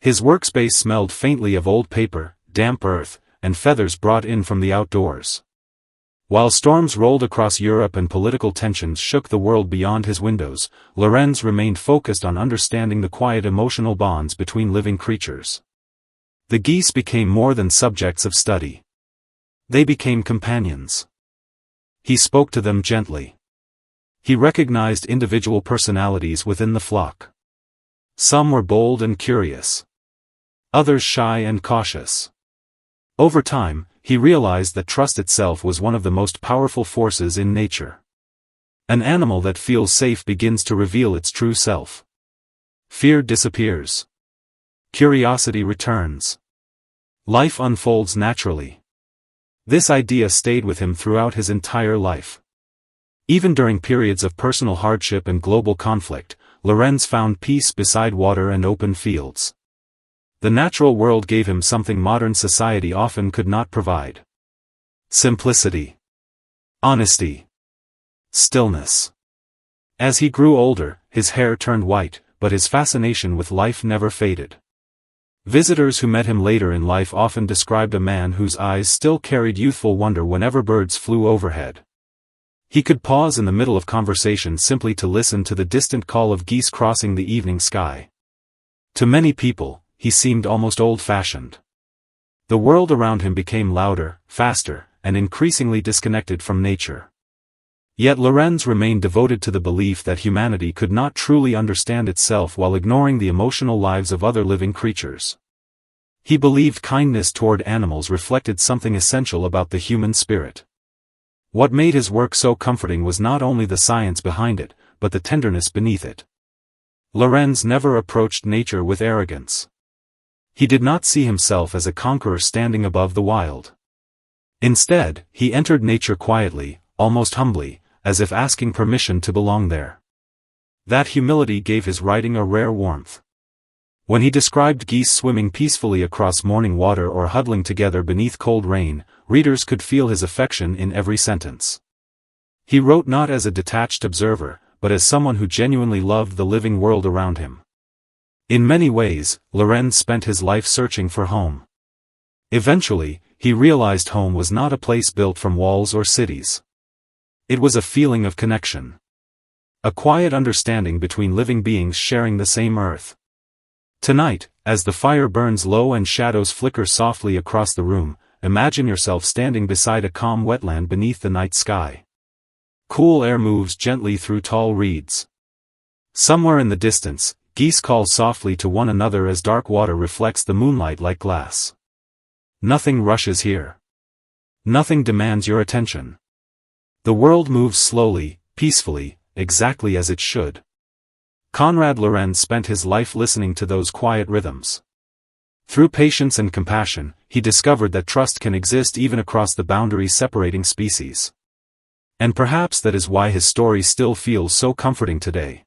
His workspace smelled faintly of old paper, damp earth, and feathers brought in from the outdoors. While storms rolled across Europe and political tensions shook the world beyond his windows, Lorenz remained focused on understanding the quiet emotional bonds between living creatures. The geese became more than subjects of study. They became companions. He spoke to them gently. He recognized individual personalities within the flock. Some were bold and curious. Others shy and cautious. Over time, he realized that trust itself was one of the most powerful forces in nature. An animal that feels safe begins to reveal its true self. Fear disappears. Curiosity returns. Life unfolds naturally. This idea stayed with him throughout his entire life. Even during periods of personal hardship and global conflict, Lorenz found peace beside water and open fields. The natural world gave him something modern society often could not provide. Simplicity. Honesty. Stillness. As he grew older, his hair turned white, but his fascination with life never faded. Visitors who met him later in life often described a man whose eyes still carried youthful wonder whenever birds flew overhead. He could pause in the middle of conversation simply to listen to the distant call of geese crossing the evening sky. To many people, he seemed almost old-fashioned. The world around him became louder, faster, and increasingly disconnected from nature. Yet Lorenz remained devoted to the belief that humanity could not truly understand itself while ignoring the emotional lives of other living creatures. He believed kindness toward animals reflected something essential about the human spirit. What made his work so comforting was not only the science behind it, but the tenderness beneath it. Lorenz never approached nature with arrogance. He did not see himself as a conqueror standing above the wild. Instead, he entered nature quietly, almost humbly, as if asking permission to belong there. That humility gave his writing a rare warmth. When he described geese swimming peacefully across morning water or huddling together beneath cold rain, readers could feel his affection in every sentence. He wrote not as a detached observer, but as someone who genuinely loved the living world around him. In many ways, Lorenz spent his life searching for home. Eventually, he realized home was not a place built from walls or cities. It was a feeling of connection. A quiet understanding between living beings sharing the same earth. Tonight, as the fire burns low and shadows flicker softly across the room, imagine yourself standing beside a calm wetland beneath the night sky. Cool air moves gently through tall reeds. Somewhere in the distance, geese call softly to one another as dark water reflects the moonlight like glass. Nothing rushes here. Nothing demands your attention. The world moves slowly, peacefully, exactly as it should. Konrad Lorenz spent his life listening to those quiet rhythms. Through patience and compassion, he discovered that trust can exist even across the boundaries separating species. And perhaps that is why his story still feels so comforting today.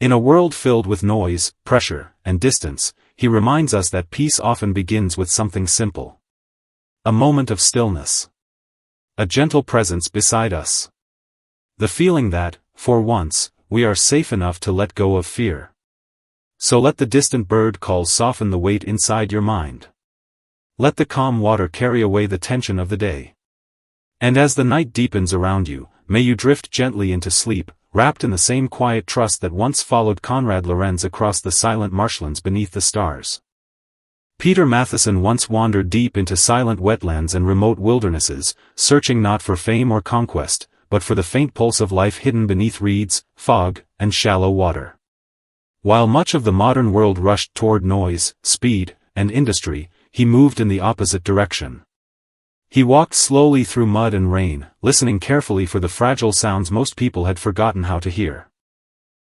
In a world filled with noise, pressure, and distance, he reminds us that peace often begins with something simple. A moment of stillness. A gentle presence beside us. The feeling that, for once, we are safe enough to let go of fear. So let the distant bird calls soften the weight inside your mind. Let the calm water carry away the tension of the day. And as the night deepens around you, may you drift gently into sleep, wrapped in the same quiet trust that once followed Konrad Lorenz across the silent marshlands beneath the stars. Peter Matthiessen once wandered deep into silent wetlands and remote wildernesses, searching not for fame or conquest, but for the faint pulse of life hidden beneath reeds, fog, and shallow water. While much of the modern world rushed toward noise, speed, and industry, he moved in the opposite direction. He walked slowly through mud and rain, listening carefully for the fragile sounds most people had forgotten how to hear.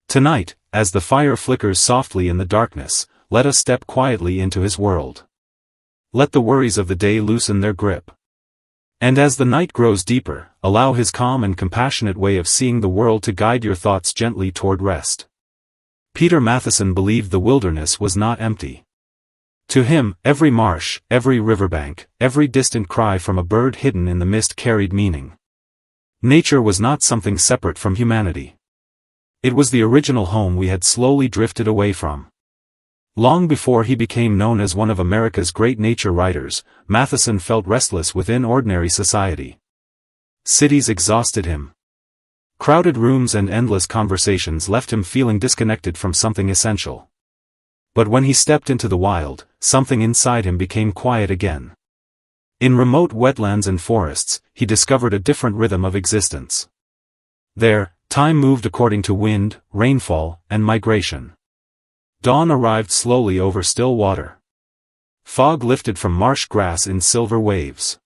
Tonight, as the fire flickers softly in the darkness, let us step quietly into his world. Let the worries of the day loosen their grip. And as the night grows deeper, allow his calm and compassionate way of seeing the world to guide your thoughts gently toward rest. Peter Matthiessen believed the wilderness was not empty. To him, every marsh, every riverbank, every distant cry from a bird hidden in the mist carried meaning. Nature was not something separate from humanity. It was the original home we had slowly drifted away from. Long before he became known as one of America's great nature writers, Matthiessen felt restless within ordinary society. Cities exhausted him. Crowded rooms and endless conversations left him feeling disconnected from something essential. But when he stepped into the wild, something inside him became quiet again. In remote wetlands and forests, he discovered a different rhythm of existence. There, time moved according to wind, rainfall, and migration. Dawn arrived slowly over still water. Fog lifted from marsh grass in silver waves.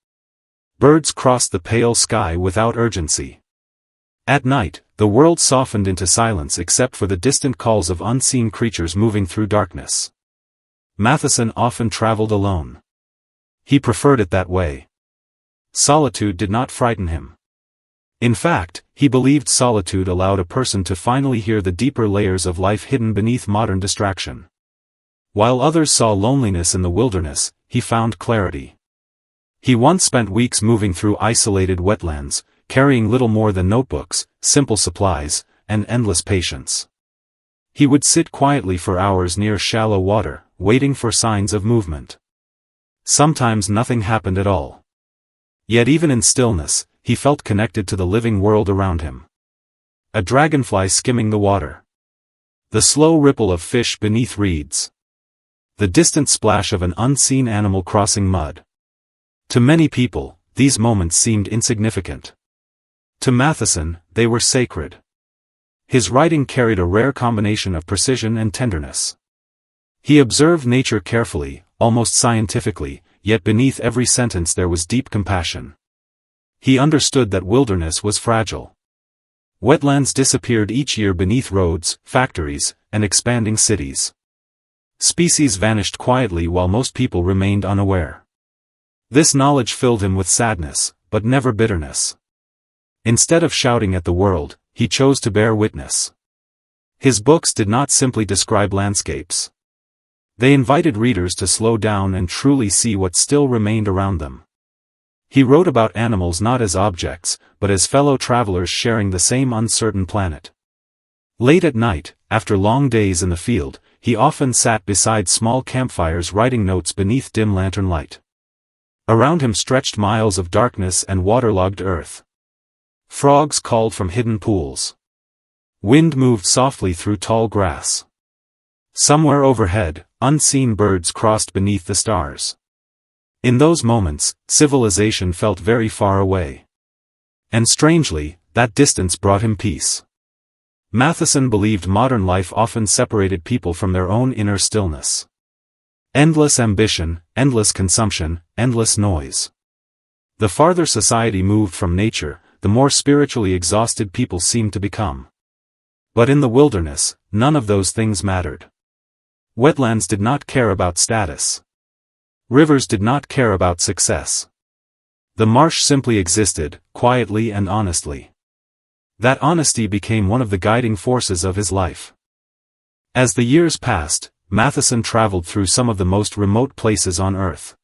Birds crossed the pale sky without urgency. At night, the world softened into silence except for the distant calls of unseen creatures moving through darkness. Matthiessen often traveled alone. He preferred it that way. solitude did not frighten him. In fact, he believed solitude allowed a person to finally hear the deeper layers of life hidden beneath modern distraction. While others saw loneliness in the wilderness, he found clarity. He once spent weeks moving through isolated wetlands, carrying little more than notebooks, simple supplies, and endless patience. He would sit quietly for hours near shallow water, waiting for signs of movement. Sometimes nothing happened at all. Yet even in stillness, he felt connected to the living world around him. A dragonfly skimming the water. The slow ripple of fish beneath reeds. The distant splash of an unseen animal crossing mud. To many people, these moments seemed insignificant. To Matheson, they were sacred. His writing carried a rare combination of precision and tenderness. He observed nature carefully, almost scientifically, yet beneath every sentence there was deep compassion. He understood that wilderness was fragile. Wetlands disappeared each year beneath roads, factories, and expanding cities. Species vanished quietly while most people remained unaware. This knowledge filled him with sadness, but never bitterness. Instead of shouting at the world, he chose to bear witness. His books did not simply describe landscapes. They invited readers to slow down and truly see what still remained around them. He wrote about animals not as objects, but as fellow travelers sharing the same uncertain planet. Late at night, after long days in the field, he often sat beside small campfires writing notes beneath dim lantern light. Around him stretched miles of darkness and waterlogged earth. Frogs called from hidden pools. Wind moved softly through tall grass. Somewhere overhead, unseen birds crossed beneath the stars. In those moments, civilization felt very far away. And strangely, that distance brought him peace. Matheson believed modern life often separated people from their own inner stillness. Endless ambition, endless consumption, endless noise. The farther society moved from nature, the more spiritually exhausted people seemed to become. But in the wilderness, none of those things mattered. Wetlands did not care about status. Rivers did not care about success. The marsh simply existed, quietly and honestly. That honesty became one of the guiding forces of his life. As the years passed, Matheson traveled through some of the most remote places on Earth.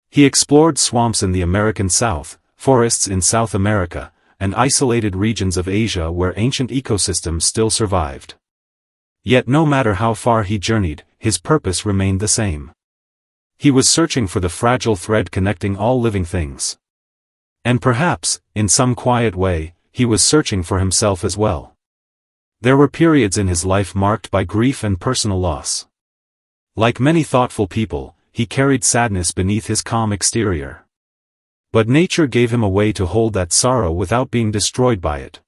He explored swamps in the American South, forests in South America, and isolated regions of Asia where ancient ecosystems still survived. Yet no matter how far he journeyed, his purpose remained the same. He was searching for the fragile thread connecting all living things. And perhaps, in some quiet way, he was searching for himself as well. There were periods in his life marked by grief and personal loss. Like many thoughtful people, he carried sadness beneath his calm exterior. But nature gave him a way to hold that sorrow without being destroyed by it.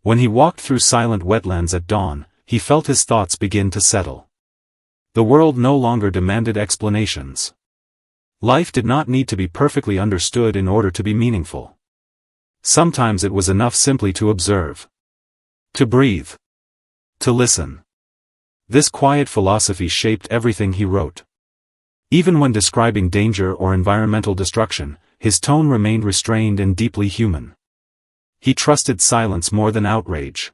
When he walked through silent wetlands at dawn, he felt his thoughts begin to settle. The world no longer demanded explanations. Life did not need to be perfectly understood in order to be meaningful. Sometimes it was enough simply to observe. To breathe. To listen. This quiet philosophy shaped everything he wrote. Even when describing danger or environmental destruction, his tone remained restrained and deeply human. He trusted silence more than outrage.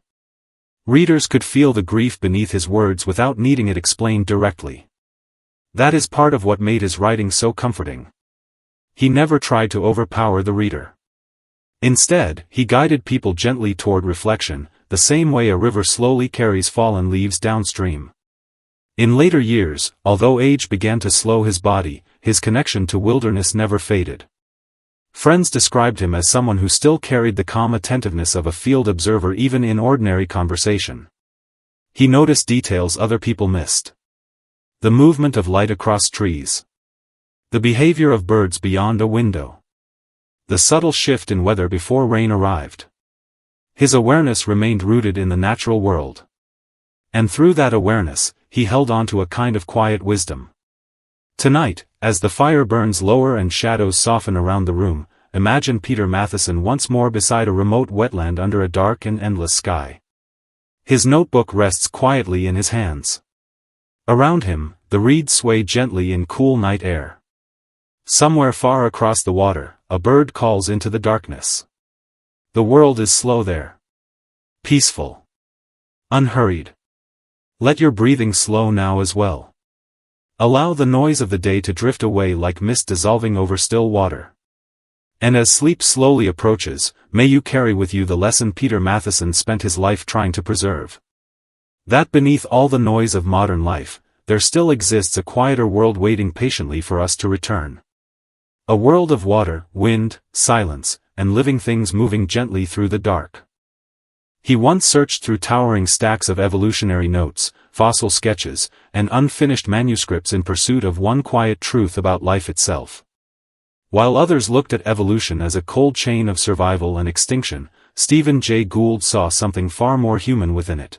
Readers could feel the grief beneath his words without needing it explained directly. That is part of what made his writing so comforting. He never tried to overpower the reader. Instead, he guided people gently toward reflection, the same way a river slowly carries fallen leaves downstream. In later years, although age began to slow his body, his connection to wilderness never faded. Friends described him as someone who still carried the calm attentiveness of a field observer even in ordinary conversation. He noticed details other people missed. The movement of light across trees. The behavior of birds beyond a window. The subtle shift in weather before rain arrived. His awareness remained rooted in the natural world. And through that awareness, he held on to a kind of quiet wisdom. Tonight, as the fire burns lower and shadows soften around the room, imagine Peter Matheson once more beside a remote wetland under a dark and endless sky. His notebook rests quietly in his hands. Around him, the reeds sway gently in cool night air. Somewhere far across the water, a bird calls into the darkness. The world is slow there. Peaceful. Unhurried. Let your breathing slow now as well. Allow the noise of the day to drift away like mist dissolving over still water. And as sleep slowly approaches, may you carry with you the lesson Peter Matheson spent his life trying to preserve. That beneath all the noise of modern life, there still exists a quieter world waiting patiently for us to return. A world of water, wind, silence, and living things moving gently through the dark. He once searched through towering stacks of evolutionary notes, fossil sketches, and unfinished manuscripts in pursuit of one quiet truth about life itself. While others looked at evolution as a cold chain of survival and extinction, Stephen Jay Gould saw something far more human within it.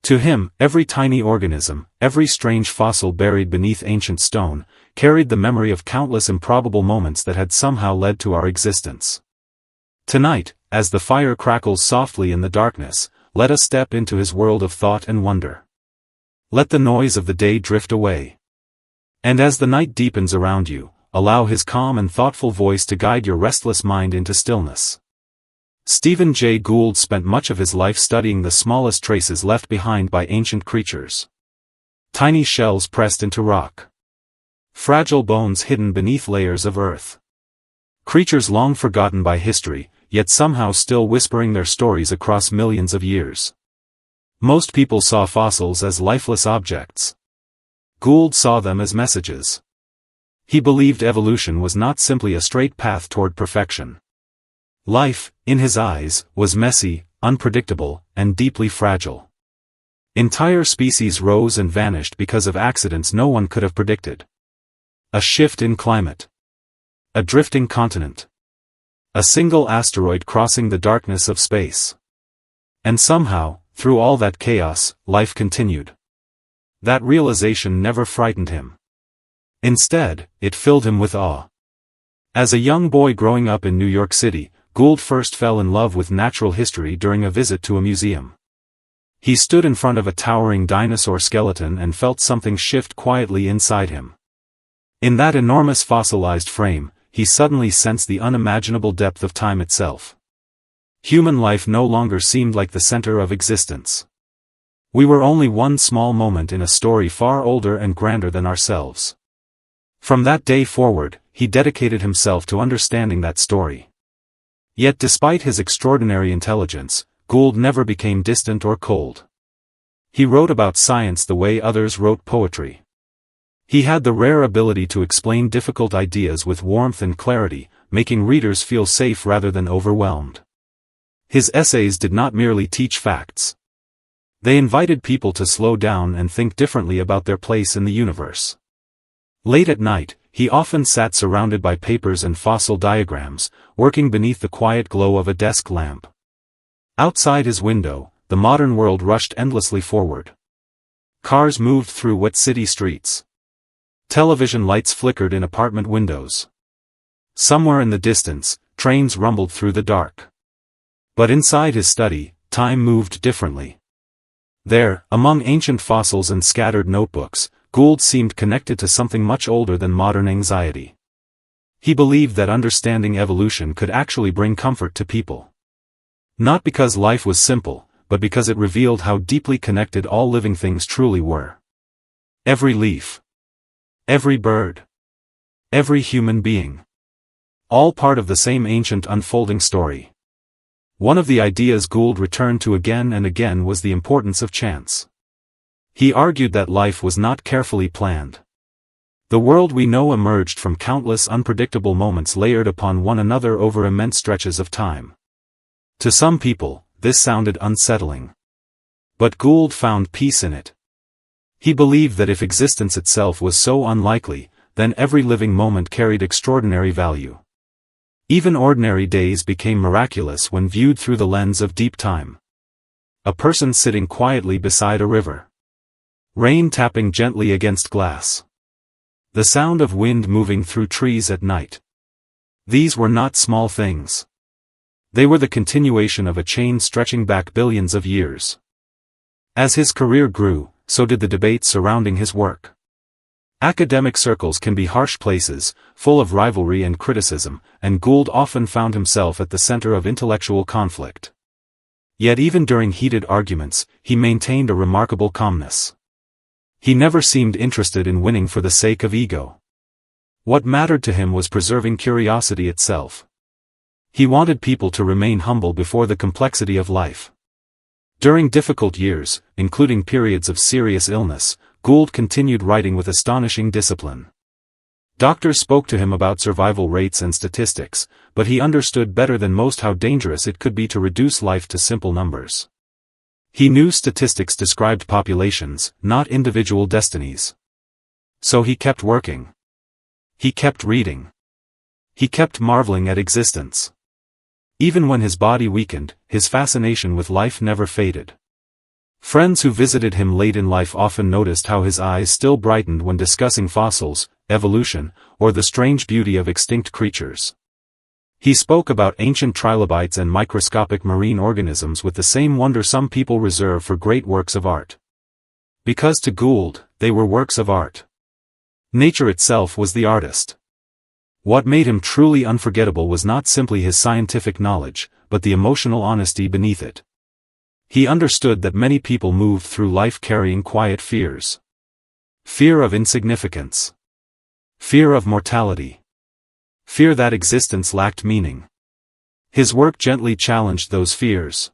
To him, every tiny organism, every strange fossil buried beneath ancient stone, carried the memory of countless improbable moments that had somehow led to our existence. Tonight, as the fire crackles softly in the darkness, let us step into his world of thought and wonder. Let the noise of the day drift away. And as the night deepens around you, allow his calm and thoughtful voice to guide your restless mind into stillness. Stephen Jay Gould spent much of his life studying the smallest traces left behind by ancient creatures. Tiny shells pressed into rock. Fragile bones hidden beneath layers of earth. Creatures long forgotten by history, yet somehow still whispering their stories across millions of years. Most people saw fossils as lifeless objects. Gould saw them as messages. He believed evolution was not simply a straight path toward perfection. Life, in his eyes, was messy, unpredictable, and deeply fragile. Entire species rose and vanished because of accidents no one could have predicted. A shift in climate. A drifting continent. A single asteroid crossing the darkness of space. And somehow, through all that chaos, life continued. That realization never frightened him. Instead, it filled him with awe. As a young boy growing up in New York City, Gould first fell in love with natural history during a visit to a museum. He stood in front of a towering dinosaur skeleton and felt something shift quietly inside him. In that enormous fossilized frame, he suddenly sensed the unimaginable depth of time itself. Human life no longer seemed like the center of existence. We were only one small moment in a story far older and grander than ourselves. From that day forward, he dedicated himself to understanding that story. Yet despite his extraordinary intelligence, Gould never became distant or cold. He wrote about science the way others wrote poetry. He had the rare ability to explain difficult ideas with warmth and clarity, making readers feel safe rather than overwhelmed. His essays did not merely teach facts. They invited people to slow down and think differently about their place in the universe. Late at night, he often sat surrounded by papers and fossil diagrams, working beneath the quiet glow of a desk lamp. Outside his window, the modern world rushed endlessly forward. Cars moved through wet city streets. Television lights flickered in apartment windows. Somewhere in the distance, trains rumbled through the dark. But inside his study, time moved differently. There, among ancient fossils and scattered notebooks, Gould seemed connected to something much older than modern anxiety. He believed that understanding evolution could actually bring comfort to people. Not because life was simple, but because it revealed how deeply connected all living things truly were. Every leaf. Every bird. Every human being. All part of the same ancient unfolding story. One of the ideas Gould returned to again and again was the importance of chance. He argued that life was not carefully planned. The world we know emerged from countless unpredictable moments layered upon one another over immense stretches of time. To some people, this sounded unsettling. But Gould found peace in it. He believed that if existence itself was so unlikely, then every living moment carried extraordinary value. Even ordinary days became miraculous when viewed through the lens of deep time. A person sitting quietly beside a river. Rain tapping gently against glass. The sound of wind moving through trees at night. These were not small things. They were the continuation of a chain stretching back billions of years. As his career grew, so did the debate surrounding his work. Academic circles can be harsh places, full of rivalry and criticism, and Gould often found himself at the center of intellectual conflict. Yet even during heated arguments, he maintained a remarkable calmness. He never seemed interested in winning for the sake of ego. What mattered to him was preserving curiosity itself. He wanted people to remain humble before the complexity of life. During difficult years, including periods of serious illness, Gould continued writing with astonishing discipline. Doctors spoke to him about survival rates and statistics, but he understood better than most how dangerous it could be to reduce life to simple numbers. He knew statistics described populations, not individual destinies. So he kept working. He kept reading. He kept marveling at existence. Even when his body weakened, his fascination with life never faded. Friends who visited him late in life often noticed how his eyes still brightened when discussing fossils, evolution, or the strange beauty of extinct creatures. He spoke about ancient trilobites and microscopic marine organisms with the same wonder some people reserve for great works of art. Because to Gould, they were works of art. Nature itself was the artist. What made him truly unforgettable was not simply his scientific knowledge, but the emotional honesty beneath it. He understood that many people moved through life carrying quiet fears. Fear of insignificance. Fear of mortality. Fear that existence lacked meaning. His work gently challenged those fears.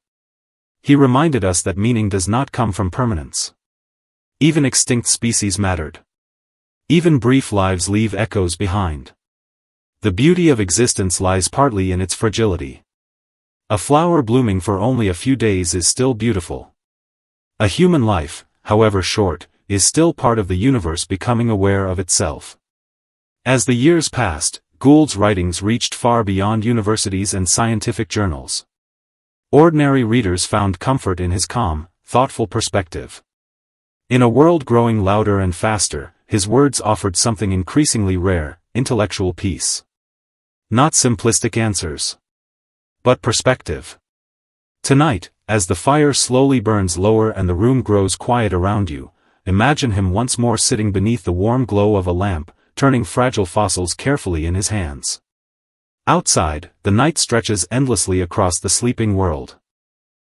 He reminded us that meaning does not come from permanence. Even extinct species mattered. Even brief lives leave echoes behind. The beauty of existence lies partly in its fragility. A flower blooming for only a few days is still beautiful. A human life, however short, is still part of the universe becoming aware of itself. As the years passed, Gould's writings reached far beyond universities and scientific journals. Ordinary readers found comfort in his calm, thoughtful perspective. In a world growing louder and faster, his words offered something increasingly rare, intellectual peace. Not simplistic answers, but perspective. Tonight, as the fire slowly burns lower and the room grows quiet around you, imagine him once more sitting beneath the warm glow of a lamp, turning fragile fossils carefully in his hands. Outside, the night stretches endlessly across the sleeping world.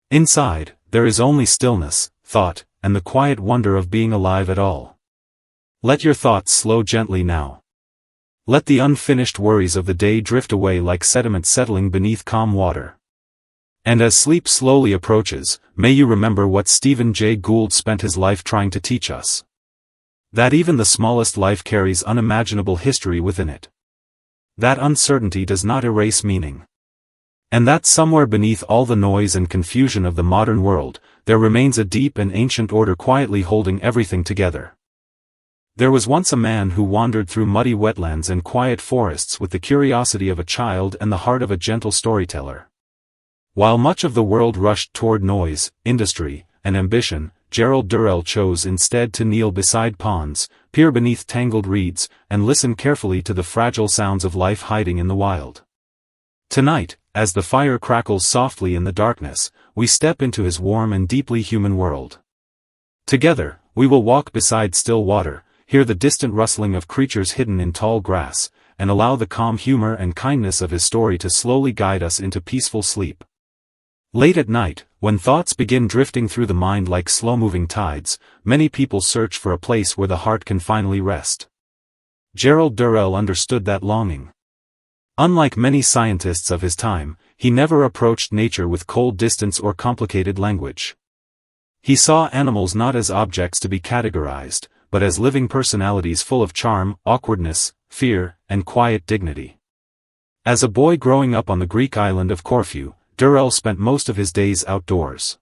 Inside, there is only stillness, thought, and the quiet wonder of being alive at all. Let your thoughts slow gently now. Let the unfinished worries of the day drift away like sediment settling beneath calm water. And as sleep slowly approaches, may you remember what Stephen Jay Gould spent his life trying to teach us. That even the smallest life carries unimaginable history within it. That uncertainty does not erase meaning. And that somewhere beneath all the noise and confusion of the modern world, there remains a deep and ancient order quietly holding everything together. There was once a man who wandered through muddy wetlands and quiet forests with the curiosity of a child and the heart of a gentle storyteller. While much of the world rushed toward noise, industry, and ambition, Gerald Durrell chose instead to kneel beside ponds, peer beneath tangled reeds, and listen carefully to the fragile sounds of life hiding in the wild. Tonight, as the fire crackles softly in the darkness, we step into his warm and deeply human world. Together, we will walk beside still water, hear the distant rustling of creatures hidden in tall grass, and allow the calm humor and kindness of his story to slowly guide us into peaceful sleep. Late at night, when thoughts begin drifting through the mind like slow-moving tides, many people search for a place where the heart can finally rest. Gerald Durrell understood that longing. Unlike many scientists of his time, he never approached nature with cold distance or complicated language. He saw animals not as objects to be categorized, but as living personalities full of charm, awkwardness, fear, and quiet dignity. As a boy growing up on the Greek island of Corfu, Durrell spent most of his days outdoors.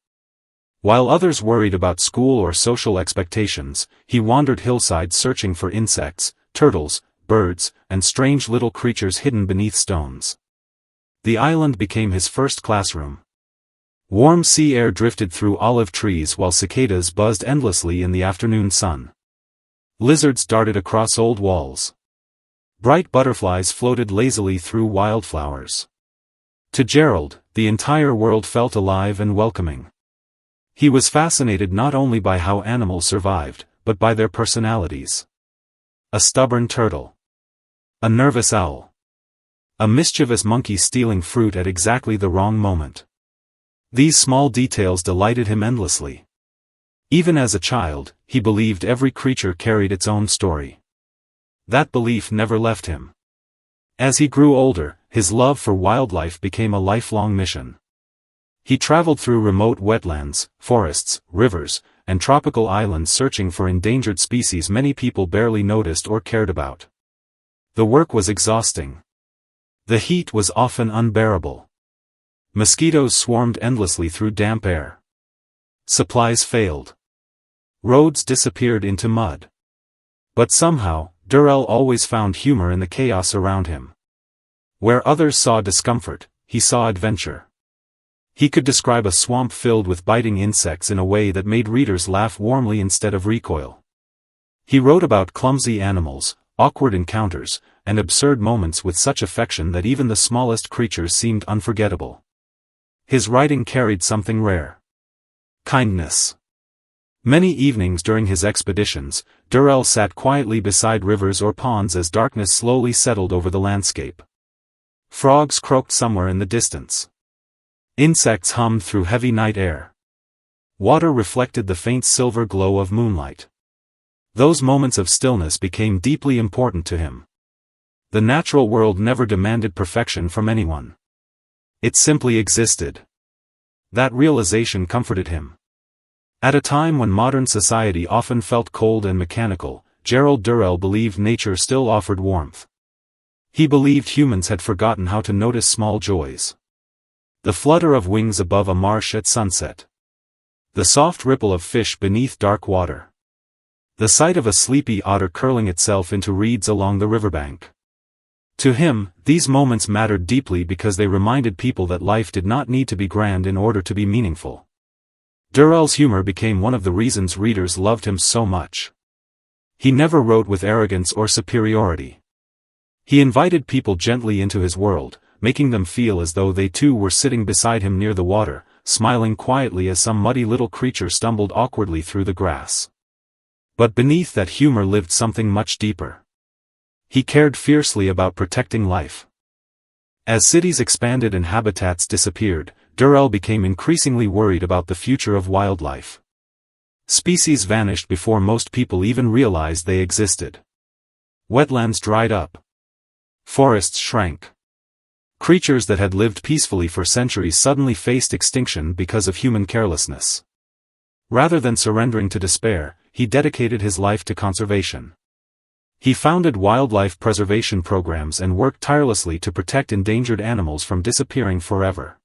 While others worried about school or social expectations, he wandered hillsides searching for insects, turtles, birds, and strange little creatures hidden beneath stones. The island became his first classroom. Warm sea air drifted through olive trees while cicadas buzzed endlessly in the afternoon sun. Lizards darted across old walls. Bright butterflies floated lazily through wildflowers. To Gerald, the entire world felt alive and welcoming. He was fascinated not only by how animals survived, but by their personalities. a stubborn turtle, a nervous owl, a mischievous monkey stealing fruit at exactly the wrong moment. These small details delighted him endlessly. Even as a child, he believed every creature carried its own story. That belief never left him. As he grew older, his love for wildlife became a lifelong mission. He traveled through remote wetlands, forests, rivers, and tropical islands searching for endangered species many people barely noticed or cared about. The work was exhausting. The heat was often unbearable. Mosquitoes swarmed endlessly through damp air. Supplies failed. Roads disappeared into mud. But somehow, Durrell always found humor in the chaos around him. Where others saw discomfort, he saw adventure. He could describe a swamp filled with biting insects in a way that made readers laugh warmly instead of recoil. He wrote about clumsy animals, awkward encounters, and absurd moments with such affection that even the smallest creatures seemed unforgettable. His writing carried something rare: kindness. Many evenings during his expeditions, Durrell sat quietly beside rivers or ponds as darkness slowly settled over the landscape. Frogs croaked somewhere in the distance. Insects hummed through heavy night air. Water reflected the faint silver glow of moonlight. Those moments of stillness became deeply important to him. The natural world never demanded perfection from anyone. It simply existed. That realization comforted him. At a time when modern society often felt cold and mechanical, Gerald Durrell believed nature still offered warmth. He believed humans had forgotten how to notice small joys. The flutter of wings above a marsh at sunset. The soft ripple of fish beneath dark water. The sight of a sleepy otter curling itself into reeds along the riverbank. To him, these moments mattered deeply because they reminded people that life did not need to be grand in order to be meaningful. Durrell's humor became one of the reasons readers loved him so much. He never wrote with arrogance or superiority. He invited people gently into his world, making them feel as though they too were sitting beside him near the water, smiling quietly as some muddy little creature stumbled awkwardly through the grass. But beneath that humor lived something much deeper. He cared fiercely about protecting life. As cities expanded and habitats disappeared, Durrell became increasingly worried about the future of wildlife. Species vanished before most people even realized they existed. Wetlands dried up. Forests shrank. Creatures that had lived peacefully for centuries suddenly faced extinction because of human carelessness. Rather than surrendering to despair, he dedicated his life to conservation. He founded wildlife preservation programs and worked tirelessly to protect endangered animals from disappearing forever.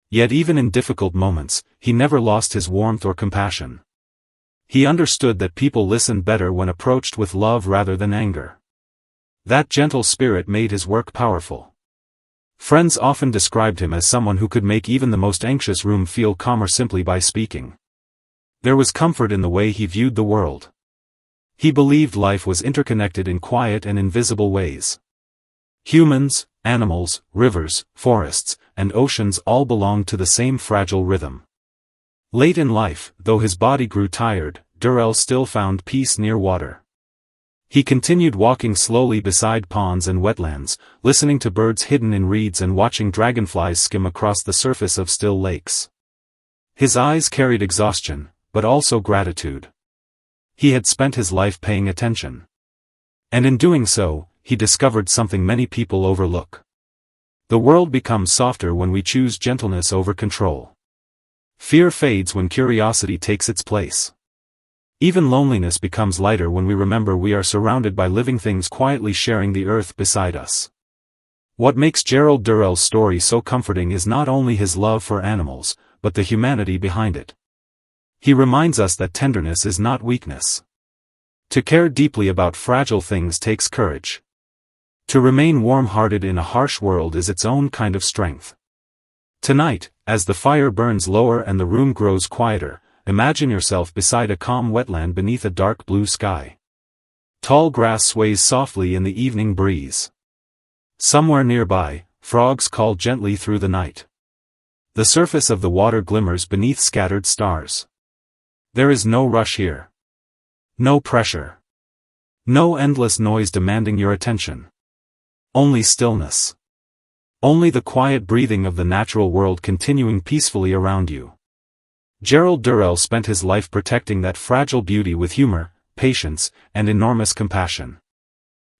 Yet even in difficult moments, he never lost his warmth or compassion. He understood that people listened better when approached with love rather than anger. That gentle spirit made his work powerful. Friends often described him as someone who could make even the most anxious room feel calmer simply by speaking. There was comfort in the way he viewed the world. He believed life was interconnected in quiet and invisible ways. Humans, animals, rivers, forests, and oceans all belonged to the same fragile rhythm. Late in life, though his body grew tired, Durrell still found peace near water. He continued walking slowly beside ponds and wetlands, listening to birds hidden in reeds and watching dragonflies skim across the surface of still lakes. His eyes carried exhaustion, but also gratitude. He had spent his life paying attention. And in doing so, he discovered something many people overlook. The world becomes softer when we choose gentleness over control. Fear fades when curiosity takes its place. Even loneliness becomes lighter when we remember we are surrounded by living things quietly sharing the earth beside us. What makes Gerald Durrell's story so comforting is not only his love for animals, but the humanity behind it. He reminds us that tenderness is not weakness. To care deeply about fragile things takes courage. To remain warm-hearted in a harsh world is its own kind of strength. Tonight, as the fire burns lower and the room grows quieter, imagine yourself beside a calm wetland beneath a dark blue sky. Tall grass sways softly in the evening breeze. Somewhere nearby, frogs call gently through the night. The surface of the water glimmers beneath scattered stars. There is no rush here. No pressure. No endless noise demanding your attention. Only stillness. Only the quiet breathing of the natural world continuing peacefully around you. Gerald Durrell spent his life protecting that fragile beauty with humor, patience, and enormous compassion.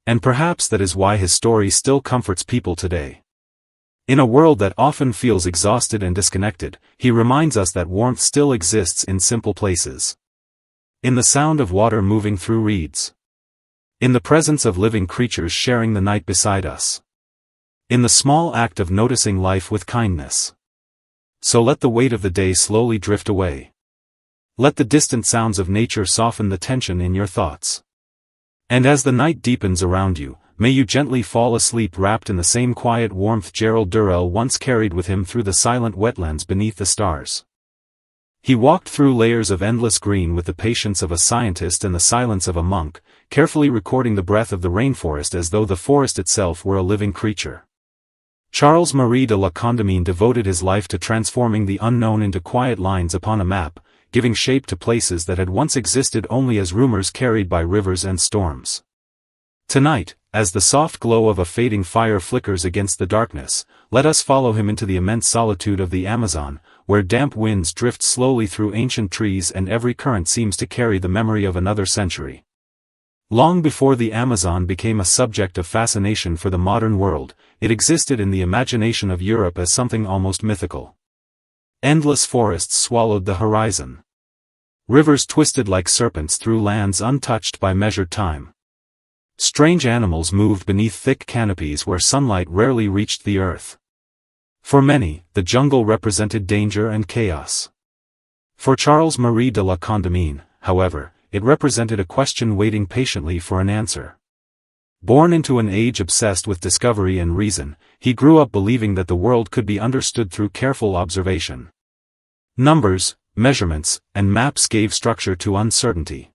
And perhaps that is why his story still comforts people today. In a world that often feels exhausted and disconnected, he reminds us that warmth still exists in simple places. In the sound of water moving through reeds. In the presence of living creatures sharing the night beside us. In the small act of noticing life with kindness. So let the weight of the day slowly drift away. Let the distant sounds of nature soften the tension in your thoughts. And as the night deepens around you, may you gently fall asleep wrapped in the same quiet warmth Gerald Durrell once carried with him through the silent wetlands beneath the stars. He walked through layers of endless green with the patience of a scientist and the silence of a monk, carefully recording the breath of the rainforest as though the forest itself were a living creature. Charles Marie de la Condamine devoted his life to transforming the unknown into quiet lines upon a map, giving shape to places that had once existed only as rumors carried by rivers and storms. Tonight, as the soft glow of a fading fire flickers against the darkness, let us follow him into the immense solitude of the Amazon, where damp winds drift slowly through ancient trees and every current seems to carry the memory of another century. Long before the Amazon became a subject of fascination for the modern world, it existed in the imagination of Europe as something almost mythical. Endless forests swallowed the horizon. Rivers twisted like serpents through lands untouched by measured time. Strange animals moved beneath thick canopies where sunlight rarely reached the earth. For many, the jungle represented danger and chaos. For Charles Marie de la Condamine, however, it represented a question waiting patiently for an answer. Born into an age obsessed with discovery and reason, he grew up believing that the world could be understood through careful observation. Numbers, measurements, and maps gave structure to uncertainty.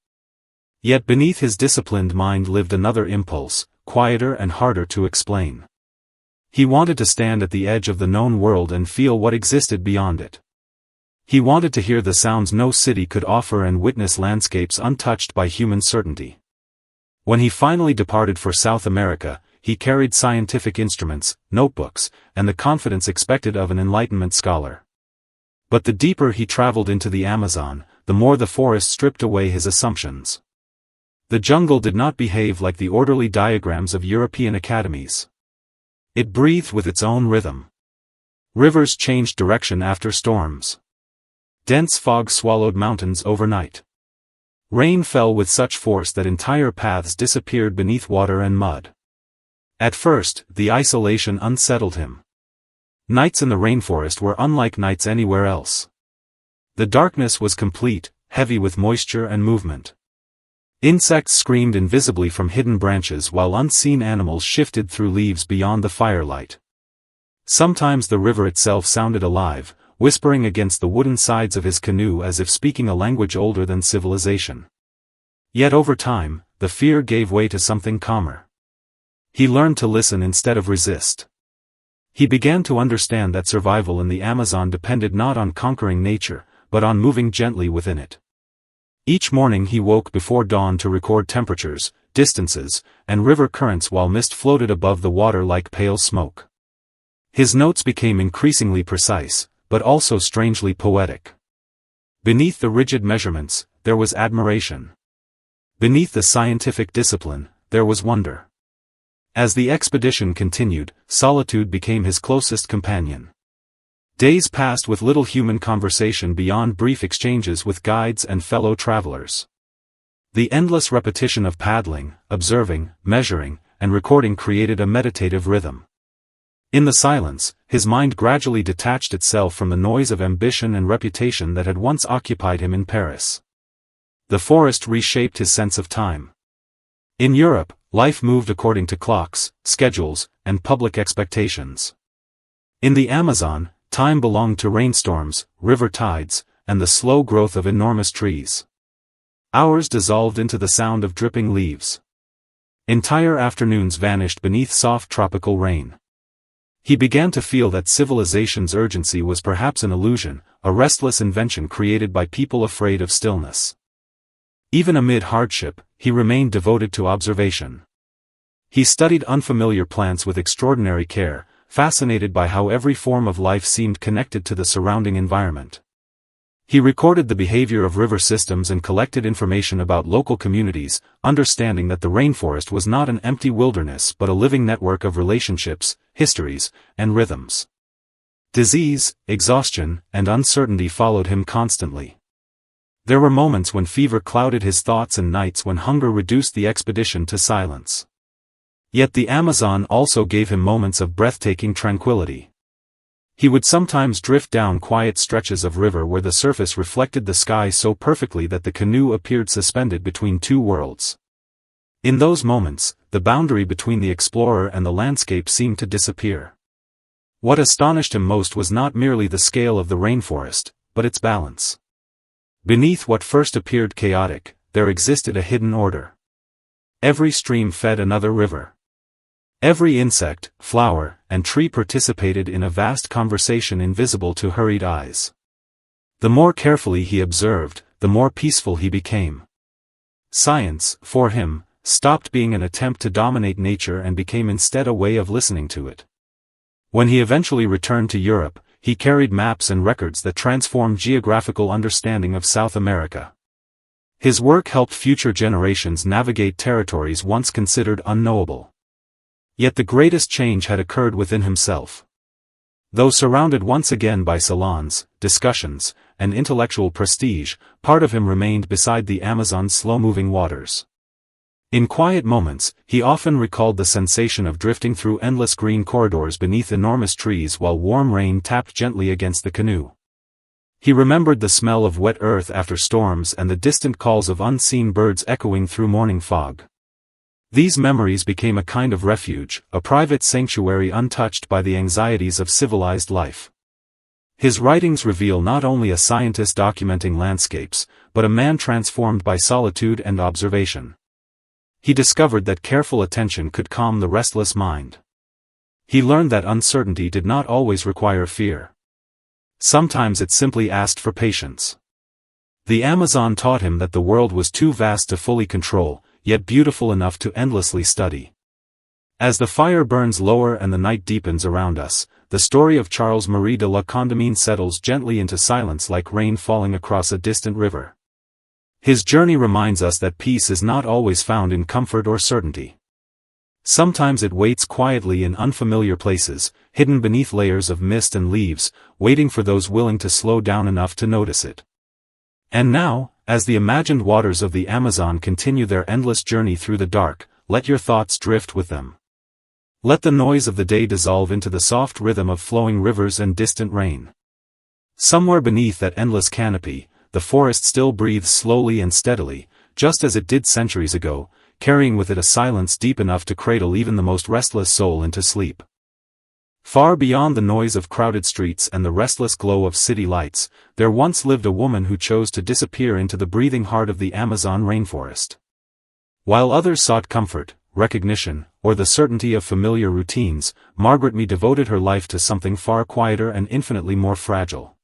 Yet beneath his disciplined mind lived another impulse, quieter and harder to explain. He wanted to stand at the edge of the known world and feel what existed beyond it. He wanted to hear the sounds no city could offer and witness landscapes untouched by human certainty. When he finally departed for South America, he carried scientific instruments, notebooks, and the confidence expected of an Enlightenment scholar. But the deeper he traveled into the Amazon, the more the forest stripped away his assumptions. The jungle did not behave like the orderly diagrams of European academies. It breathed with its own rhythm. Rivers changed direction after storms. Dense fog swallowed mountains overnight. Rain fell with such force that entire paths disappeared beneath water and mud. At first, the isolation unsettled him. Nights in the rainforest were unlike nights anywhere else. The darkness was complete, heavy with moisture and movement. Insects screamed invisibly from hidden branches while unseen animals shifted through leaves beyond the firelight. Sometimes the river itself sounded alive, whispering against the wooden sides of his canoe as if speaking a language older than civilization. Yet over time, the fear gave way to something calmer. He learned to listen instead of resist. He began to understand that survival in the Amazon depended not on conquering nature, but on moving gently within it. Each morning he woke before dawn to record temperatures, distances, and river currents while mist floated above the water like pale smoke. His notes became increasingly precise, but also strangely poetic. Beneath the rigid measurements, there was admiration. Beneath the scientific discipline, there was wonder. As the expedition continued, solitude became his closest companion. Days passed with little human conversation beyond brief exchanges with guides and fellow travelers. The endless repetition of paddling, observing, measuring, and recording created a meditative rhythm. In the silence, his mind gradually detached itself from the noise of ambition and reputation that had once occupied him in Paris. The forest reshaped his sense of time. In Europe, life moved according to clocks, schedules, and public expectations. In the Amazon, time belonged to rainstorms, river tides, and the slow growth of enormous trees. Hours dissolved into the sound of dripping leaves. Entire afternoons vanished beneath soft tropical rain. He began to feel that civilization's urgency was perhaps an illusion, a restless invention created by people afraid of stillness. Even amid hardship, he remained devoted to observation. He studied unfamiliar plants with extraordinary care, fascinated by how every form of life seemed connected to the surrounding environment. He recorded the behavior of river systems and collected information about local communities, understanding that the rainforest was not an empty wilderness but a living network of relationships, histories, and rhythms. Disease, exhaustion, and uncertainty followed him constantly. There were moments when fever clouded his thoughts and nights when hunger reduced the expedition to silence. Yet the Amazon also gave him moments of breathtaking tranquility. He would sometimes drift down quiet stretches of river where the surface reflected the sky so perfectly that the canoe appeared suspended between two worlds. In those moments, the boundary between the explorer and the landscape seemed to disappear. What astonished him most was not merely the scale of the rainforest, but its balance. Beneath what first appeared chaotic, there existed a hidden order. Every stream fed another river. Every insect, flower, and tree participated in a vast conversation invisible to hurried eyes. The more carefully he observed, the more peaceful he became. Science, for him, stopped being an attempt to dominate nature and became instead a way of listening to it. When he eventually returned to Europe, he carried maps and records that transformed geographical understanding of South America. His work helped future generations navigate territories once considered unknowable. Yet the greatest change had occurred within himself. Though surrounded once again by salons, discussions, and intellectual prestige, part of him remained beside the Amazon's slow-moving waters. In quiet moments, he often recalled the sensation of drifting through endless green corridors beneath enormous trees while warm rain tapped gently against the canoe. He remembered the smell of wet earth after storms and the distant calls of unseen birds echoing through morning fog. These memories became a kind of refuge, a private sanctuary untouched by the anxieties of civilized life. His writings reveal not only a scientist documenting landscapes, but a man transformed by solitude and observation. He discovered that careful attention could calm the restless mind. He learned that uncertainty did not always require fear. Sometimes it simply asked for patience. The Amazon taught him that the world was too vast to fully control, yet beautiful enough to endlessly study. As the fire burns lower and the night deepens around us, the story of Charles Marie de la Condamine settles gently into silence like rain falling across a distant river. His journey reminds us that peace is not always found in comfort or certainty. Sometimes it waits quietly in unfamiliar places, hidden beneath layers of mist and leaves, waiting for those willing to slow down enough to notice it. And now, as the imagined waters of the Amazon continue their endless journey through the dark, let your thoughts drift with them. Let the noise of the day dissolve into the soft rhythm of flowing rivers and distant rain. Somewhere beneath that endless canopy, the forest still breathes slowly and steadily, just as it did centuries ago, carrying with it a silence deep enough to cradle even the most restless soul into sleep. Far beyond the noise of crowded streets and the restless glow of city lights, there once lived a woman who chose to disappear into the breathing heart of the Amazon rainforest. While others sought comfort, recognition, or the certainty of familiar routines, Margaret Mee devoted her life to something far quieter and infinitely more fragile.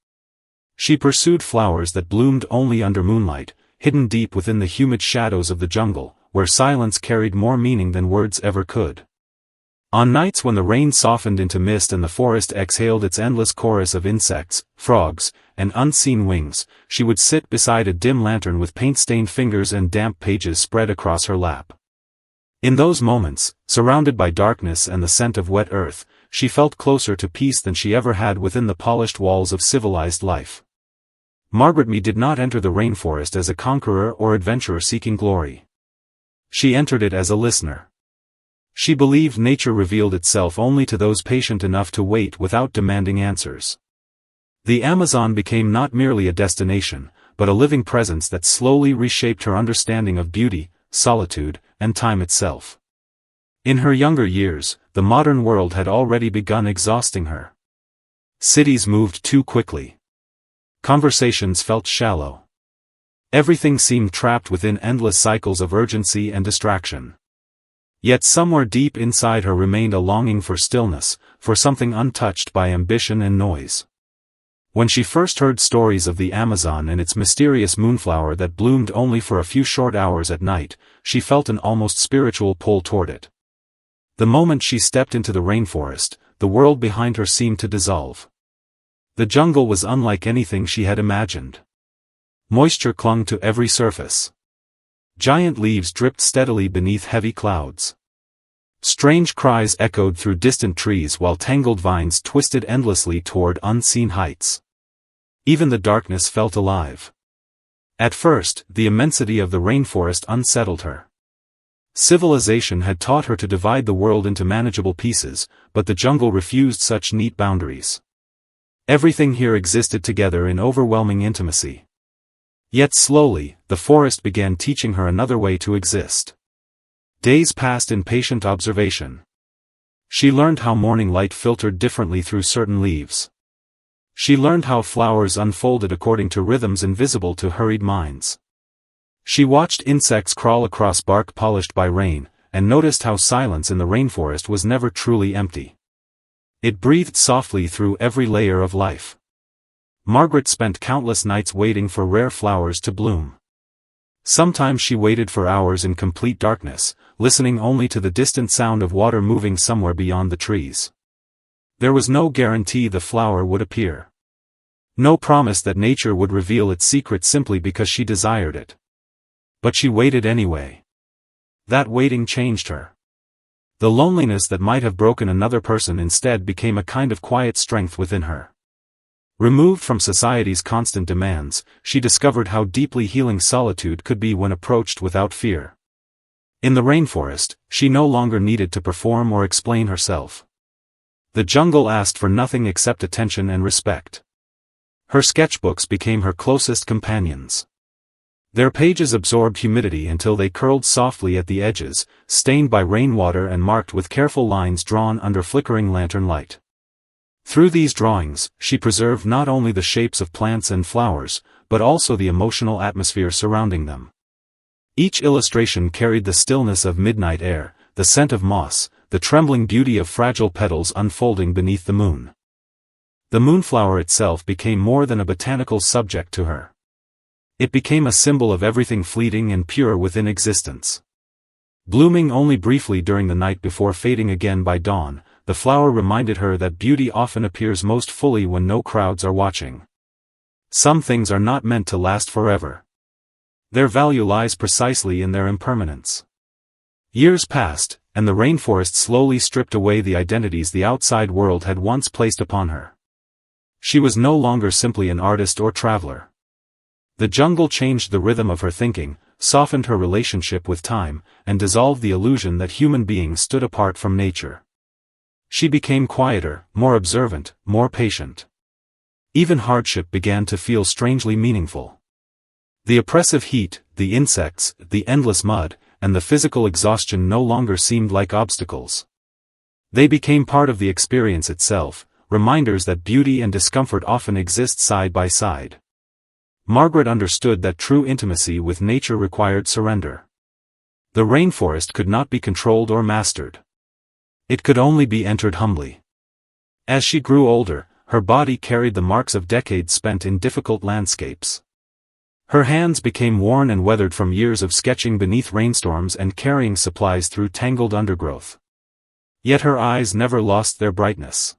She pursued flowers that bloomed only under moonlight, hidden deep within the humid shadows of the jungle, where silence carried more meaning than words ever could. On nights when the rain softened into mist and the forest exhaled its endless chorus of insects, frogs, and unseen wings, she would sit beside a dim lantern with paint-stained fingers and damp pages spread across her lap. In those moments, surrounded by darkness and the scent of wet earth, she felt closer to peace than she ever had within the polished walls of civilized life. Margaret Mee did not enter the rainforest as a conqueror or adventurer seeking glory. She entered it as a listener. She believed nature revealed itself only to those patient enough to wait without demanding answers. The Amazon became not merely a destination, but a living presence that slowly reshaped her understanding of beauty, solitude, and time itself. In her younger years, the modern world had already begun exhausting her. Cities moved too quickly. Conversations felt shallow. Everything seemed trapped within endless cycles of urgency and distraction. Yet somewhere deep inside her remained a longing for stillness, for something untouched by ambition and noise. When she first heard stories of the Amazon and its mysterious moonflower that bloomed only for a few short hours at night, she felt an almost spiritual pull toward it. The moment she stepped into the rainforest, the world behind her seemed to dissolve. The jungle was unlike anything she had imagined. Moisture clung to every surface. Giant leaves dripped steadily beneath heavy clouds. Strange cries echoed through distant trees while tangled vines twisted endlessly toward unseen heights. Even the darkness felt alive. At first, the immensity of the rainforest unsettled her. Civilization had taught her to divide the world into manageable pieces, but the jungle refused such neat boundaries. Everything here existed together in overwhelming intimacy. Yet slowly, the forest began teaching her another way to exist. Days passed in patient observation. She learned how morning light filtered differently through certain leaves. She learned how flowers unfolded according to rhythms invisible to hurried minds. She watched insects crawl across bark polished by rain, and noticed how silence in the rainforest was never truly empty. It breathed softly through every layer of life. Margaret spent countless nights waiting for rare flowers to bloom. Sometimes she waited for hours in complete darkness, listening only to the distant sound of water moving somewhere beyond the trees. There was no guarantee the flower would appear. No promise that nature would reveal its secret simply because she desired it. But she waited anyway. That waiting changed her. The loneliness that might have broken another person instead became a kind of quiet strength within her. Removed from society's constant demands, she discovered how deeply healing solitude could be when approached without fear. In the rainforest, she no longer needed to perform or explain herself. The jungle asked for nothing except attention and respect. Her sketchbooks became her closest companions. Their pages absorbed humidity until they curled softly at the edges, stained by rainwater and marked with careful lines drawn under flickering lantern light. Through these drawings, she preserved not only the shapes of plants and flowers, but also the emotional atmosphere surrounding them. Each illustration carried the stillness of midnight air, the scent of moss, the trembling beauty of fragile petals unfolding beneath the moon. The moonflower itself became more than a botanical subject to her. It became a symbol of everything fleeting and pure within existence. Blooming only briefly during the night before fading again by dawn, the flower reminded her that beauty often appears most fully when no crowds are watching. Some things are not meant to last forever. Their value lies precisely in their impermanence. Years passed, and the rainforest slowly stripped away the identities the outside world had once placed upon her. She was no longer simply an artist or traveler. The jungle changed the rhythm of her thinking, softened her relationship with time, and dissolved the illusion that human beings stood apart from nature. She became quieter, more observant, more patient. Even hardship began to feel strangely meaningful. The oppressive heat, the insects, the endless mud, and the physical exhaustion no longer seemed like obstacles. They became part of the experience itself, reminders that beauty and discomfort often exist side by side. Margaret understood that true intimacy with nature required surrender. The rainforest could not be controlled or mastered. It could only be entered humbly. As she grew older, her body carried the marks of decades spent in difficult landscapes. Her hands became worn and weathered from years of sketching beneath rainstorms and carrying supplies through tangled undergrowth. Yet her eyes never lost their brightness.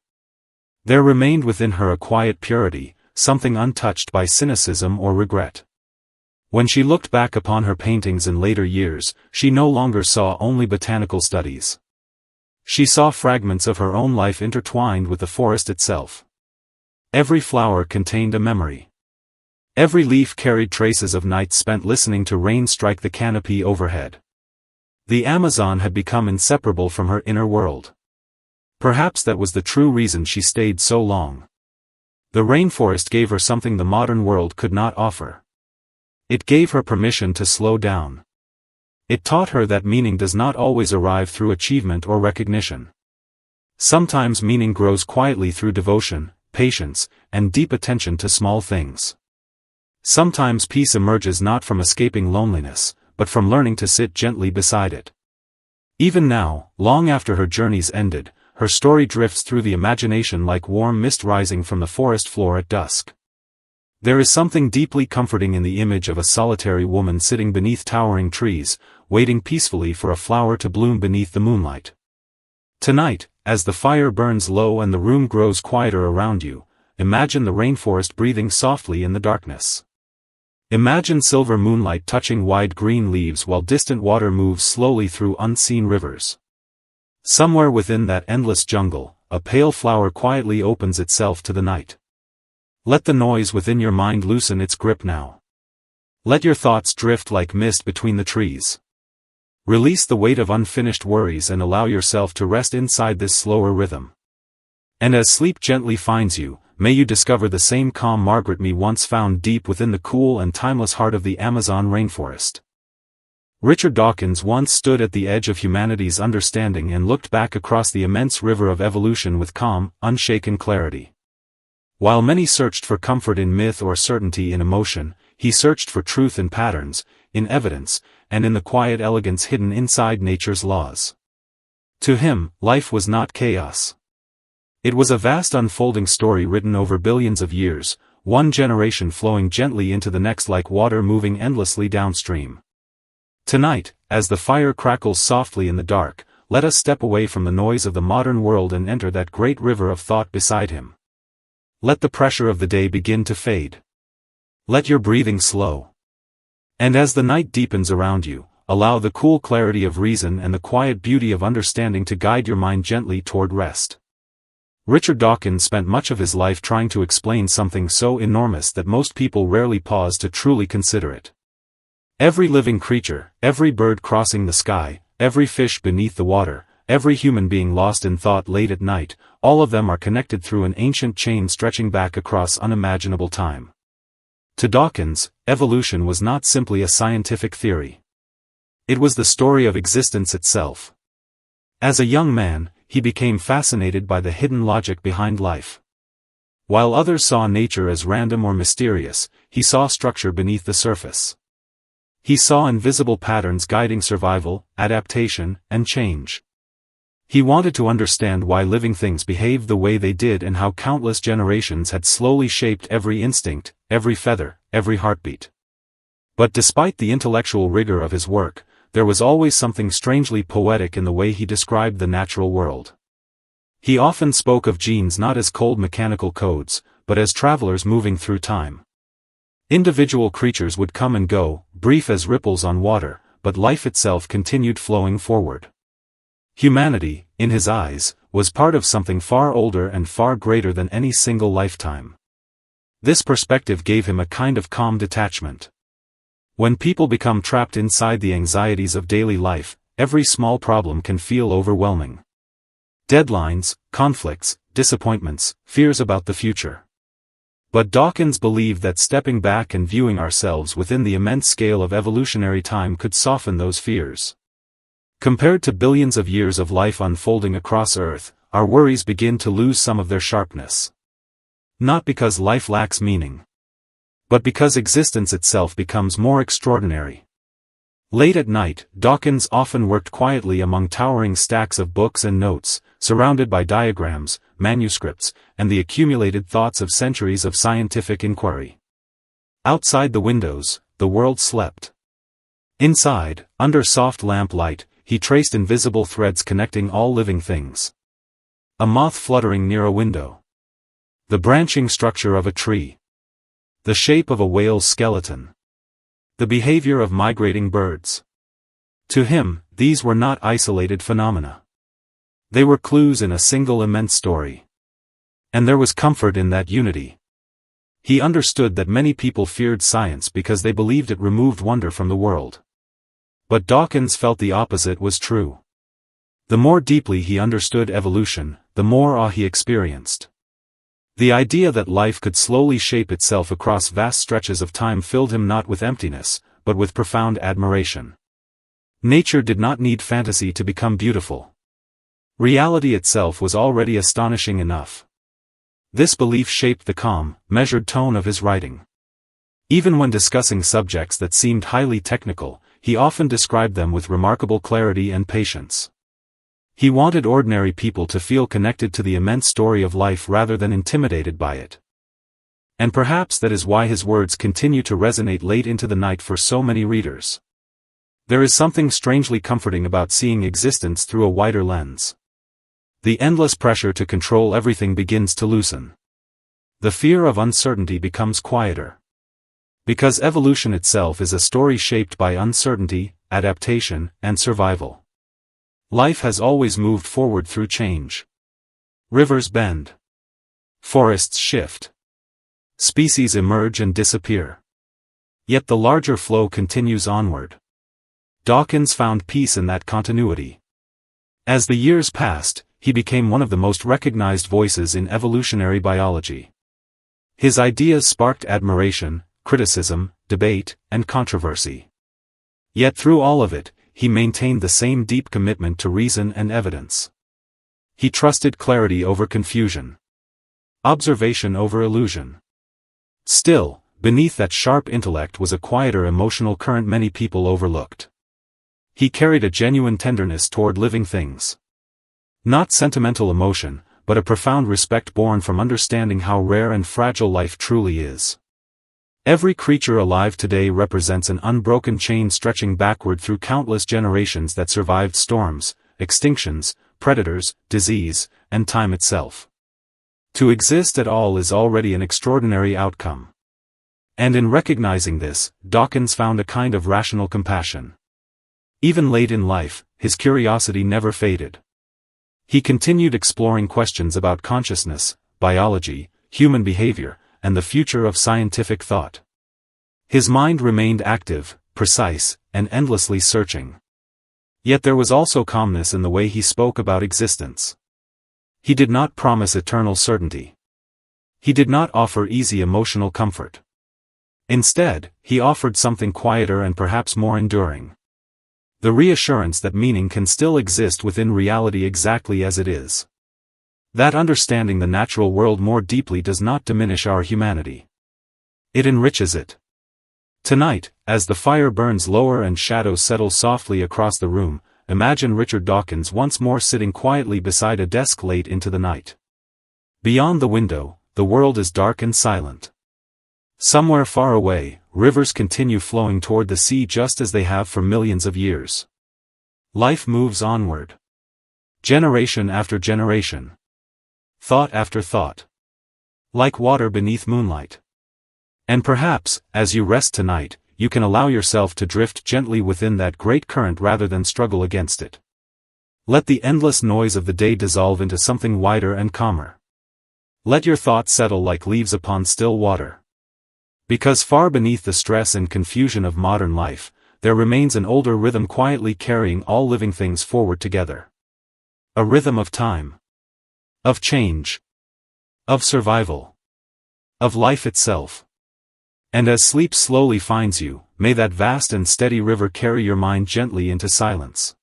There remained within her a quiet purity, something untouched by cynicism or regret. When she looked back upon her paintings in later years, she no longer saw only botanical studies. She saw fragments of her own life intertwined with the forest itself. Every flower contained a memory. Every leaf carried traces of nights spent listening to rain strike the canopy overhead. The Amazon had become inseparable from her inner world. Perhaps that was the true reason she stayed so long. The rainforest gave her something the modern world could not offer. It gave her permission to slow down. It taught her that meaning does not always arrive through achievement or recognition. Sometimes meaning grows quietly through devotion, patience, and deep attention to small things. Sometimes peace emerges not from escaping loneliness, but from learning to sit gently beside it. Even now, long after her journeys ended, her story drifts through the imagination like warm mist rising from the forest floor at dusk. There is something deeply comforting in the image of a solitary woman sitting beneath towering trees, waiting peacefully for a flower to bloom beneath the moonlight. Tonight, as the fire burns low and the room grows quieter around you, imagine the rainforest breathing softly in the darkness. Imagine silver moonlight touching wide green leaves while distant water moves slowly through unseen rivers. Somewhere within that endless jungle, a pale flower quietly opens itself to the night. Let the noise within your mind loosen its grip now. Let your thoughts drift like mist between the trees. Release the weight of unfinished worries and allow yourself to rest inside this slower rhythm. And as sleep gently finds you, may you discover the same calm Margaret Mee once found deep within the cool and timeless heart of the Amazon rainforest. Richard Dawkins once stood at the edge of humanity's understanding and looked back across the immense river of evolution with calm, unshaken clarity. While many searched for comfort in myth or certainty in emotion, he searched for truth in patterns, in evidence, and in the quiet elegance hidden inside nature's laws. To him, life was not chaos. It was a vast unfolding story written over billions of years, one generation flowing gently into the next like water moving endlessly downstream. Tonight, as the fire crackles softly in the dark, let us step away from the noise of the modern world and enter that great river of thought beside him. Let the pressure of the day begin to fade. Let your breathing slow. And as the night deepens around you, allow the cool clarity of reason and the quiet beauty of understanding to guide your mind gently toward rest. Richard Dawkins spent much of his life trying to explain something so enormous that most people rarely pause to truly consider it. Every living creature, every bird crossing the sky, every fish beneath the water, every human being lost in thought late at night, all of them are connected through an ancient chain stretching back across unimaginable time. To Dawkins, evolution was not simply a scientific theory. It was the story of existence itself. As a young man, he became fascinated by the hidden logic behind life. While others saw nature as random or mysterious, he saw structure beneath the surface. He saw invisible patterns guiding survival, adaptation, and change. He wanted to understand why living things behaved the way they did and how countless generations had slowly shaped every instinct, every feather, every heartbeat. But despite the intellectual rigor of his work, there was always something strangely poetic in the way he described the natural world. He often spoke of genes not as cold mechanical codes, but as travelers moving through time. Individual creatures would come and go, brief as ripples on water, but life itself continued flowing forward. Humanity, in his eyes, was part of something far older and far greater than any single lifetime. This perspective gave him a kind of calm detachment. When people become trapped inside the anxieties of daily life, every small problem can feel overwhelming. Deadlines, conflicts, disappointments, fears about the future. But Dawkins believed that stepping back and viewing ourselves within the immense scale of evolutionary time could soften those fears. Compared to billions of years of life unfolding across Earth, our worries begin to lose some of their sharpness. Not because life lacks meaning, but because existence itself becomes more extraordinary. Late at night, Dawkins often worked quietly among towering stacks of books and notes, surrounded by diagrams, manuscripts, and the accumulated thoughts of centuries of scientific inquiry. Outside the windows, the world slept. Inside, under soft lamp light, he traced invisible threads connecting all living things. A moth fluttering near a window. The branching structure of a tree. The shape of a whale's skeleton. The behavior of migrating birds. To him, these were not isolated phenomena. They were clues in a single immense story. And there was comfort in that unity. He understood that many people feared science because they believed it removed wonder from the world. But Dawkins felt the opposite was true. The more deeply he understood evolution, the more awe he experienced. The idea that life could slowly shape itself across vast stretches of time filled him not with emptiness, but with profound admiration. Nature did not need fantasy to become beautiful. Reality itself was already astonishing enough. This belief shaped the calm, measured tone of his writing. Even when discussing subjects that seemed highly technical, he often described them with remarkable clarity and patience. He wanted ordinary people to feel connected to the immense story of life rather than intimidated by it. And perhaps that is why his words continue to resonate late into the night for so many readers. There is something strangely comforting about seeing existence through a wider lens. The endless pressure to control everything begins to loosen. The fear of uncertainty becomes quieter. Because evolution itself is a story shaped by uncertainty, adaptation, and survival. Life has always moved forward through change. Rivers bend. Forests shift. Species emerge and disappear. Yet the larger flow continues onward. Dawkins found peace in that continuity. As the years passed, he became one of the most recognized voices in evolutionary biology. His ideas sparked admiration, criticism, debate, and controversy. Yet through all of it, he maintained the same deep commitment to reason and evidence. He trusted clarity over confusion. Observation over illusion. Still, beneath that sharp intellect was a quieter emotional current many people overlooked. He carried a genuine tenderness toward living things. Not sentimental emotion, but a profound respect born from understanding how rare and fragile life truly is. Every creature alive today represents an unbroken chain stretching backward through countless generations that survived storms, extinctions, predators, disease, and time itself. To exist at all is already an extraordinary outcome. And in recognizing this, Dawkins found a kind of rational compassion. Even late in life, his curiosity never faded. He continued exploring questions about consciousness, biology, human behavior, and the future of scientific thought. His mind remained active, precise, and endlessly searching. Yet there was also calmness in the way he spoke about existence. He did not promise eternal certainty. He did not offer easy emotional comfort. Instead, he offered something quieter and perhaps more enduring. The reassurance that meaning can still exist within reality exactly as it is. That understanding the natural world more deeply does not diminish our humanity. It enriches it. Tonight, as the fire burns lower and shadows settle softly across the room, imagine Richard Dawkins once more sitting quietly beside a desk late into the night. Beyond the window, the world is dark and silent. Somewhere far away, rivers continue flowing toward the sea just as they have for millions of years. Life moves onward. Generation after generation. Thought after thought. Like water beneath moonlight. And perhaps, as you rest tonight, you can allow yourself to drift gently within that great current rather than struggle against it. Let the endless noise of the day dissolve into something wider and calmer. Let your thoughts settle like leaves upon still water. Because far beneath the stress and confusion of modern life, there remains an older rhythm quietly carrying all living things forward together. A rhythm of time. Of change. Of survival. Of life itself. And as sleep slowly finds you, may that vast and steady river carry your mind gently into silence.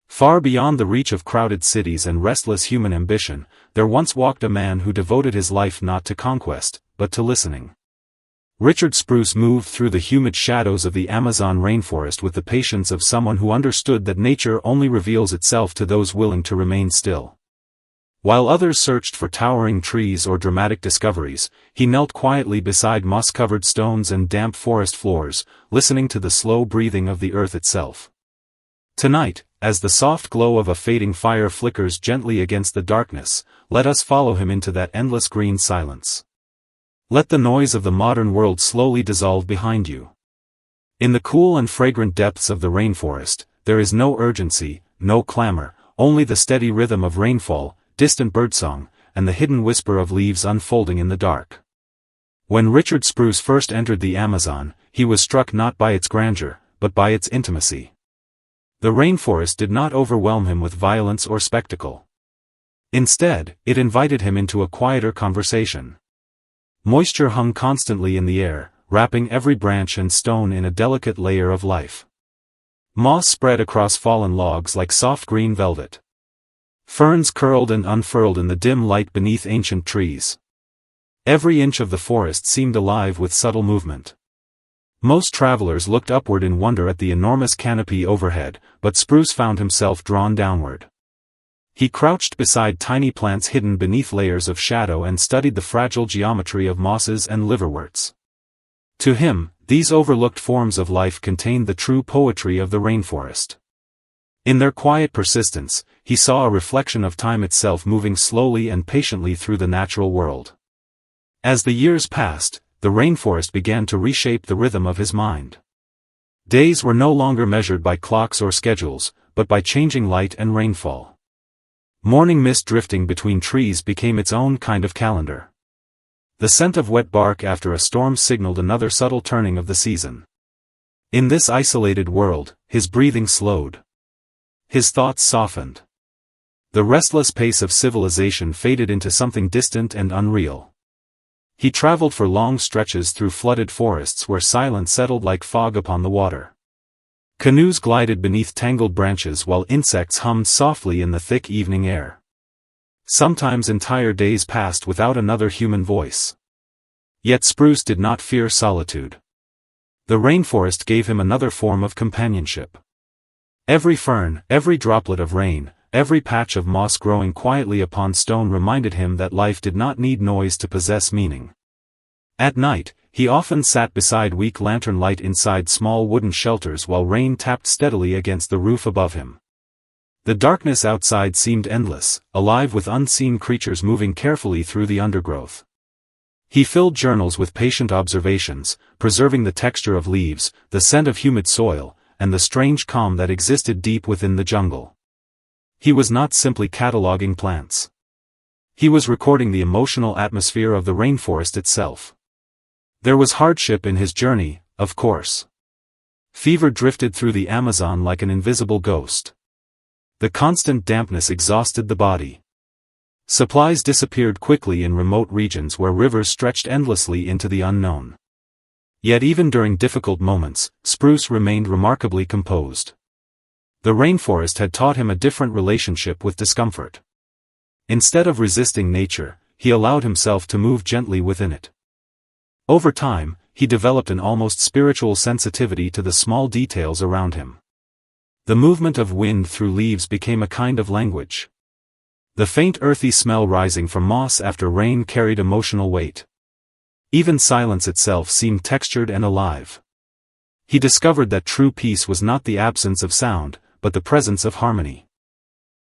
Far beyond the reach of crowded cities and restless human ambition, there once walked a man who devoted his life not to conquest, but to listening. Richard Spruce moved through the humid shadows of the Amazon rainforest with the patience of someone who understood that nature only reveals itself to those willing to remain still. While others searched for towering trees or dramatic discoveries, he knelt quietly beside moss-covered stones and damp forest floors, listening to the slow breathing of the earth itself. Tonight, as the soft glow of a fading fire flickers gently against the darkness, let us follow him into that endless green silence. Let the noise of the modern world slowly dissolve behind you. In the cool and fragrant depths of the rainforest, there is no urgency, no clamor, only the steady rhythm of rainfall, distant birdsong, and the hidden whisper of leaves unfolding in the dark. When Richard Spruce first entered the Amazon, he was struck not by its grandeur, but by its intimacy. The rainforest did not overwhelm him with violence or spectacle. Instead, it invited him into a quieter conversation. Moisture hung constantly in the air, wrapping every branch and stone in a delicate layer of life. Moss spread across fallen logs like soft green velvet. Ferns curled and unfurled in the dim light beneath ancient trees. Every inch of the forest seemed alive with subtle movement. Most travelers looked upward in wonder at the enormous canopy overhead, but Spruce found himself drawn downward. He crouched beside tiny plants hidden beneath layers of shadow and studied the fragile geometry of mosses and liverworts. To him, these overlooked forms of life contained the true poetry of the rainforest. In their quiet persistence, he saw a reflection of time itself moving slowly and patiently through the natural world. As the years passed, the rainforest began to reshape the rhythm of his mind. Days were no longer measured by clocks or schedules, but by changing light and rainfall. Morning mist drifting between trees became its own kind of calendar. The scent of wet bark after a storm signaled another subtle turning of the season. In this isolated world, his breathing slowed. His thoughts softened. The restless pace of civilization faded into something distant and unreal. He traveled for long stretches through flooded forests where silence settled like fog upon the water. Canoes glided beneath tangled branches while insects hummed softly in the thick evening air. Sometimes entire days passed without another human voice. Yet Spruce did not fear solitude. The rainforest gave him another form of companionship. Every fern, every droplet of rain, every patch of moss growing quietly upon stone reminded him that life did not need noise to possess meaning. At night, he often sat beside weak lantern light inside small wooden shelters while rain tapped steadily against the roof above him. The darkness outside seemed endless, alive with unseen creatures moving carefully through the undergrowth. He filled journals with patient observations, preserving the texture of leaves, the scent of humid soil, and the strange calm that existed deep within the jungle. He was not simply cataloging plants. He was recording the emotional atmosphere of the rainforest itself. There was hardship in his journey, of course. Fever drifted through the Amazon like an invisible ghost. The constant dampness exhausted the body. Supplies disappeared quickly in remote regions where rivers stretched endlessly into the unknown. Yet even during difficult moments, Spruce remained remarkably composed. The rainforest had taught him a different relationship with discomfort. Instead of resisting nature, he allowed himself to move gently within it. Over time, he developed an almost spiritual sensitivity to the small details around him. The movement of wind through leaves became a kind of language. The faint earthy smell rising from moss after rain carried emotional weight. Even silence itself seemed textured and alive. He discovered that true peace was not the absence of sound, but the presence of harmony.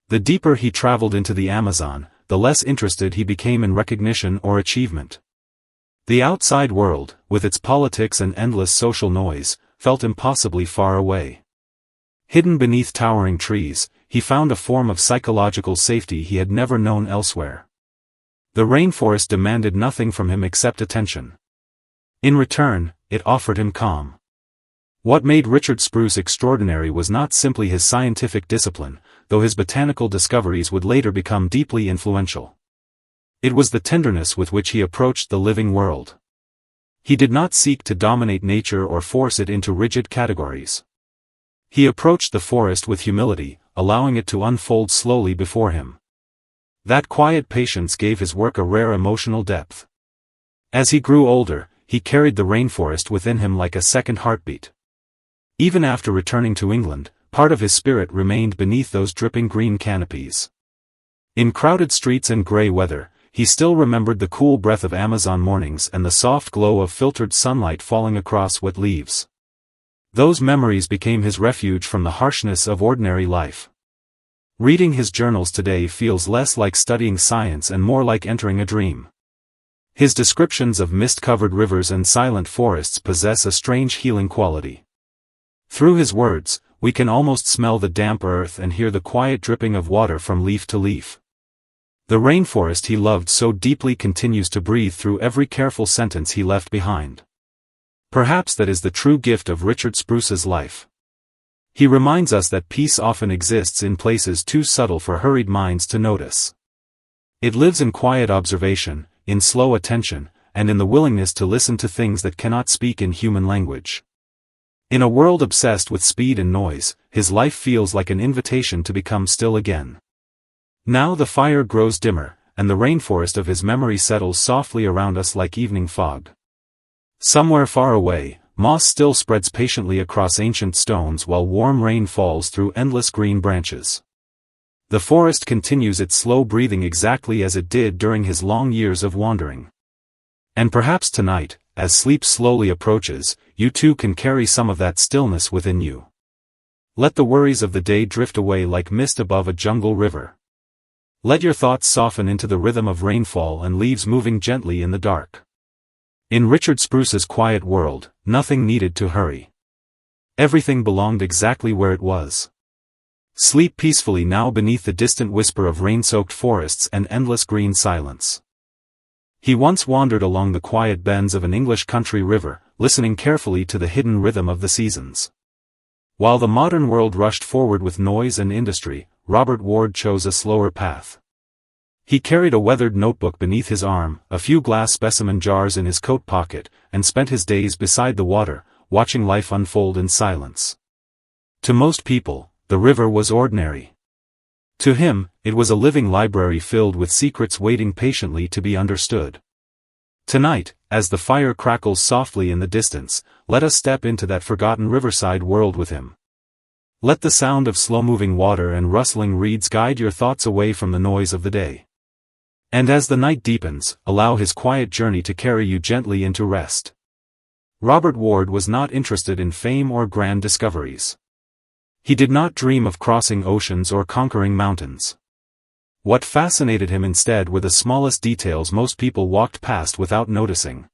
The deeper he traveled into the Amazon, the less interested he became in recognition or achievement. The outside world, with its politics and endless social noise, felt impossibly far away. Hidden beneath towering trees, he found a form of psychological safety he had never known elsewhere. The rainforest demanded nothing from him except attention. In return, it offered him calm. What made Richard Spruce extraordinary was not simply his scientific discipline, though his botanical discoveries would later become deeply influential. It was the tenderness with which he approached the living world. He did not seek to dominate nature or force it into rigid categories. He approached the forest with humility, allowing it to unfold slowly before him. That quiet patience gave his work a rare emotional depth. As he grew older, he carried the rainforest within him like a second heartbeat. Even after returning to England, part of his spirit remained beneath those dripping green canopies. In crowded streets and grey weather, he still remembered the cool breath of Amazon mornings and the soft glow of filtered sunlight falling across wet leaves. Those memories became his refuge from the harshness of ordinary life. Reading his journals today feels less like studying science and more like entering a dream. His descriptions of mist-covered rivers and silent forests possess a strange healing quality. Through his words, we can almost smell the damp earth and hear the quiet dripping of water from leaf to leaf. The rainforest he loved so deeply continues to breathe through every careful sentence he left behind. Perhaps that is the true gift of Richard Spruce's life. He reminds us that peace often exists in places too subtle for hurried minds to notice. It lives in quiet observation, in slow attention, and in the willingness to listen to things that cannot speak in human language. In a world obsessed with speed and noise, his life feels like an invitation to become still again. Now the fire grows dimmer, and the rainforest of his memory settles softly around us like evening fog. Somewhere far away, moss still spreads patiently across ancient stones while warm rain falls through endless green branches. The forest continues its slow breathing exactly as it did during his long years of wandering. And perhaps tonight, as sleep slowly approaches, you too can carry some of that stillness within you. Let the worries of the day drift away like mist above a jungle river. Let your thoughts soften into the rhythm of rainfall and leaves moving gently in the dark. In Richard Spruce's quiet world, nothing needed to hurry. Everything belonged exactly where it was. Sleep peacefully now beneath the distant whisper of rain-soaked forests and endless green silence. He once wandered along the quiet bends of an English country river, listening carefully to the hidden rhythm of the seasons. While the modern world rushed forward with noise and industry, Robert Ward chose a slower path. He carried a weathered notebook beneath his arm, a few glass specimen jars in his coat pocket, and spent his days beside the water, watching life unfold in silence. To most people, the river was ordinary. To him, it was a living library filled with secrets waiting patiently to be understood. Tonight, as the fire crackles softly in the distance, let us step into that forgotten riverside world with him. Let the sound of slow-moving water and rustling reeds guide your thoughts away from the noise of the day. And as the night deepens, allow his quiet journey to carry you gently into rest. Robert Ward was not interested in fame or grand discoveries. He did not dream of crossing oceans or conquering mountains. What fascinated him instead were the smallest details most people walked past without noticing.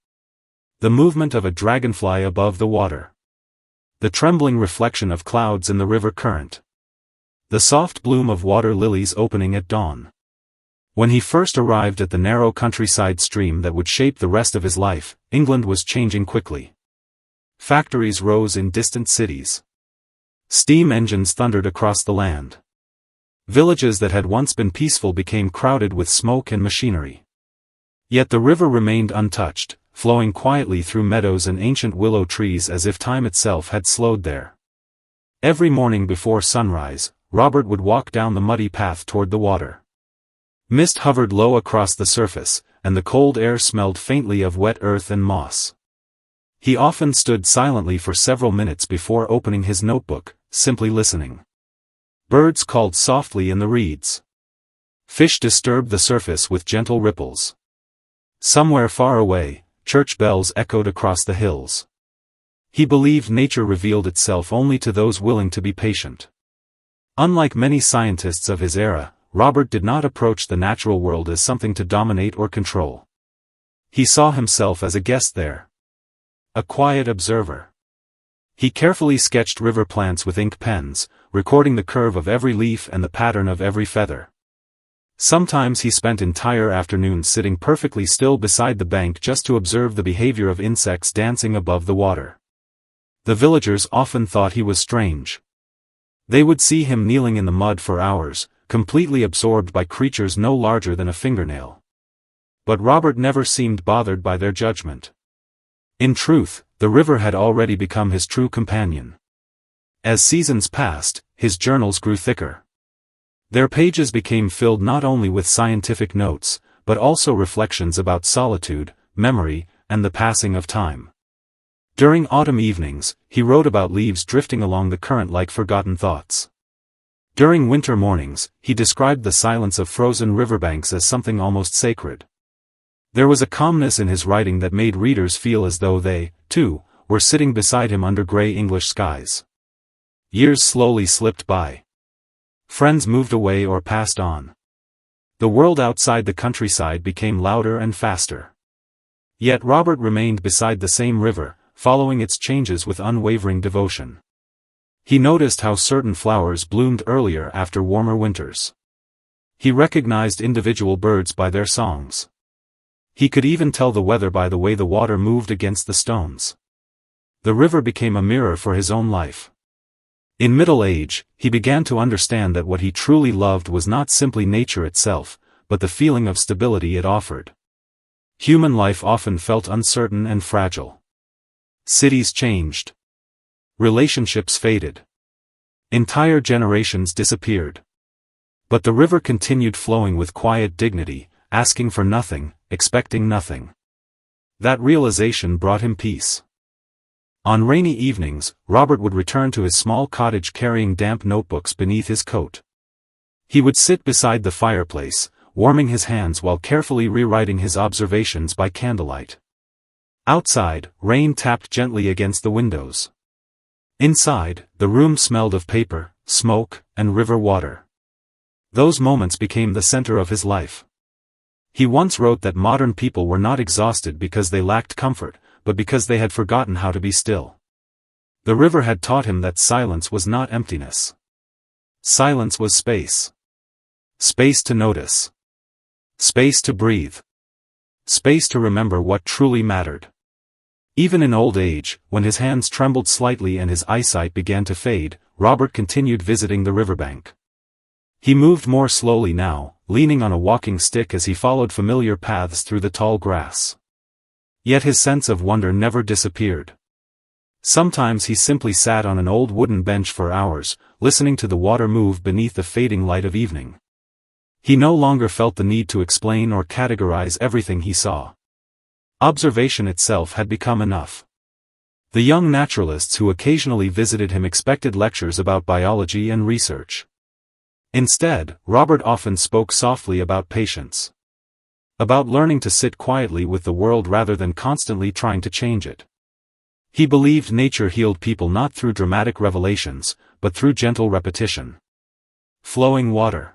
The movement of a dragonfly above the water. The trembling reflection of clouds in the river current. The soft bloom of water lilies opening at dawn. When he first arrived at the narrow countryside stream that would shape the rest of his life, England was changing quickly. Factories rose in distant cities. Steam engines thundered across the land. Villages that had once been peaceful became crowded with smoke and machinery. Yet the river remained untouched, flowing quietly through meadows and ancient willow trees as if time itself had slowed there. Every morning before sunrise, Robert would walk down the muddy path toward the water. Mist hovered low across the surface, and the cold air smelled faintly of wet earth and moss. He often stood silently for several minutes before opening his notebook, simply listening. Birds called softly in the reeds. Fish disturbed the surface with gentle ripples. Somewhere far away, church bells echoed across the hills. He believed nature revealed itself only to those willing to be patient. Unlike many scientists of his era, Robert did not approach the natural world as something to dominate or control. He saw himself as a guest there. A quiet observer. He carefully sketched river plants with ink pens, recording the curve of every leaf and the pattern of every feather. Sometimes he spent entire afternoons sitting perfectly still beside the bank just to observe the behavior of insects dancing above the water. The villagers often thought he was strange. They would see him kneeling in the mud for hours, completely absorbed by creatures no larger than a fingernail. But Robert never seemed bothered by their judgment. In truth, the river had already become his true companion. As seasons passed, his journals grew thicker. Their pages became filled not only with scientific notes, but also reflections about solitude, memory, and the passing of time. During autumn evenings, he wrote about leaves drifting along the current like forgotten thoughts. During winter mornings, he described the silence of frozen riverbanks as something almost sacred. There was a calmness in his writing that made readers feel as though they, too, were sitting beside him under grey English skies. Years slowly slipped by. Friends moved away or passed on. The world outside the countryside became louder and faster. Yet Robert remained beside the same river, following its changes with unwavering devotion. He noticed how certain flowers bloomed earlier after warmer winters. He recognized individual birds by their songs. He could even tell the weather by the way the water moved against the stones. The river became a mirror for his own life. In middle age, he began to understand that what he truly loved was not simply nature itself, but the feeling of stability it offered. Human life often felt uncertain and fragile. Cities changed. Relationships faded. Entire generations disappeared. But the river continued flowing with quiet dignity, asking for nothing, expecting nothing. That realization brought him peace. On rainy evenings, Robert would return to his small cottage carrying damp notebooks beneath his coat. He would sit beside the fireplace, warming his hands while carefully rewriting his observations by candlelight. Outside, rain tapped gently against the windows. Inside, the room smelled of paper, smoke, and river water. Those moments became the center of his life. He once wrote that modern people were not exhausted because they lacked comfort, but because they had forgotten how to be still. The river had taught him that silence was not emptiness. Silence was space. Space to notice. Space to breathe. Space to remember what truly mattered. Even in old age, when his hands trembled slightly and his eyesight began to fade, Robert continued visiting the riverbank. He moved more slowly now, leaning on a walking stick as he followed familiar paths through the tall grass. Yet his sense of wonder never disappeared. Sometimes he simply sat on an old wooden bench for hours, listening to the water move beneath the fading light of evening. He no longer felt the need to explain or categorize everything he saw. Observation itself had become enough. The young naturalists who occasionally visited him expected lectures about biology and research. Instead, Robert often spoke softly about patience. About learning to sit quietly with the world rather than constantly trying to change it. He believed nature healed people not through dramatic revelations, but through gentle repetition. Flowing water.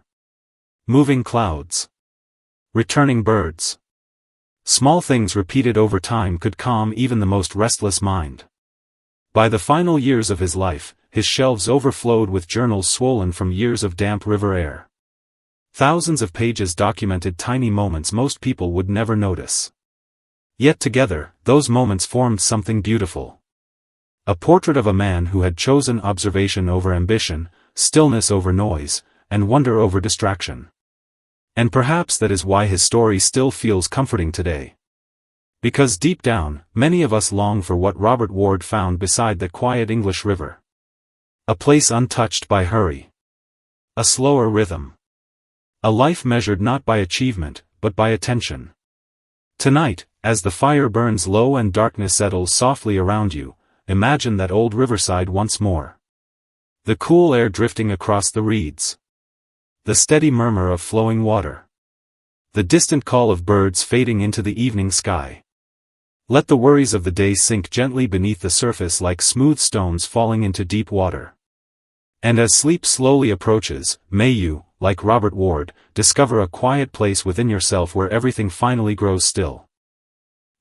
Moving clouds. Returning birds. Small things repeated over time could calm even the most restless mind. By the final years of his life, his shelves overflowed with journals swollen from years of damp river air. Thousands of pages documented tiny moments most people would never notice. Yet together, those moments formed something beautiful. A portrait of a man who had chosen observation over ambition, stillness over noise, and wonder over distraction. And perhaps that is why his story still feels comforting today. Because deep down, many of us long for what Robert Ward found beside that quiet English river. A place untouched by hurry. A slower rhythm. A life measured not by achievement, but by attention. Tonight, as the fire burns low and darkness settles softly around you, imagine that old riverside once more. The cool air drifting across the reeds. The steady murmur of flowing water. The distant call of birds fading into the evening sky. Let the worries of the day sink gently beneath the surface like smooth stones falling into deep water. And as sleep slowly approaches, may you, like Robert Ward, discover a quiet place within yourself where everything finally grows still.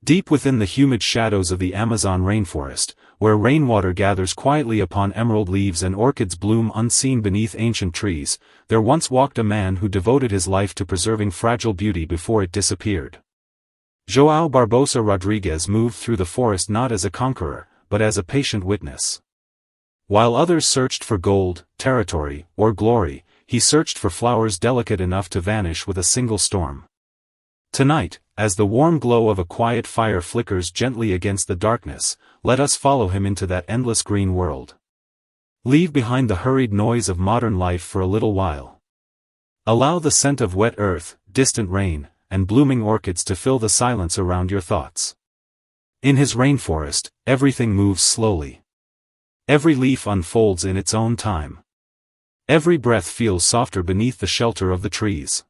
Deep within the humid shadows of the Amazon rainforest, where rainwater gathers quietly upon emerald leaves and orchids bloom unseen beneath ancient trees, there once walked a man who devoted his life to preserving fragile beauty before it disappeared. João Barbosa Rodrigues moved through the forest not as a conqueror, but as a patient witness. While others searched for gold, territory, or glory, he searched for flowers delicate enough to vanish with a single storm. Tonight, as the warm glow of a quiet fire flickers gently against the darkness, let us follow him into that endless green world. Leave behind the hurried noise of modern life for a little while. Allow the scent of wet earth, distant rain, and blooming orchids to fill the silence around your thoughts. In his rainforest, everything moves slowly. Every leaf unfolds in its own time. Every breath feels softer beneath the shelter of the trees.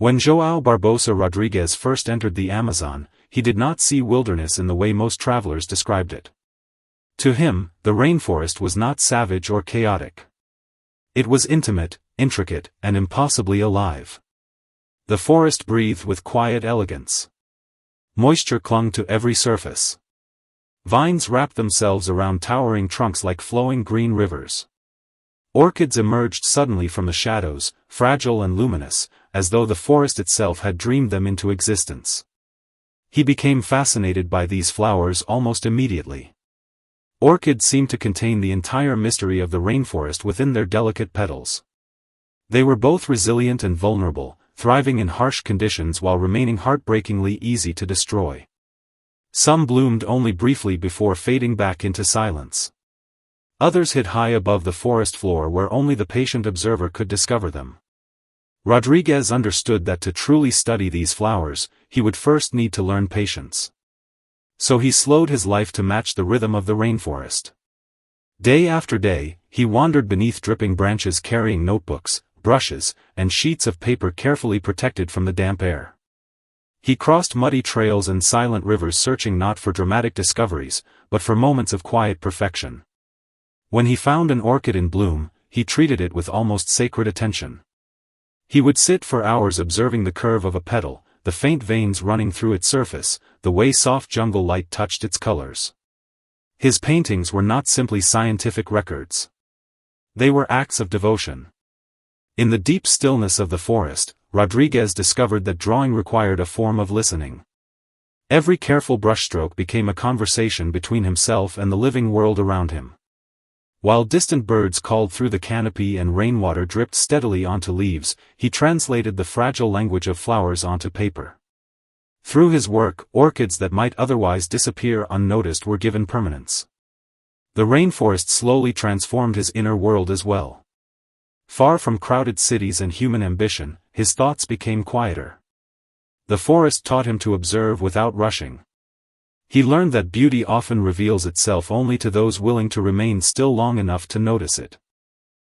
When João Barbosa Rodrigues first entered the Amazon, he did not see wilderness in the way most travelers described it. To him, the rainforest was not savage or chaotic. It was intimate, intricate, and impossibly alive. The forest breathed with quiet elegance. Moisture clung to every surface. Vines wrapped themselves around towering trunks like flowing green rivers. Orchids emerged suddenly from the shadows, fragile and luminous, as though the forest itself had dreamed them into existence. He became fascinated by these flowers almost immediately. Orchids seemed to contain the entire mystery of the rainforest within their delicate petals. They were both resilient and vulnerable, thriving in harsh conditions while remaining heartbreakingly easy to destroy. Some bloomed only briefly before fading back into silence. Others hid high above the forest floor where only the patient observer could discover them. Rodrigues understood that to truly study these flowers, he would first need to learn patience. So he slowed his life to match the rhythm of the rainforest. Day after day, he wandered beneath dripping branches carrying notebooks, brushes, and sheets of paper carefully protected from the damp air. He crossed muddy trails and silent rivers, searching not for dramatic discoveries, but for moments of quiet perfection. When he found an orchid in bloom, he treated it with almost sacred attention. He would sit for hours observing the curve of a petal, the faint veins running through its surface, the way soft jungle light touched its colors. His paintings were not simply scientific records. They were acts of devotion. In the deep stillness of the forest, Rodriguez discovered that drawing required a form of listening. Every careful brushstroke became a conversation between himself and the living world around him. While distant birds called through the canopy and rainwater dripped steadily onto leaves, he translated the fragile language of flowers onto paper. Through his work, orchids that might otherwise disappear unnoticed were given permanence. The rainforest slowly transformed his inner world as well. Far from crowded cities and human ambition, his thoughts became quieter. The forest taught him to observe without rushing. He learned that beauty often reveals itself only to those willing to remain still long enough to notice it.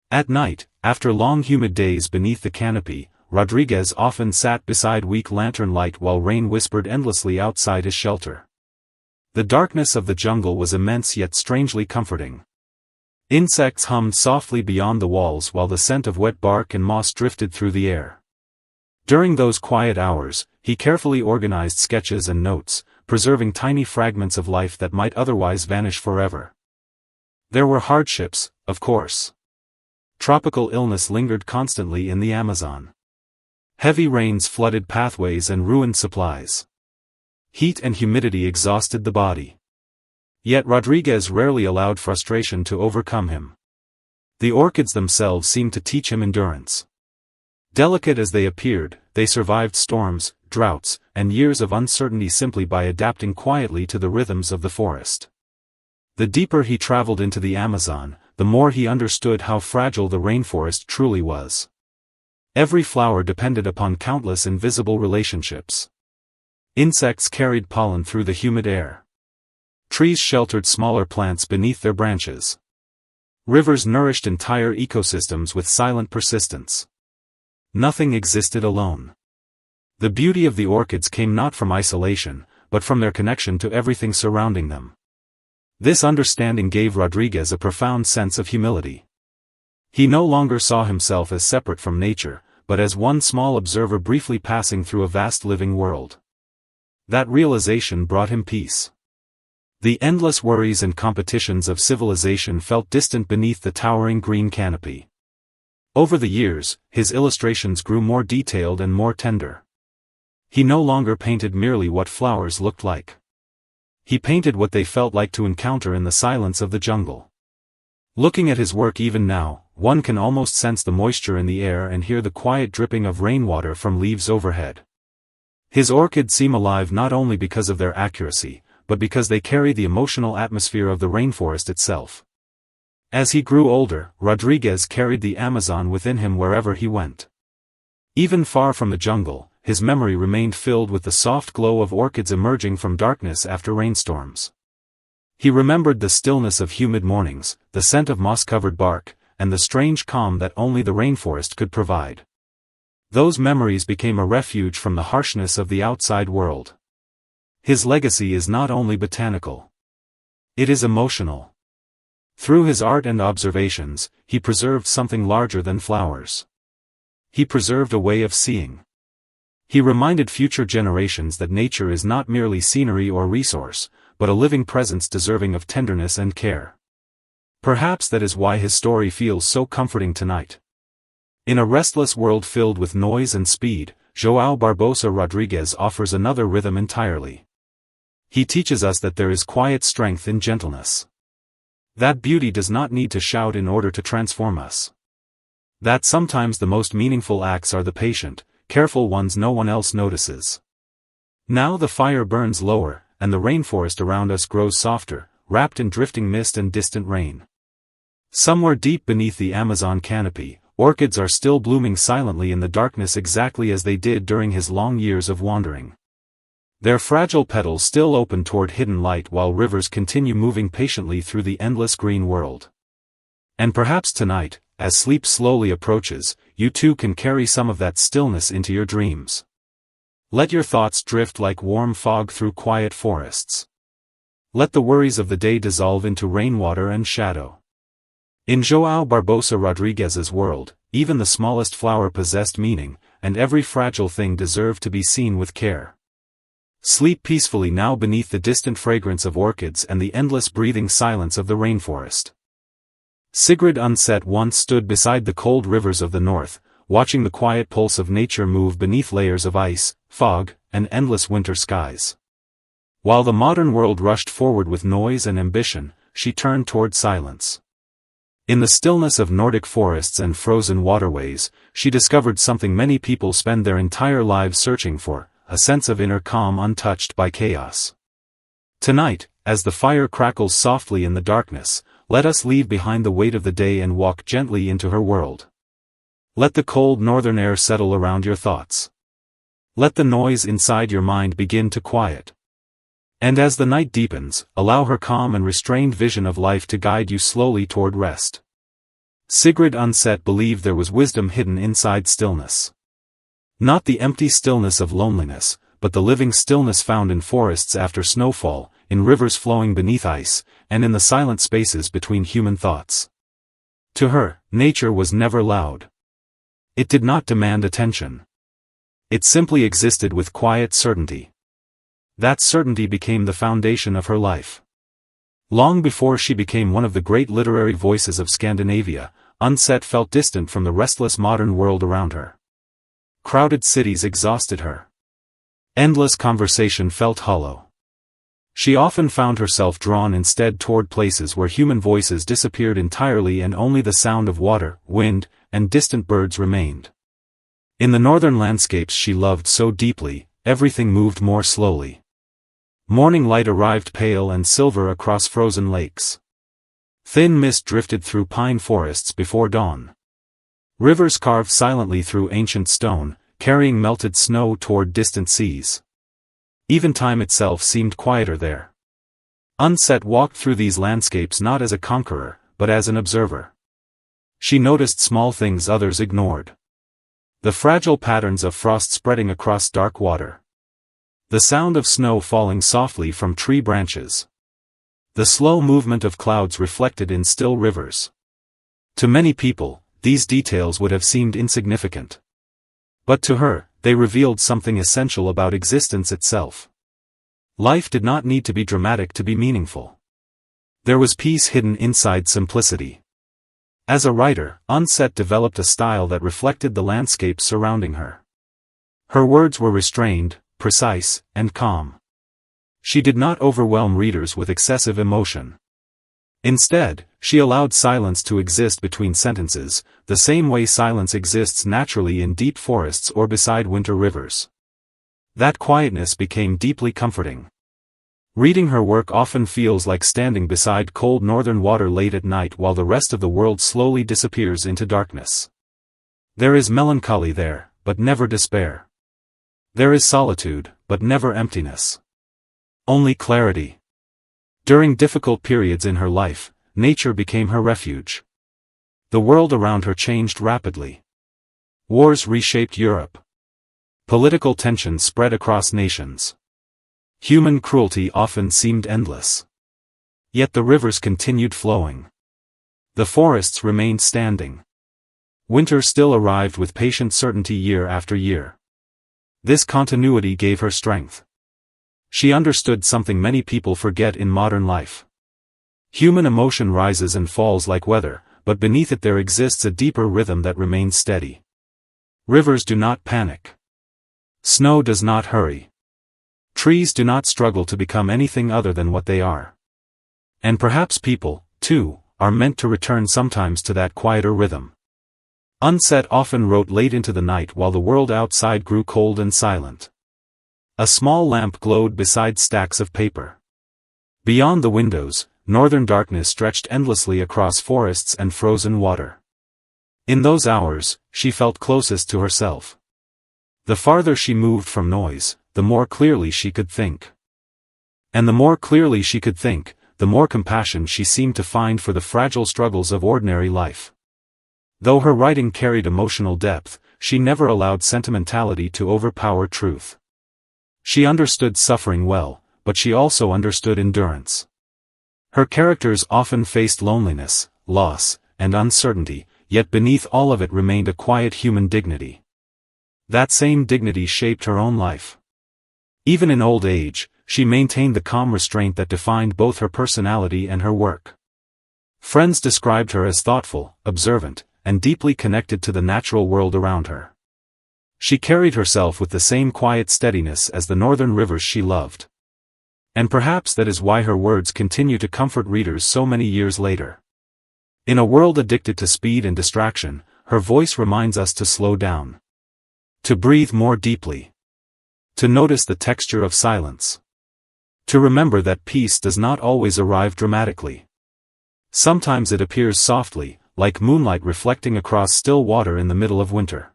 At night, after long humid days beneath the canopy, Rodriguez often sat beside weak lantern light while rain whispered endlessly outside his shelter. The darkness of the jungle was immense yet strangely comforting. Insects hummed softly beyond the walls while the scent of wet bark and moss drifted through the air. During those quiet hours, he carefully organized sketches and notes, preserving tiny fragments of life that might otherwise vanish forever. There were hardships, of course. Tropical illness lingered constantly in the Amazon. Heavy rains flooded pathways and ruined supplies. Heat and humidity exhausted the body. Yet Rodriguez rarely allowed frustration to overcome him. The orchids themselves seemed to teach him endurance. Delicate as they appeared, they survived storms, droughts, and years of uncertainty simply by adapting quietly to the rhythms of the forest. The deeper he traveled into the Amazon, the more he understood how fragile the rainforest truly was. Every flower depended upon countless invisible relationships. Insects carried pollen through the humid air. Trees sheltered smaller plants beneath their branches. Rivers nourished entire ecosystems with silent persistence. Nothing existed alone. The beauty of the orchids came not from isolation, but from their connection to everything surrounding them. This understanding gave Rodriguez a profound sense of humility. He no longer saw himself as separate from nature, but as one small observer briefly passing through a vast living world. That realization brought him peace. The endless worries and competitions of civilization felt distant beneath the towering green canopy. Over the years, his illustrations grew more detailed and more tender. He no longer painted merely what flowers looked like. He painted what they felt like to encounter in the silence of the jungle. Looking at his work even now, one can almost sense the moisture in the air and hear the quiet dripping of rainwater from leaves overhead. His orchids seem alive not only because of their accuracy, but because they carry the emotional atmosphere of the rainforest itself. As he grew older, Rodriguez carried the Amazon within him wherever he went. Even far from the jungle, his memory remained filled with the soft glow of orchids emerging from darkness after rainstorms. He remembered the stillness of humid mornings, the scent of moss-covered bark, and the strange calm that only the rainforest could provide. Those memories became a refuge from the harshness of the outside world. His legacy is not only botanical. It is emotional. Through his art and observations, he preserved something larger than flowers. He preserved a way of seeing. He reminded future generations that nature is not merely scenery or resource, but a living presence deserving of tenderness and care. Perhaps that is why his story feels so comforting tonight. In a restless world filled with noise and speed, João Barbosa Rodriguez offers another rhythm entirely. He teaches us that there is quiet strength in gentleness. That beauty does not need to shout in order to transform us. That sometimes the most meaningful acts are the patient, careful ones no one else notices. Now the fire burns lower, and the rainforest around us grows softer, wrapped in drifting mist and distant rain. Somewhere deep beneath the Amazon canopy, orchids are still blooming silently in the darkness exactly as they did during his long years of wandering. Their fragile petals still open toward hidden light while rivers continue moving patiently through the endless green world. And perhaps tonight, as sleep slowly approaches, you too can carry some of that stillness into your dreams. Let your thoughts drift like warm fog through quiet forests. Let the worries of the day dissolve into rainwater and shadow. In João Barbosa Rodriguez's world, even the smallest flower possessed meaning, and every fragile thing deserved to be seen with care. Sleep peacefully now beneath the distant fragrance of orchids and the endless breathing silence of the rainforest. Sigrid Undset once stood beside the cold rivers of the north, watching the quiet pulse of nature move beneath layers of ice, fog, and endless winter skies. While the modern world rushed forward with noise and ambition, she turned toward silence. In the stillness of Nordic forests and frozen waterways, she discovered something many people spend their entire lives searching for, a sense of inner calm untouched by chaos. Tonight, as the fire crackles softly in the darkness, let us leave behind the weight of the day and walk gently into her world. Let the cold northern air settle around your thoughts. Let the noise inside your mind begin to quiet. And as the night deepens, allow her calm and restrained vision of life to guide you slowly toward rest. Sigrid Undset believed there was wisdom hidden inside stillness. Not the empty stillness of loneliness, but the living stillness found in forests after snowfall, in rivers flowing beneath ice, and in the silent spaces between human thoughts. To her, nature was never loud. It did not demand attention. It simply existed with quiet certainty. That certainty became the foundation of her life. Long before she became one of the great literary voices of Scandinavia, Undset felt distant from the restless modern world around her. Crowded cities exhausted her. Endless conversation felt hollow. She often found herself drawn instead toward places where human voices disappeared entirely and only the sound of water, wind, and distant birds remained. In the northern landscapes she loved so deeply, everything moved more slowly. Morning light arrived pale and silver across frozen lakes. Thin mist drifted through pine forests before dawn. Rivers carved silently through ancient stone, carrying melted snow toward distant seas. Even time itself seemed quieter there. Undset walked through these landscapes not as a conqueror, but as an observer. She noticed small things others ignored. The fragile patterns of frost spreading across dark water. The sound of snow falling softly from tree branches. The slow movement of clouds reflected in still rivers. To many people, these details would have seemed insignificant. But to her, they revealed something essential about existence itself. Life did not need to be dramatic to be meaningful. There was peace hidden inside simplicity. As a writer, Undset developed a style that reflected the landscape surrounding her. Her words were restrained, precise, and calm. She did not overwhelm readers with excessive emotion. Instead, she allowed silence to exist between sentences, the same way silence exists naturally in deep forests or beside winter rivers. That quietness became deeply comforting. Reading her work often feels like standing beside cold northern water late at night while the rest of the world slowly disappears into darkness. There is melancholy there, but never despair. There is solitude, but never emptiness. Only clarity. During difficult periods in her life, nature became her refuge. The world around her changed rapidly. Wars reshaped Europe. Political tension spread across nations. Human cruelty often seemed endless. Yet the rivers continued flowing. The forests remained standing. Winter still arrived with patient certainty year after year. This continuity gave her strength. She understood something many people forget in modern life. Human emotion rises and falls like weather, but beneath it there exists a deeper rhythm that remains steady. Rivers do not panic. Snow does not hurry. Trees do not struggle to become anything other than what they are. And perhaps people, too, are meant to return sometimes to that quieter rhythm. Undset often wrote late into the night while the world outside grew cold and silent. A small lamp glowed beside stacks of paper. Beyond the windows, northern darkness stretched endlessly across forests and frozen water. In those hours, she felt closest to herself. The farther she moved from noise, the more clearly she could think. And the more clearly she could think, the more compassion she seemed to find for the fragile struggles of ordinary life. Though her writing carried emotional depth, she never allowed sentimentality to overpower truth. She understood suffering well, but she also understood endurance. Her characters often faced loneliness, loss, and uncertainty, yet beneath all of it remained a quiet human dignity. That same dignity shaped her own life. Even in old age, she maintained the calm restraint that defined both her personality and her work. Friends described her as thoughtful, observant, and deeply connected to the natural world around her. She carried herself with the same quiet steadiness as the northern rivers she loved. And perhaps that is why her words continue to comfort readers so many years later. In a world addicted to speed and distraction, her voice reminds us to slow down. To breathe more deeply. To notice the texture of silence. To remember that peace does not always arrive dramatically. Sometimes it appears softly, like moonlight reflecting across still water in the middle of winter.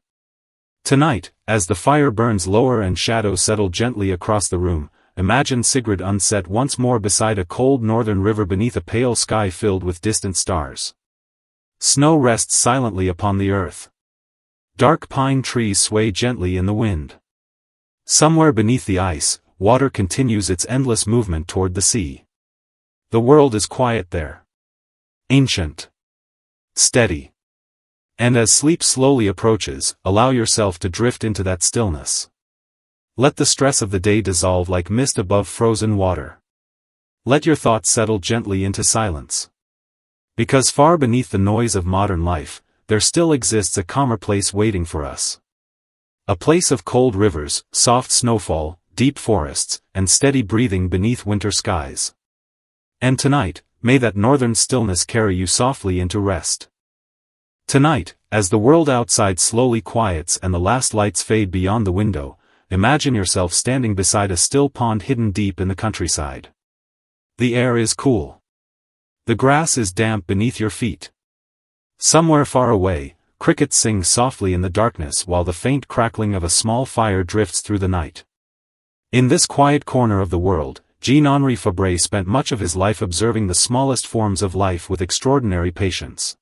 Tonight, as the fire burns lower and shadows settle gently across the room, imagine Sigrid Undset once more beside a cold northern river beneath a pale sky filled with distant stars. Snow rests silently upon the earth. Dark pine trees sway gently in the wind. Somewhere beneath the ice, water continues its endless movement toward the sea. The world is quiet there. Ancient. Steady. And as sleep slowly approaches, allow yourself to drift into that stillness. Let the stress of the day dissolve like mist above frozen water. Let your thoughts settle gently into silence. Because far beneath the noise of modern life, there still exists a calmer place waiting for us. A place of cold rivers, soft snowfall, deep forests, and steady breathing beneath winter skies. And tonight, may that northern stillness carry you softly into rest. Tonight, as the world outside slowly quiets and the last lights fade beyond the window, imagine yourself standing beside a still pond hidden deep in the countryside. The air is cool. The grass is damp beneath your feet. Somewhere far away, crickets sing softly in the darkness while the faint crackling of a small fire drifts through the night. In this quiet corner of the world, Jean-Henri Fabre spent much of his life observing the smallest forms of life with extraordinary patience.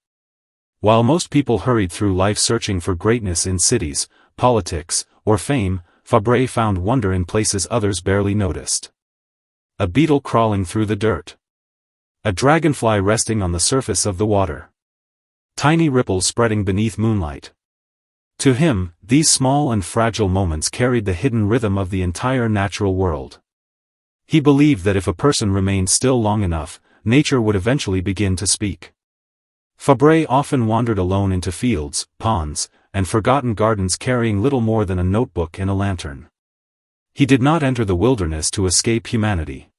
While most people hurried through life searching for greatness in cities, politics, or fame, Fabre found wonder in places others barely noticed. A beetle crawling through the dirt. A dragonfly resting on the surface of the water. Tiny ripples spreading beneath moonlight. To him, these small and fragile moments carried the hidden rhythm of the entire natural world. He believed that if a person remained still long enough, nature would eventually begin to speak. Fabre often wandered alone into fields, ponds, and forgotten gardens carrying little more than a notebook and a lantern. He did not enter the wilderness to escape humanity.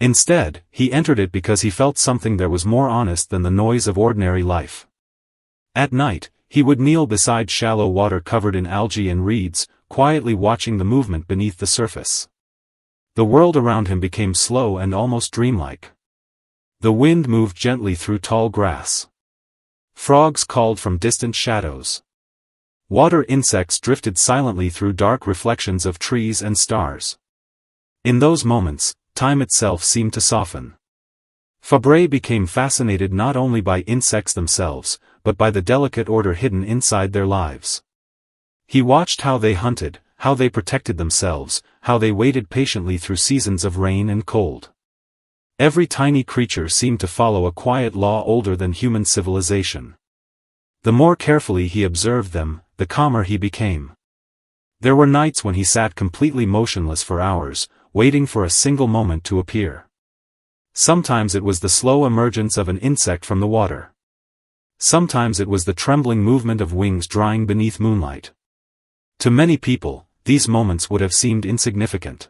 Instead, he entered it because he felt something that was more honest than the noise of ordinary life. At night, he would kneel beside shallow water covered in algae and reeds, quietly watching the movement beneath the surface. The world around him became slow and almost dreamlike. The wind moved gently through tall grass. Frogs called from distant shadows. Water insects drifted silently through dark reflections of trees and stars. In those moments, time itself seemed to soften. Fabre became fascinated not only by insects themselves, but by the delicate order hidden inside their lives. He watched how they hunted, how they protected themselves, how they waited patiently through seasons of rain and cold. Every tiny creature seemed to follow a quiet law older than human civilization. The more carefully he observed them, the calmer he became. There were nights when he sat completely motionless for hours, waiting for a single moment to appear. Sometimes it was the slow emergence of an insect from the water. Sometimes it was the trembling movement of wings drying beneath moonlight. To many people, these moments would have seemed insignificant.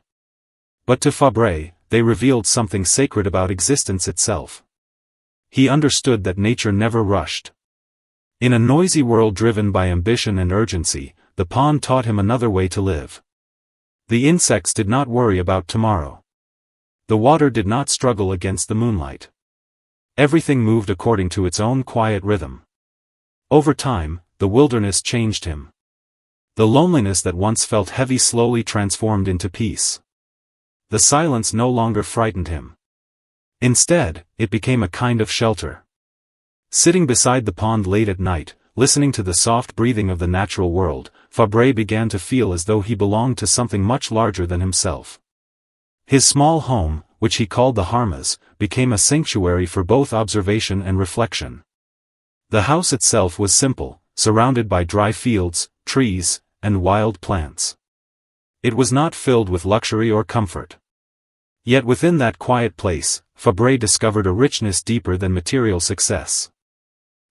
But to Fabre, they revealed something sacred about existence itself. He understood that nature never rushed. In a noisy world driven by ambition and urgency, the pond taught him another way to live. The insects did not worry about tomorrow. The water did not struggle against the moonlight. Everything moved according to its own quiet rhythm. Over time, the wilderness changed him. The loneliness that once felt heavy slowly transformed into peace. The silence no longer frightened him. Instead, it became a kind of shelter. Sitting beside the pond late at night, listening to the soft breathing of the natural world, Fabre began to feel as though he belonged to something much larger than himself. His small home, which he called the Harmas, became a sanctuary for both observation and reflection. The house itself was simple, surrounded by dry fields, trees, and wild plants. It was not filled with luxury or comfort. Yet within that quiet place, Fabre discovered a richness deeper than material success.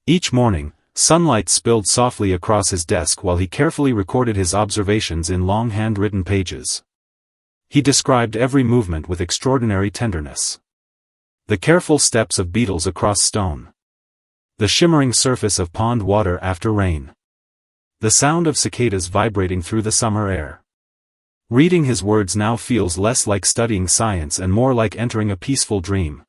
Each morning, sunlight spilled softly across his desk while he carefully recorded his observations in long handwritten pages. He described every movement with extraordinary tenderness. The careful steps of beetles across stone. The shimmering surface of pond water after rain. The sound of cicadas vibrating through the summer air. Reading his words now feels less like studying science and more like entering a peaceful dream.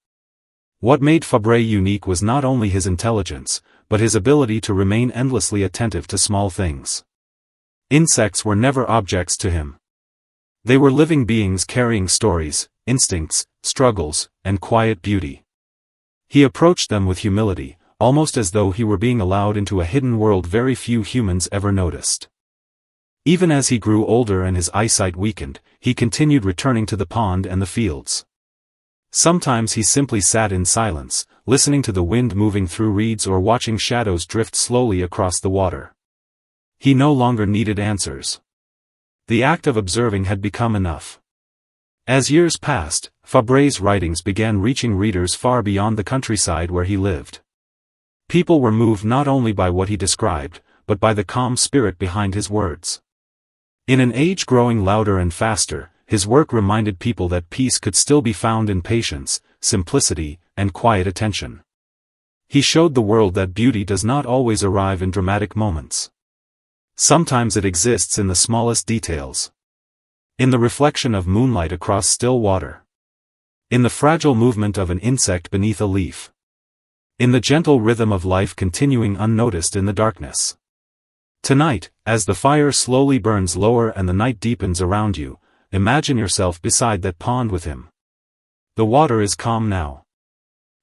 What made Fabre unique was not only his intelligence, but his ability to remain endlessly attentive to small things. Insects were never objects to him. They were living beings carrying stories, instincts, struggles, and quiet beauty. He approached them with humility, almost as though he were being allowed into a hidden world very few humans ever noticed. Even as he grew older and his eyesight weakened, he continued returning to the pond and the fields. Sometimes he simply sat in silence, listening to the wind moving through reeds or watching shadows drift slowly across the water. He no longer needed answers. The act of observing had become enough. As years passed, Fabre's writings began reaching readers far beyond the countryside where he lived. People were moved not only by what he described, but by the calm spirit behind his words. In an age growing louder and faster, his work reminded people that peace could still be found in patience, simplicity, and quiet attention. He showed the world that beauty does not always arrive in dramatic moments. Sometimes it exists in the smallest details. In the reflection of moonlight across still water. In the fragile movement of an insect beneath a leaf. In the gentle rhythm of life continuing unnoticed in the darkness. Tonight, as the fire slowly burns lower and the night deepens around you, imagine yourself beside that pond with him. The water is calm now.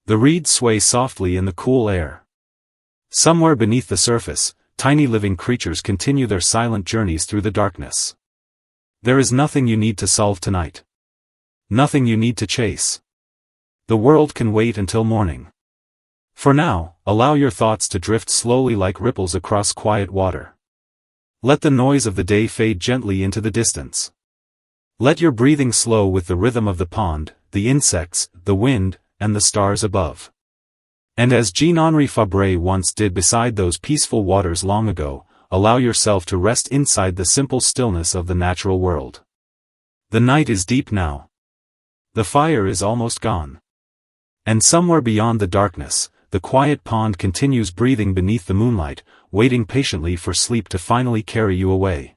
The reeds sway softly in the cool air. Somewhere beneath the surface, tiny living creatures continue their silent journeys through the darkness. There is nothing you need to solve tonight. Nothing you need to chase. The world can wait until morning. For now, allow your thoughts to drift slowly like ripples across quiet water. Let the noise of the day fade gently into the distance. Let your breathing slow with the rhythm of the pond, the insects, the wind, and the stars above. And as Jean-Henri Fabre once did beside those peaceful waters long ago, allow yourself to rest inside the simple stillness of the natural world. The night is deep now. The fire is almost gone. And somewhere beyond the darkness, the quiet pond continues breathing beneath the moonlight, waiting patiently for sleep to finally carry you away.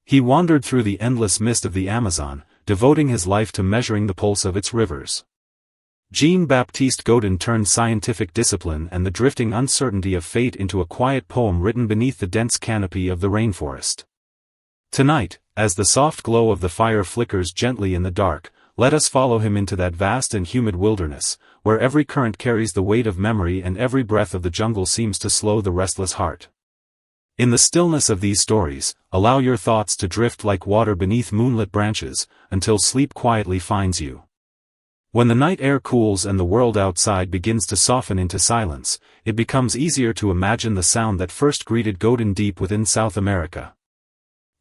He wandered through the endless mist of the Amazon, devoting his life to measuring the pulse of its rivers. Jean-Baptiste Godin turned scientific discipline and the drifting uncertainty of fate into a quiet poem written beneath the dense canopy of the rainforest. Tonight, as the soft glow of the fire flickers gently in the dark, let us follow him into that vast and humid wilderness, where every current carries the weight of memory and every breath of the jungle seems to slow the restless heart. In the stillness of these stories, allow your thoughts to drift like water beneath moonlit branches, until sleep quietly finds you. When the night air cools and the world outside begins to soften into silence, it becomes easier to imagine the sound that first greeted Godin deep within South America.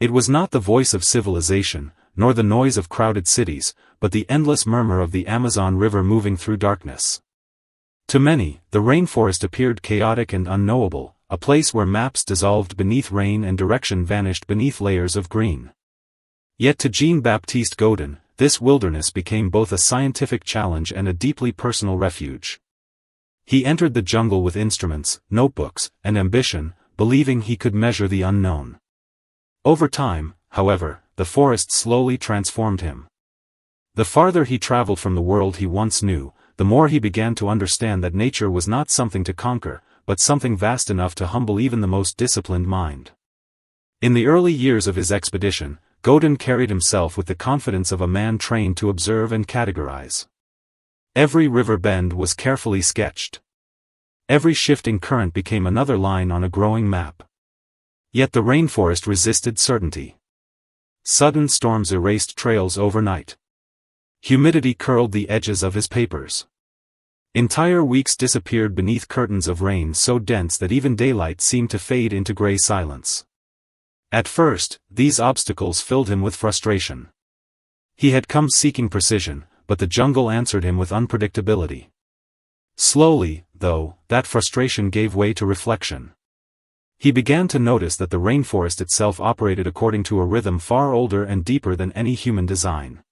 It was not the voice of civilization, nor the noise of crowded cities, but the endless murmur of the Amazon River moving through darkness. To many, the rainforest appeared chaotic and unknowable, a place where maps dissolved beneath rain and direction vanished beneath layers of green. Yet to Jean-Baptiste Godin, this wilderness became both a scientific challenge and a deeply personal refuge. He entered the jungle with instruments, notebooks, and ambition, believing he could measure the unknown. Over time, however, the forest slowly transformed him. The farther he traveled from the world he once knew, the more he began to understand that nature was not something to conquer, but something vast enough to humble even the most disciplined mind. In the early years of his expedition, Godin carried himself with the confidence of a man trained to observe and categorize. Every river bend was carefully sketched. Every shifting current became another line on a growing map. Yet the rainforest resisted certainty. Sudden storms erased trails overnight. Humidity curled the edges of his papers. Entire weeks disappeared beneath curtains of rain so dense that even daylight seemed to fade into gray silence. At first, these obstacles filled him with frustration. He had come seeking precision, but the jungle answered him with unpredictability. Slowly, though, that frustration gave way to reflection. He began to notice that the rainforest itself operated according to a rhythm far older and deeper than any human design.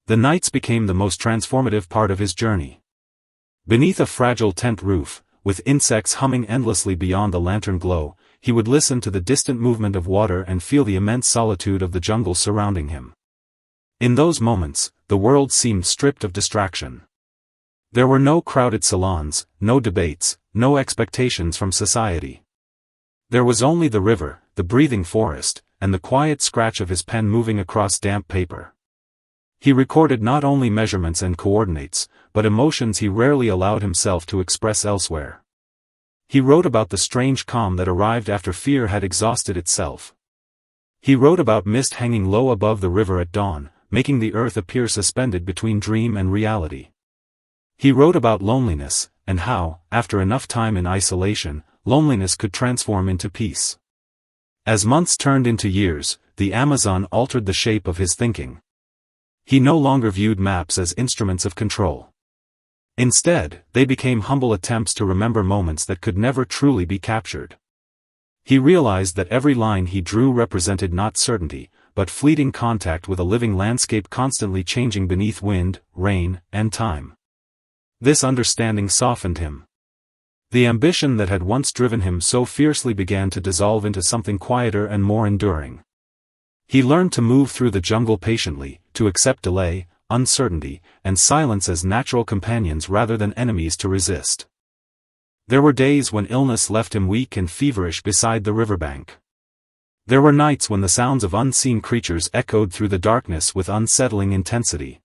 The nights became the most transformative part of his journey. Beneath a fragile tent roof, with insects humming endlessly beyond the lantern glow, he would listen to the distant movement of water and feel the immense solitude of the jungle surrounding him. In those moments, the world seemed stripped of distraction. There were no crowded salons, no debates, no expectations from society. There was only the river, the breathing forest, and the quiet scratch of his pen moving across damp paper. He recorded not only measurements and coordinates, but emotions he rarely allowed himself to express elsewhere. He wrote about the strange calm that arrived after fear had exhausted itself. He wrote about mist hanging low above the river at dawn, making the earth appear suspended between dream and reality. He wrote about loneliness, and how, after enough time in isolation, loneliness could transform into peace. As months turned into years, the Amazon altered the shape of his thinking. He no longer viewed maps as instruments of control. Instead, they became humble attempts to remember moments that could never truly be captured. He realized that every line he drew represented not certainty, but fleeting contact with a living landscape constantly changing beneath wind, rain, and time. This understanding softened him. The ambition that had once driven him so fiercely began to dissolve into something quieter and more enduring. He learned to move through the jungle patiently, to accept delay, uncertainty, and silence as natural companions rather than enemies to resist. There were days when illness left him weak and feverish beside the riverbank. There were nights when the sounds of unseen creatures echoed through the darkness with unsettling intensity.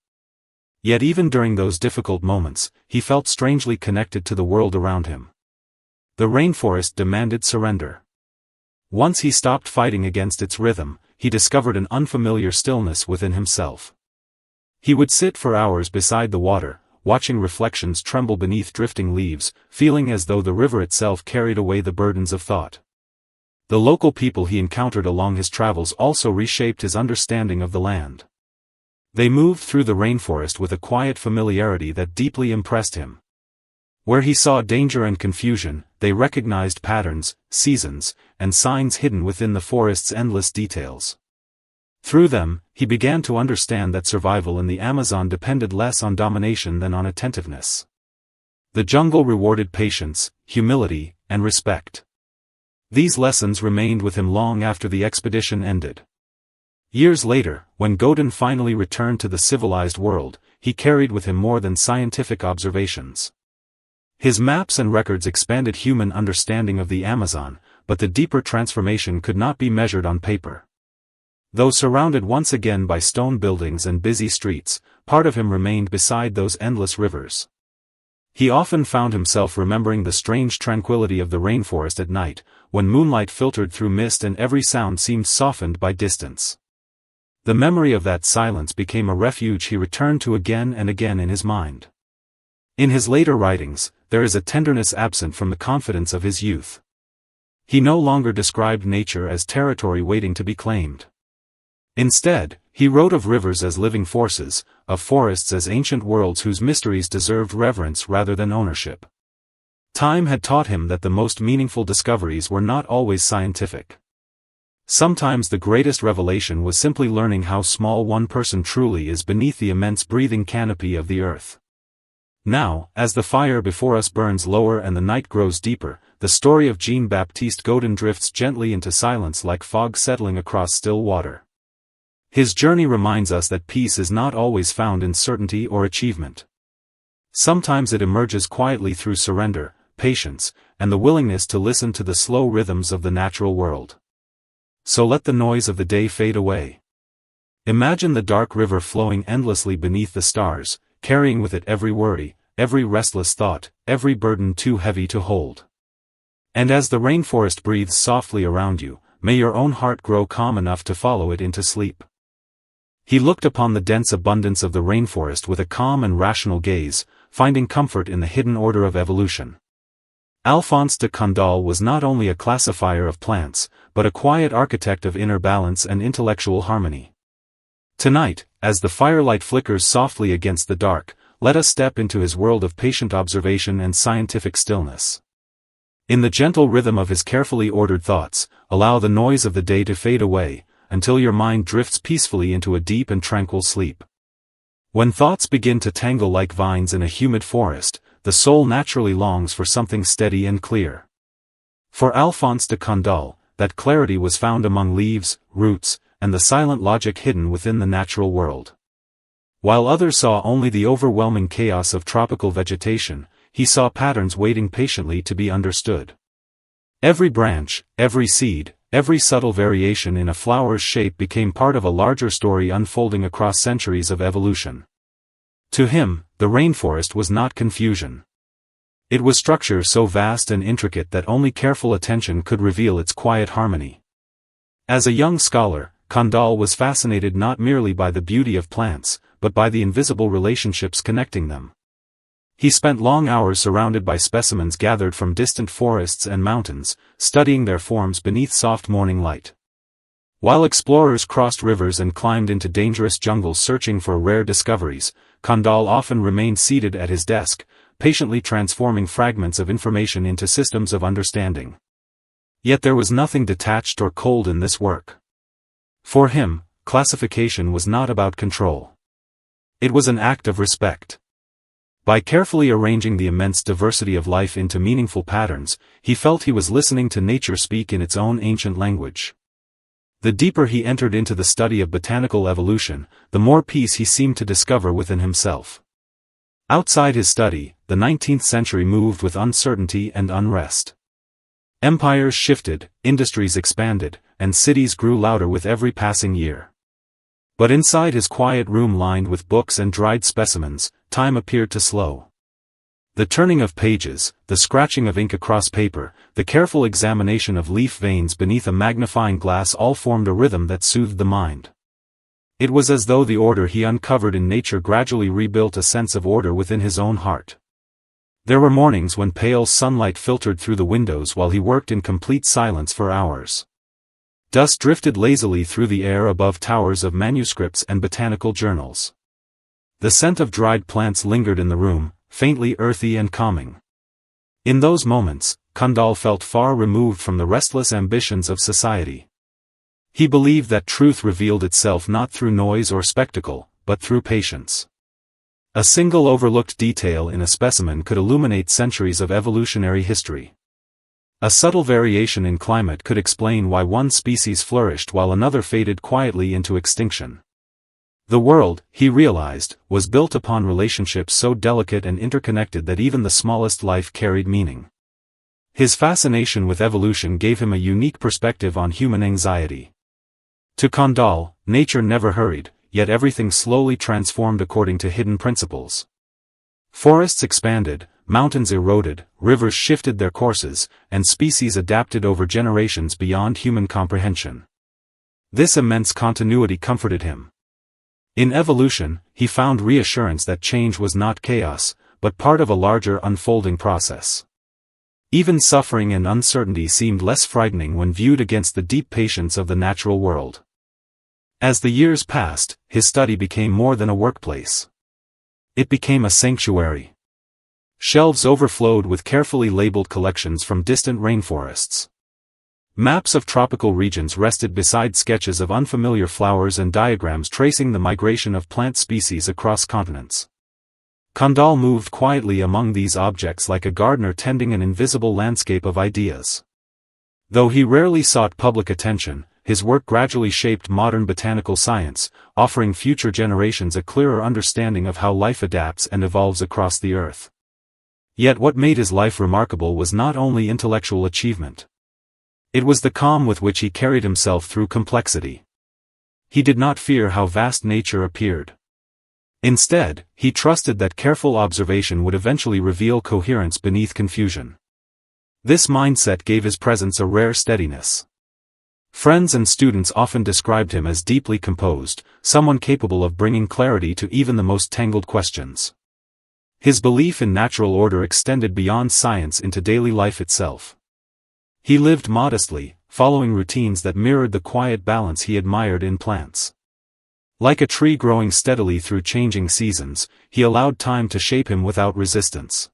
Yet even during those difficult moments, he felt strangely connected to the world around him. The rainforest demanded surrender. Once he stopped fighting against its rhythm, he discovered an unfamiliar stillness within himself. He would sit for hours beside the water, watching reflections tremble beneath drifting leaves, feeling as though the river itself carried away the burdens of thought. The local people he encountered along his travels also reshaped his understanding of the land. They moved through the rainforest with a quiet familiarity that deeply impressed him. Where he saw danger and confusion, they recognized patterns, seasons, and signs hidden within the forest's endless details. Through them, he began to understand that survival in the Amazon depended less on domination than on attentiveness. The jungle rewarded patience, humility, and respect. These lessons remained with him long after the expedition ended. Years later, when Godin finally returned to the civilized world, he carried with him more than scientific observations. His maps and records expanded human understanding of the Amazon, but the deeper transformation could not be measured on paper. Though surrounded once again by stone buildings and busy streets, part of him remained beside those endless rivers. He often found himself remembering the strange tranquility of the rainforest at night, when moonlight filtered through mist and every sound seemed softened by distance. The memory of that silence became a refuge he returned to again and again in his mind. In his later writings, there is a tenderness absent from the confidence of his youth. He no longer described nature as territory waiting to be claimed. Instead, he wrote of rivers as living forces, of forests as ancient worlds whose mysteries deserved reverence rather than ownership. Time had taught him that the most meaningful discoveries were not always scientific. Sometimes the greatest revelation was simply learning how small one person truly is beneath the immense breathing canopy of the earth. Now, as the fire before us burns lower and the night grows deeper, the story of Jean-Baptiste Godin drifts gently into silence like fog settling across still water. His journey reminds us that peace is not always found in certainty or achievement. Sometimes it emerges quietly through surrender, patience, and the willingness to listen to the slow rhythms of the natural world. So let the noise of the day fade away. Imagine the dark river flowing endlessly beneath the stars, carrying with it every worry, every restless thought, every burden too heavy to hold. And as the rainforest breathes softly around you, may your own heart grow calm enough to follow it into sleep. He looked upon the dense abundance of the rainforest with a calm and rational gaze, finding comfort in the hidden order of evolution. Alphonse de Candolle was not only a classifier of plants, but a quiet architect of inner balance and intellectual harmony. Tonight, as the firelight flickers softly against the dark, let us step into his world of patient observation and scientific stillness. In the gentle rhythm of his carefully ordered thoughts, allow the noise of the day to fade away, until your mind drifts peacefully into a deep and tranquil sleep. When thoughts begin to tangle like vines in a humid forest, the soul naturally longs for something steady and clear. For Alphonse de Candolle, that clarity was found among leaves, roots, and the silent logic hidden within the natural world. While others saw only the overwhelming chaos of tropical vegetation, he saw patterns waiting patiently to be understood. Every branch, every seed, every subtle variation in a flower's shape became part of a larger story unfolding across centuries of evolution. To him, the rainforest was not confusion. It was structure so vast and intricate that only careful attention could reveal its quiet harmony. As a young scholar, Candolle was fascinated not merely by the beauty of plants, but by the invisible relationships connecting them. He spent long hours surrounded by specimens gathered from distant forests and mountains, studying their forms beneath soft morning light. While explorers crossed rivers and climbed into dangerous jungles searching for rare discoveries, Candolle often remained seated at his desk, patiently transforming fragments of information into systems of understanding. Yet there was nothing detached or cold in this work. For him, classification was not about control. It was an act of respect. By carefully arranging the immense diversity of life into meaningful patterns, he felt he was listening to nature speak in its own ancient language. The deeper he entered into the study of botanical evolution, the more peace he seemed to discover within himself. Outside his study, the 19th century moved with uncertainty and unrest. Empires shifted, industries expanded, and cities grew louder with every passing year. But inside his quiet room lined with books and dried specimens, time appeared to slow. The turning of pages, the scratching of ink across paper, the careful examination of leaf veins beneath a magnifying glass all formed a rhythm that soothed the mind. It was as though the order he uncovered in nature gradually rebuilt a sense of order within his own heart. There were mornings when pale sunlight filtered through the windows while he worked in complete silence for hours. Dust drifted lazily through the air above towers of manuscripts and botanical journals. The scent of dried plants lingered in the room, faintly earthy and calming. In those moments, Candolle felt far removed from the restless ambitions of society. He believed that truth revealed itself not through noise or spectacle, but through patience. A single overlooked detail in a specimen could illuminate centuries of evolutionary history. A subtle variation in climate could explain why one species flourished while another faded quietly into extinction. The world, he realized, was built upon relationships so delicate and interconnected that even the smallest life carried meaning. His fascination with evolution gave him a unique perspective on human anxiety. To Candolle, nature never hurried, yet everything slowly transformed according to hidden principles. Forests expanded, mountains eroded, rivers shifted their courses, and species adapted over generations beyond human comprehension. This immense continuity comforted him. In evolution, he found reassurance that change was not chaos, but part of a larger unfolding process. Even suffering and uncertainty seemed less frightening when viewed against the deep patience of the natural world. As the years passed, his study became more than a workplace. It became a sanctuary. Shelves overflowed with carefully labeled collections from distant rainforests. Maps of tropical regions rested beside sketches of unfamiliar flowers and diagrams tracing the migration of plant species across continents. Candolle moved quietly among these objects like a gardener tending an invisible landscape of ideas. Though he rarely sought public attention, his work gradually shaped modern botanical science, offering future generations a clearer understanding of how life adapts and evolves across the earth. Yet what made his life remarkable was not only intellectual achievement. It was the calm with which he carried himself through complexity. He did not fear how vast nature appeared. Instead, he trusted that careful observation would eventually reveal coherence beneath confusion. This mindset gave his presence a rare steadiness. Friends and students often described him as deeply composed, someone capable of bringing clarity to even the most tangled questions. His belief in natural order extended beyond science into daily life itself. He lived modestly, following routines that mirrored the quiet balance he admired in plants. Like a tree growing steadily through changing seasons, he allowed time to shape him without resistance.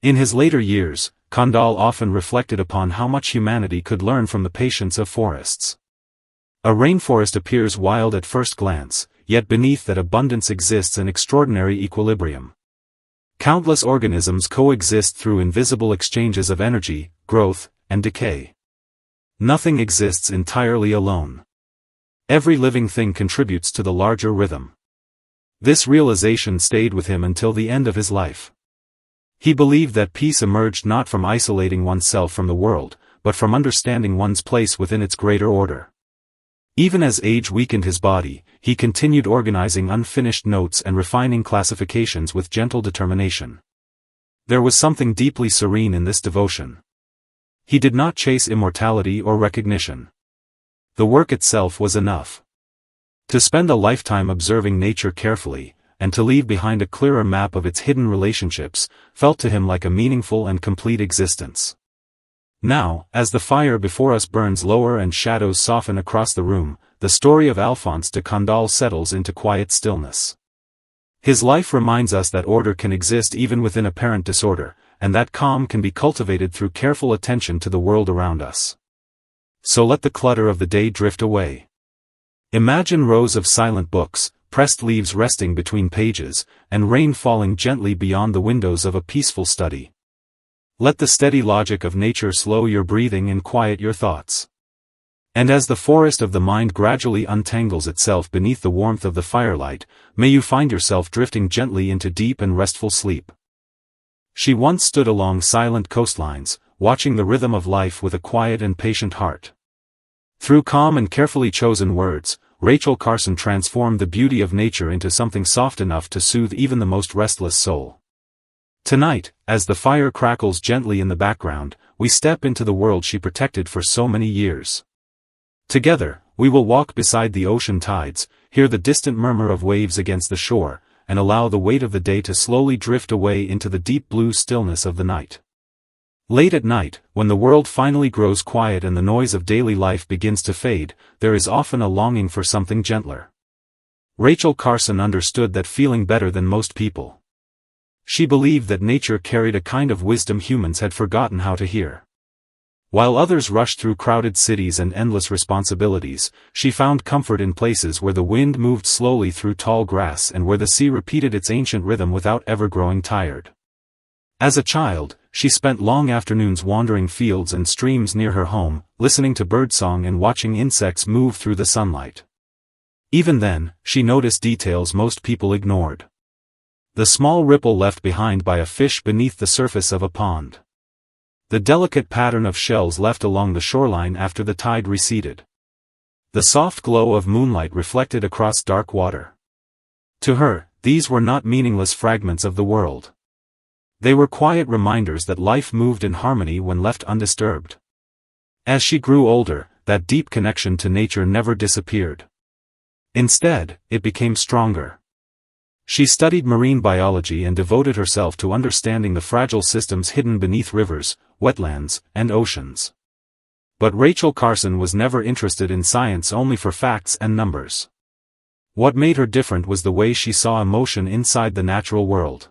In his later years, Kandal often reflected upon how much humanity could learn from the patience of forests. A rainforest appears wild at first glance, yet beneath that abundance exists an extraordinary equilibrium. Countless organisms coexist through invisible exchanges of energy, growth, and decay. Nothing exists entirely alone. Every living thing contributes to the larger rhythm. This realization stayed with him until the end of his life. He believed that peace emerged not from isolating oneself from the world, but from understanding one's place within its greater order. Even as age weakened his body, he continued organizing unfinished notes and refining classifications with gentle determination. There was something deeply serene in this devotion. He did not chase immortality or recognition. The work itself was enough. To spend a lifetime observing nature carefully, and to leave behind a clearer map of its hidden relationships, felt to him like a meaningful and complete existence. Now, as the fire before us burns lower and shadows soften across the room, the story of Alphonse de Candolle settles into quiet stillness. His life reminds us that order can exist even within apparent disorder, and that calm can be cultivated through careful attention to the world around us. So let the clutter of the day drift away. Imagine rows of silent books, pressed leaves resting between pages, and rain falling gently beyond the windows of a peaceful study. Let the steady logic of nature slow your breathing and quiet your thoughts. And as the forest of the mind gradually untangles itself beneath the warmth of the firelight, may you find yourself drifting gently into deep and restful sleep. She once stood along silent coastlines, watching the rhythm of life with a quiet and patient heart. Through calm and carefully chosen words, Rachel Carson transformed the beauty of nature into something soft enough to soothe even the most restless soul. Tonight, as the fire crackles gently in the background, we step into the world she protected for so many years. Together, we will walk beside the ocean tides, hear the distant murmur of waves against the shore, and allow the weight of the day to slowly drift away into the deep blue stillness of the night. Late at night, when the world finally grows quiet and the noise of daily life begins to fade, there is often a longing for something gentler. Rachel Carson understood that feeling better than most people. She believed that nature carried a kind of wisdom humans had forgotten how to hear. While others rushed through crowded cities and endless responsibilities, she found comfort in places where the wind moved slowly through tall grass and where the sea repeated its ancient rhythm without ever growing tired. As a child, she spent long afternoons wandering fields and streams near her home, listening to birdsong and watching insects move through the sunlight. Even then, she noticed details most people ignored. The small ripple left behind by a fish beneath the surface of a pond. The delicate pattern of shells left along the shoreline after the tide receded. The soft glow of moonlight reflected across dark water. To her, these were not meaningless fragments of the world. They were quiet reminders that life moved in harmony when left undisturbed. As she grew older, that deep connection to nature never disappeared. Instead, it became stronger. She studied marine biology and devoted herself to understanding the fragile systems hidden beneath rivers, wetlands, and oceans. But Rachel Carson was never interested in science only for facts and numbers. What made her different was the way she saw emotion inside the natural world.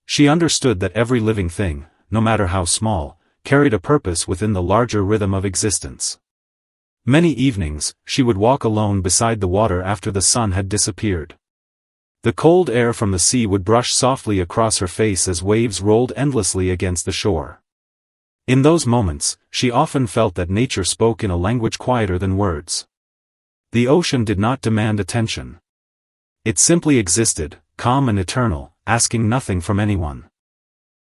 She understood that every living thing, no matter how small, carried a purpose within the larger rhythm of existence. Many evenings, she would walk alone beside the water after the sun had disappeared. The cold air from the sea would brush softly across her face as waves rolled endlessly against the shore. In those moments, she often felt that nature spoke in a language quieter than words. The ocean did not demand attention. It simply existed, calm and eternal, asking nothing from anyone.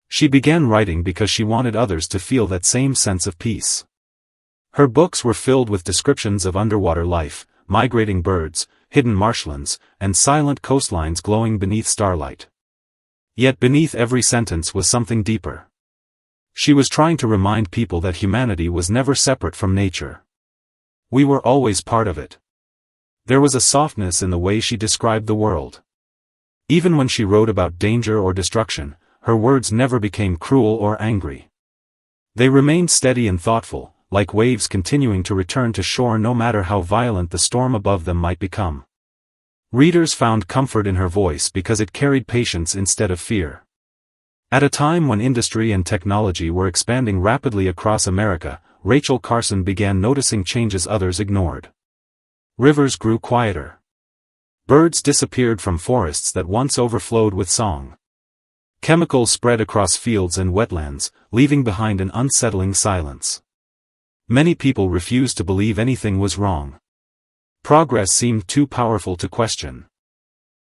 She began writing because she wanted others to feel that same sense of peace. Her books were filled with descriptions of underwater life, migrating birds, hidden marshlands, and silent coastlines glowing beneath starlight. Yet beneath every sentence was something deeper. She was trying to remind people that humanity was never separate from nature. We were always part of it. There was a softness in the way she described the world. Even when she wrote about danger or destruction, her words never became cruel or angry. They remained steady and thoughtful, like waves continuing to return to shore no matter how violent the storm above them might become. Readers found comfort in her voice because it carried patience instead of fear. At a time when industry and technology were expanding rapidly across America, Rachel Carson began noticing changes others ignored. Rivers grew quieter. Birds disappeared from forests that once overflowed with song. Chemicals spread across fields and wetlands, leaving behind an unsettling silence. Many people refused to believe anything was wrong. Progress seemed too powerful to question.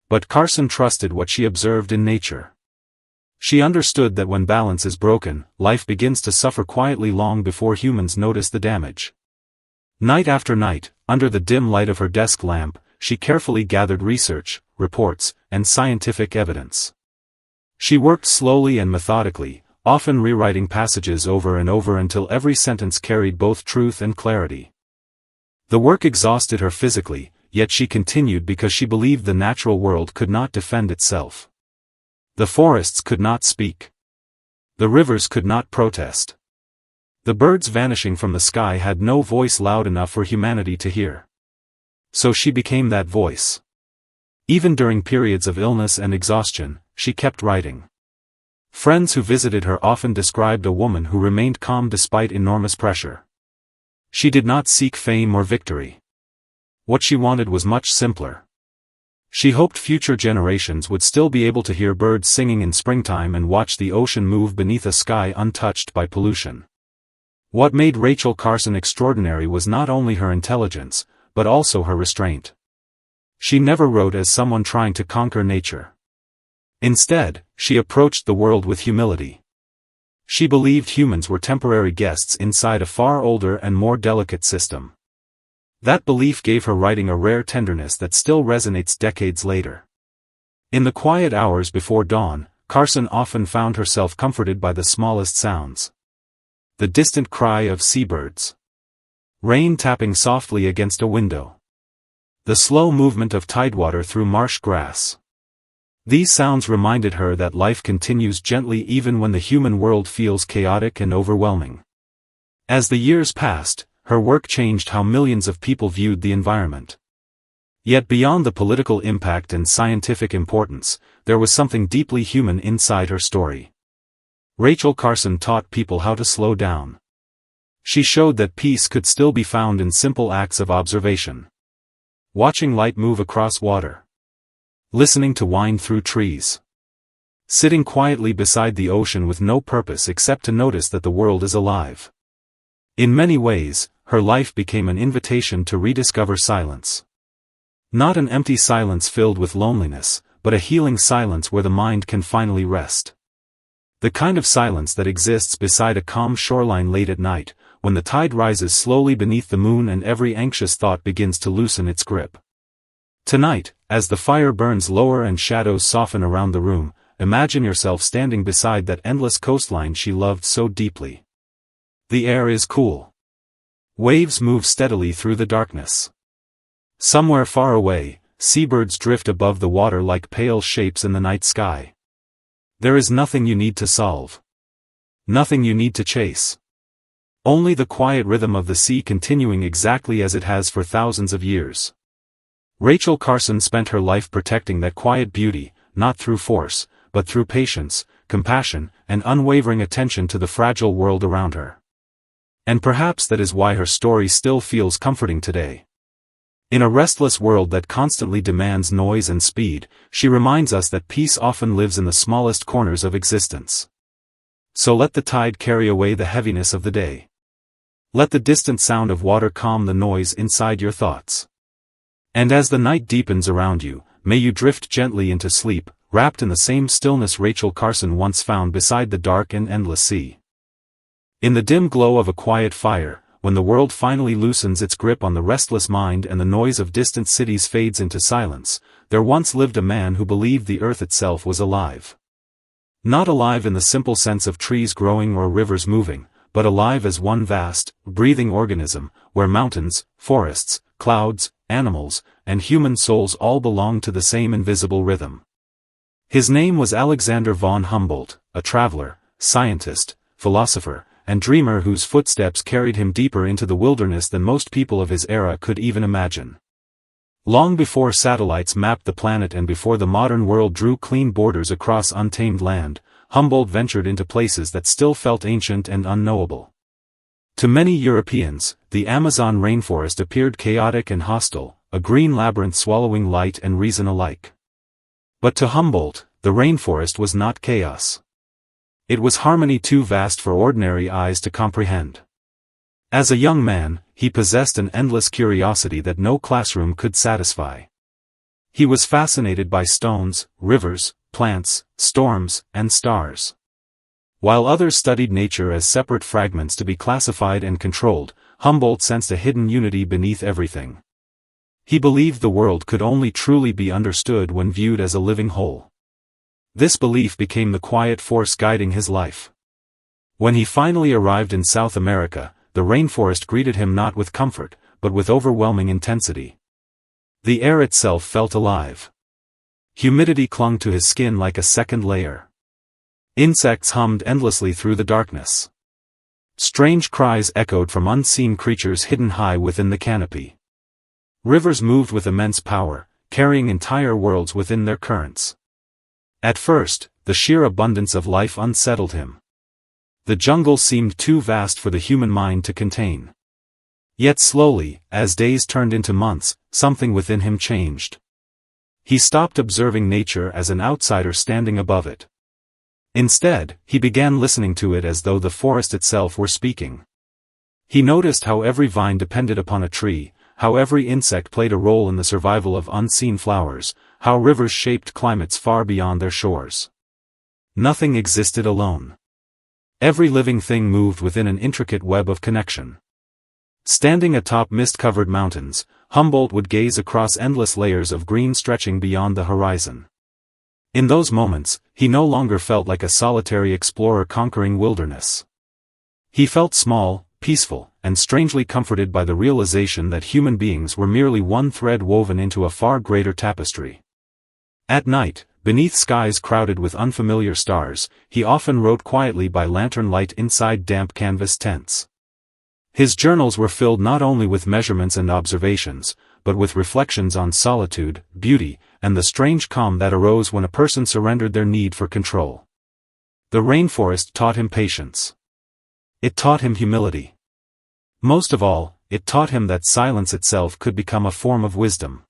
But Carson trusted what she observed in nature. She understood that when balance is broken, life begins to suffer quietly long before humans notice the damage. Night after night, under the dim light of her desk lamp, she carefully gathered research, reports, and scientific evidence. She worked slowly and methodically, often rewriting passages over and over until every sentence carried both truth and clarity. The work exhausted her physically, yet she continued because she believed the natural world could not defend itself. The forests could not speak. The rivers could not protest. The birds vanishing from the sky had no voice loud enough for humanity to hear. So she became that voice. Even during periods of illness and exhaustion, she kept writing. Friends who visited her often described a woman who remained calm despite enormous pressure. She did not seek fame or victory. What she wanted was much simpler. She hoped future generations would still be able to hear birds singing in springtime and watch the ocean move beneath a sky untouched by pollution. What made Rachel Carson extraordinary was not only her intelligence, but also her restraint. She never wrote as someone trying to conquer nature. Instead, she approached the world with humility. She believed humans were temporary guests inside a far older and more delicate system. That belief gave her writing a rare tenderness that still resonates decades later. In the quiet hours before dawn, Carson often found herself comforted by the smallest sounds. The distant cry of seabirds. Rain tapping softly against a window. The slow movement of tidewater through marsh grass. These sounds reminded her that life continues gently even when the human world feels chaotic and overwhelming. As the years passed, her work changed how millions of people viewed the environment. Yet beyond the political impact and scientific importance, there was something deeply human inside her story. Rachel Carson taught people how to slow down. She showed that peace could still be found in simple acts of observation. Watching light move across water. Listening to wind through trees. Sitting quietly beside the ocean with no purpose except to notice that the world is alive. In many ways, her life became an invitation to rediscover silence. Not an empty silence filled with loneliness, but a healing silence where the mind can finally rest. The kind of silence that exists beside a calm shoreline late at night, when the tide rises slowly beneath the moon and every anxious thought begins to loosen its grip. Tonight, as the fire burns lower and shadows soften around the room, imagine yourself standing beside that endless coastline she loved so deeply. The air is cool. Waves move steadily through the darkness. Somewhere far away, seabirds drift above the water like pale shapes in the night sky. There is nothing you need to solve. Nothing you need to chase. Only the quiet rhythm of the sea continuing exactly as it has for thousands of years. Rachel Carson spent her life protecting that quiet beauty, not through force, but through patience, compassion, and unwavering attention to the fragile world around her. And perhaps that is why her story still feels comforting today. In a restless world that constantly demands noise and speed, she reminds us that peace often lives in the smallest corners of existence. So let the tide carry away the heaviness of the day. Let the distant sound of water calm the noise inside your thoughts. And as the night deepens around you, may you drift gently into sleep, wrapped in the same stillness Rachel Carson once found beside the dark and endless sea. In the dim glow of a quiet fire, when the world finally loosens its grip on the restless mind and the noise of distant cities fades into silence, there once lived a man who believed the earth itself was alive. Not alive in the simple sense of trees growing or rivers moving, but alive as one vast, breathing organism, where mountains, forests, clouds, animals, and human souls all belong to the same invisible rhythm. His name was Alexander von Humboldt, a traveler, scientist, philosopher, and dreamer whose footsteps carried him deeper into the wilderness than most people of his era could even imagine. Long before satellites mapped the planet and before the modern world drew clean borders across untamed land, Humboldt ventured into places that still felt ancient and unknowable. To many Europeans, the Amazon rainforest appeared chaotic and hostile, a green labyrinth swallowing light and reason alike. But to Humboldt, the rainforest was not chaos. It was harmony too vast for ordinary eyes to comprehend. As a young man, he possessed an endless curiosity that no classroom could satisfy. He was fascinated by stones, rivers, plants, storms, and stars. While others studied nature as separate fragments to be classified and controlled, Humboldt sensed a hidden unity beneath everything. He believed the world could only truly be understood when viewed as a living whole. This belief became the quiet force guiding his life. When he finally arrived in South America, the rainforest greeted him not with comfort, but with overwhelming intensity. The air itself felt alive. Humidity clung to his skin like a second layer. Insects hummed endlessly through the darkness. Strange cries echoed from unseen creatures hidden high within the canopy. Rivers moved with immense power, carrying entire worlds within their currents. At first, the sheer abundance of life unsettled him. The jungle seemed too vast for the human mind to contain. Yet slowly, as days turned into months, something within him changed. He stopped observing nature as an outsider standing above it. Instead, he began listening to it as though the forest itself were speaking. He noticed how every vine depended upon a tree, how every insect played a role in the survival of unseen flowers, how rivers shaped climates far beyond their shores. Nothing existed alone. Every living thing moved within an intricate web of connection. Standing atop mist-covered mountains, Humboldt would gaze across endless layers of green stretching beyond the horizon. In those moments, he no longer felt like a solitary explorer conquering wilderness. He felt small, peaceful, and strangely comforted by the realization that human beings were merely one thread woven into a far greater tapestry. At night, beneath skies crowded with unfamiliar stars, he often wrote quietly by lantern light inside damp canvas tents. His journals were filled not only with measurements and observations, but with reflections on solitude, beauty, and the strange calm that arose when a person surrendered their need for control. The rainforest taught him patience. It taught him humility. Most of all, it taught him that silence itself could become a form of wisdom.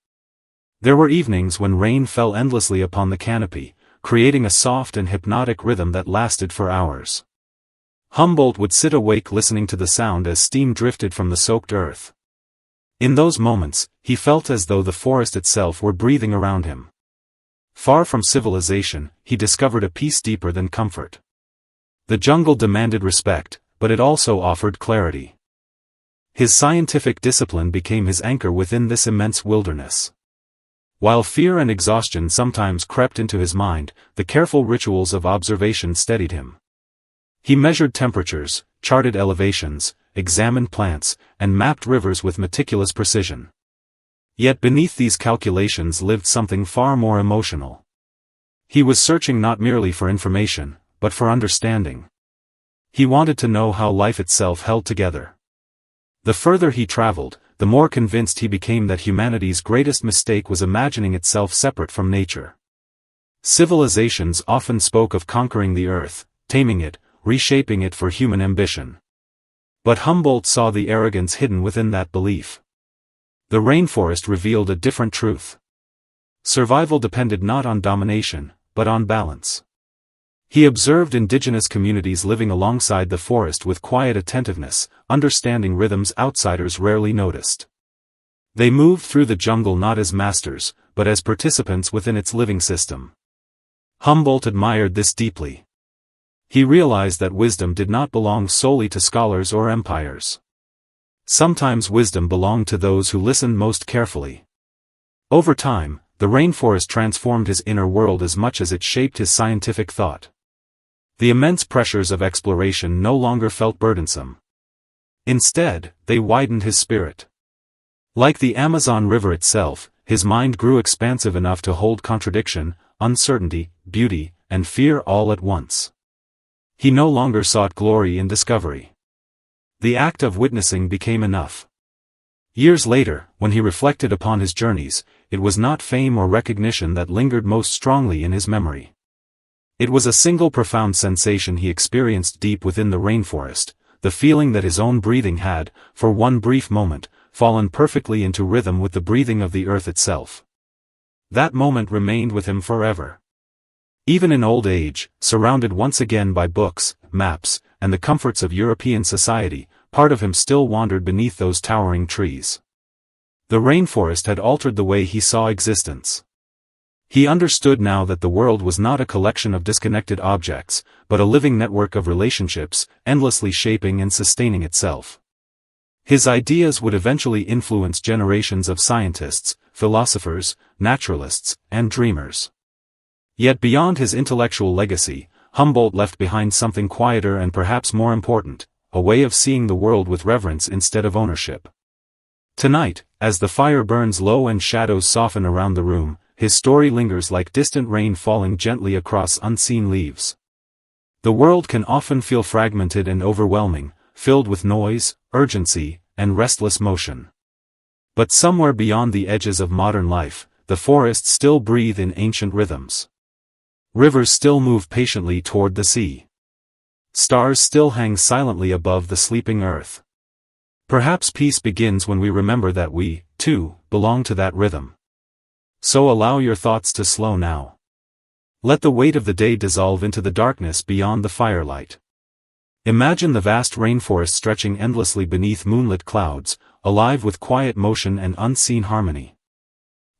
There were evenings when rain fell endlessly upon the canopy, creating a soft and hypnotic rhythm that lasted for hours. Humboldt would sit awake listening to the sound as steam drifted from the soaked earth. In those moments, he felt as though the forest itself were breathing around him. Far from civilization, he discovered a peace deeper than comfort. The jungle demanded respect, but it also offered clarity. His scientific discipline became his anchor within this immense wilderness. While fear and exhaustion sometimes crept into his mind, the careful rituals of observation steadied him. He measured temperatures, charted elevations, examined plants, and mapped rivers with meticulous precision. Yet beneath these calculations lived something far more emotional. He was searching not merely for information, but for understanding. He wanted to know how life itself held together. The further he traveled, the more convinced he became that humanity's greatest mistake was imagining itself separate from nature. Civilizations often spoke of conquering the earth, taming it, reshaping it for human ambition. But Humboldt saw the arrogance hidden within that belief. The rainforest revealed a different truth. Survival depended not on domination, but on balance. He observed indigenous communities living alongside the forest with quiet attentiveness, understanding rhythms outsiders rarely noticed. They moved through the jungle not as masters, but as participants within its living system. Humboldt admired this deeply. He realized that wisdom did not belong solely to scholars or empires. Sometimes wisdom belonged to those who listened most carefully. Over time, the rainforest transformed his inner world as much as it shaped his scientific thought. The immense pressures of exploration no longer felt burdensome. Instead, they widened his spirit. Like the Amazon River itself, his mind grew expansive enough to hold contradiction, uncertainty, beauty, and fear all at once. He no longer sought glory in discovery. The act of witnessing became enough. Years later, when he reflected upon his journeys, it was not fame or recognition that lingered most strongly in his memory. It was a single profound sensation he experienced deep within the rainforest, the feeling that his own breathing had, for one brief moment, fallen perfectly into rhythm with the breathing of the earth itself. That moment remained with him forever. Even in old age, surrounded once again by books, maps, and the comforts of European society, part of him still wandered beneath those towering trees. The rainforest had altered the way he saw existence. He understood now that the world was not a collection of disconnected objects, but a living network of relationships, endlessly shaping and sustaining itself. His ideas would eventually influence generations of scientists, philosophers, naturalists, and dreamers. Yet beyond his intellectual legacy, Humboldt left behind something quieter and perhaps more important, a way of seeing the world with reverence instead of ownership. Tonight, as the fire burns low and shadows soften around the room, his story lingers like distant rain falling gently across unseen leaves. The world can often feel fragmented and overwhelming, filled with noise, urgency, and restless motion. But somewhere beyond the edges of modern life, the forests still breathe in ancient rhythms. Rivers still move patiently toward the sea. Stars still hang silently above the sleeping earth. Perhaps peace begins when we remember that we, too, belong to that rhythm. So allow your thoughts to slow now. Let the weight of the day dissolve into the darkness beyond the firelight. Imagine the vast rainforest stretching endlessly beneath moonlit clouds, alive with quiet motion and unseen harmony.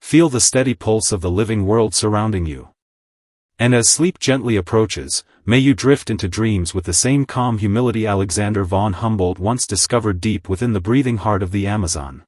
Feel the steady pulse of the living world surrounding you. And as sleep gently approaches, may you drift into dreams with the same calm humility Alexander von Humboldt once discovered deep within the breathing heart of the Amazon.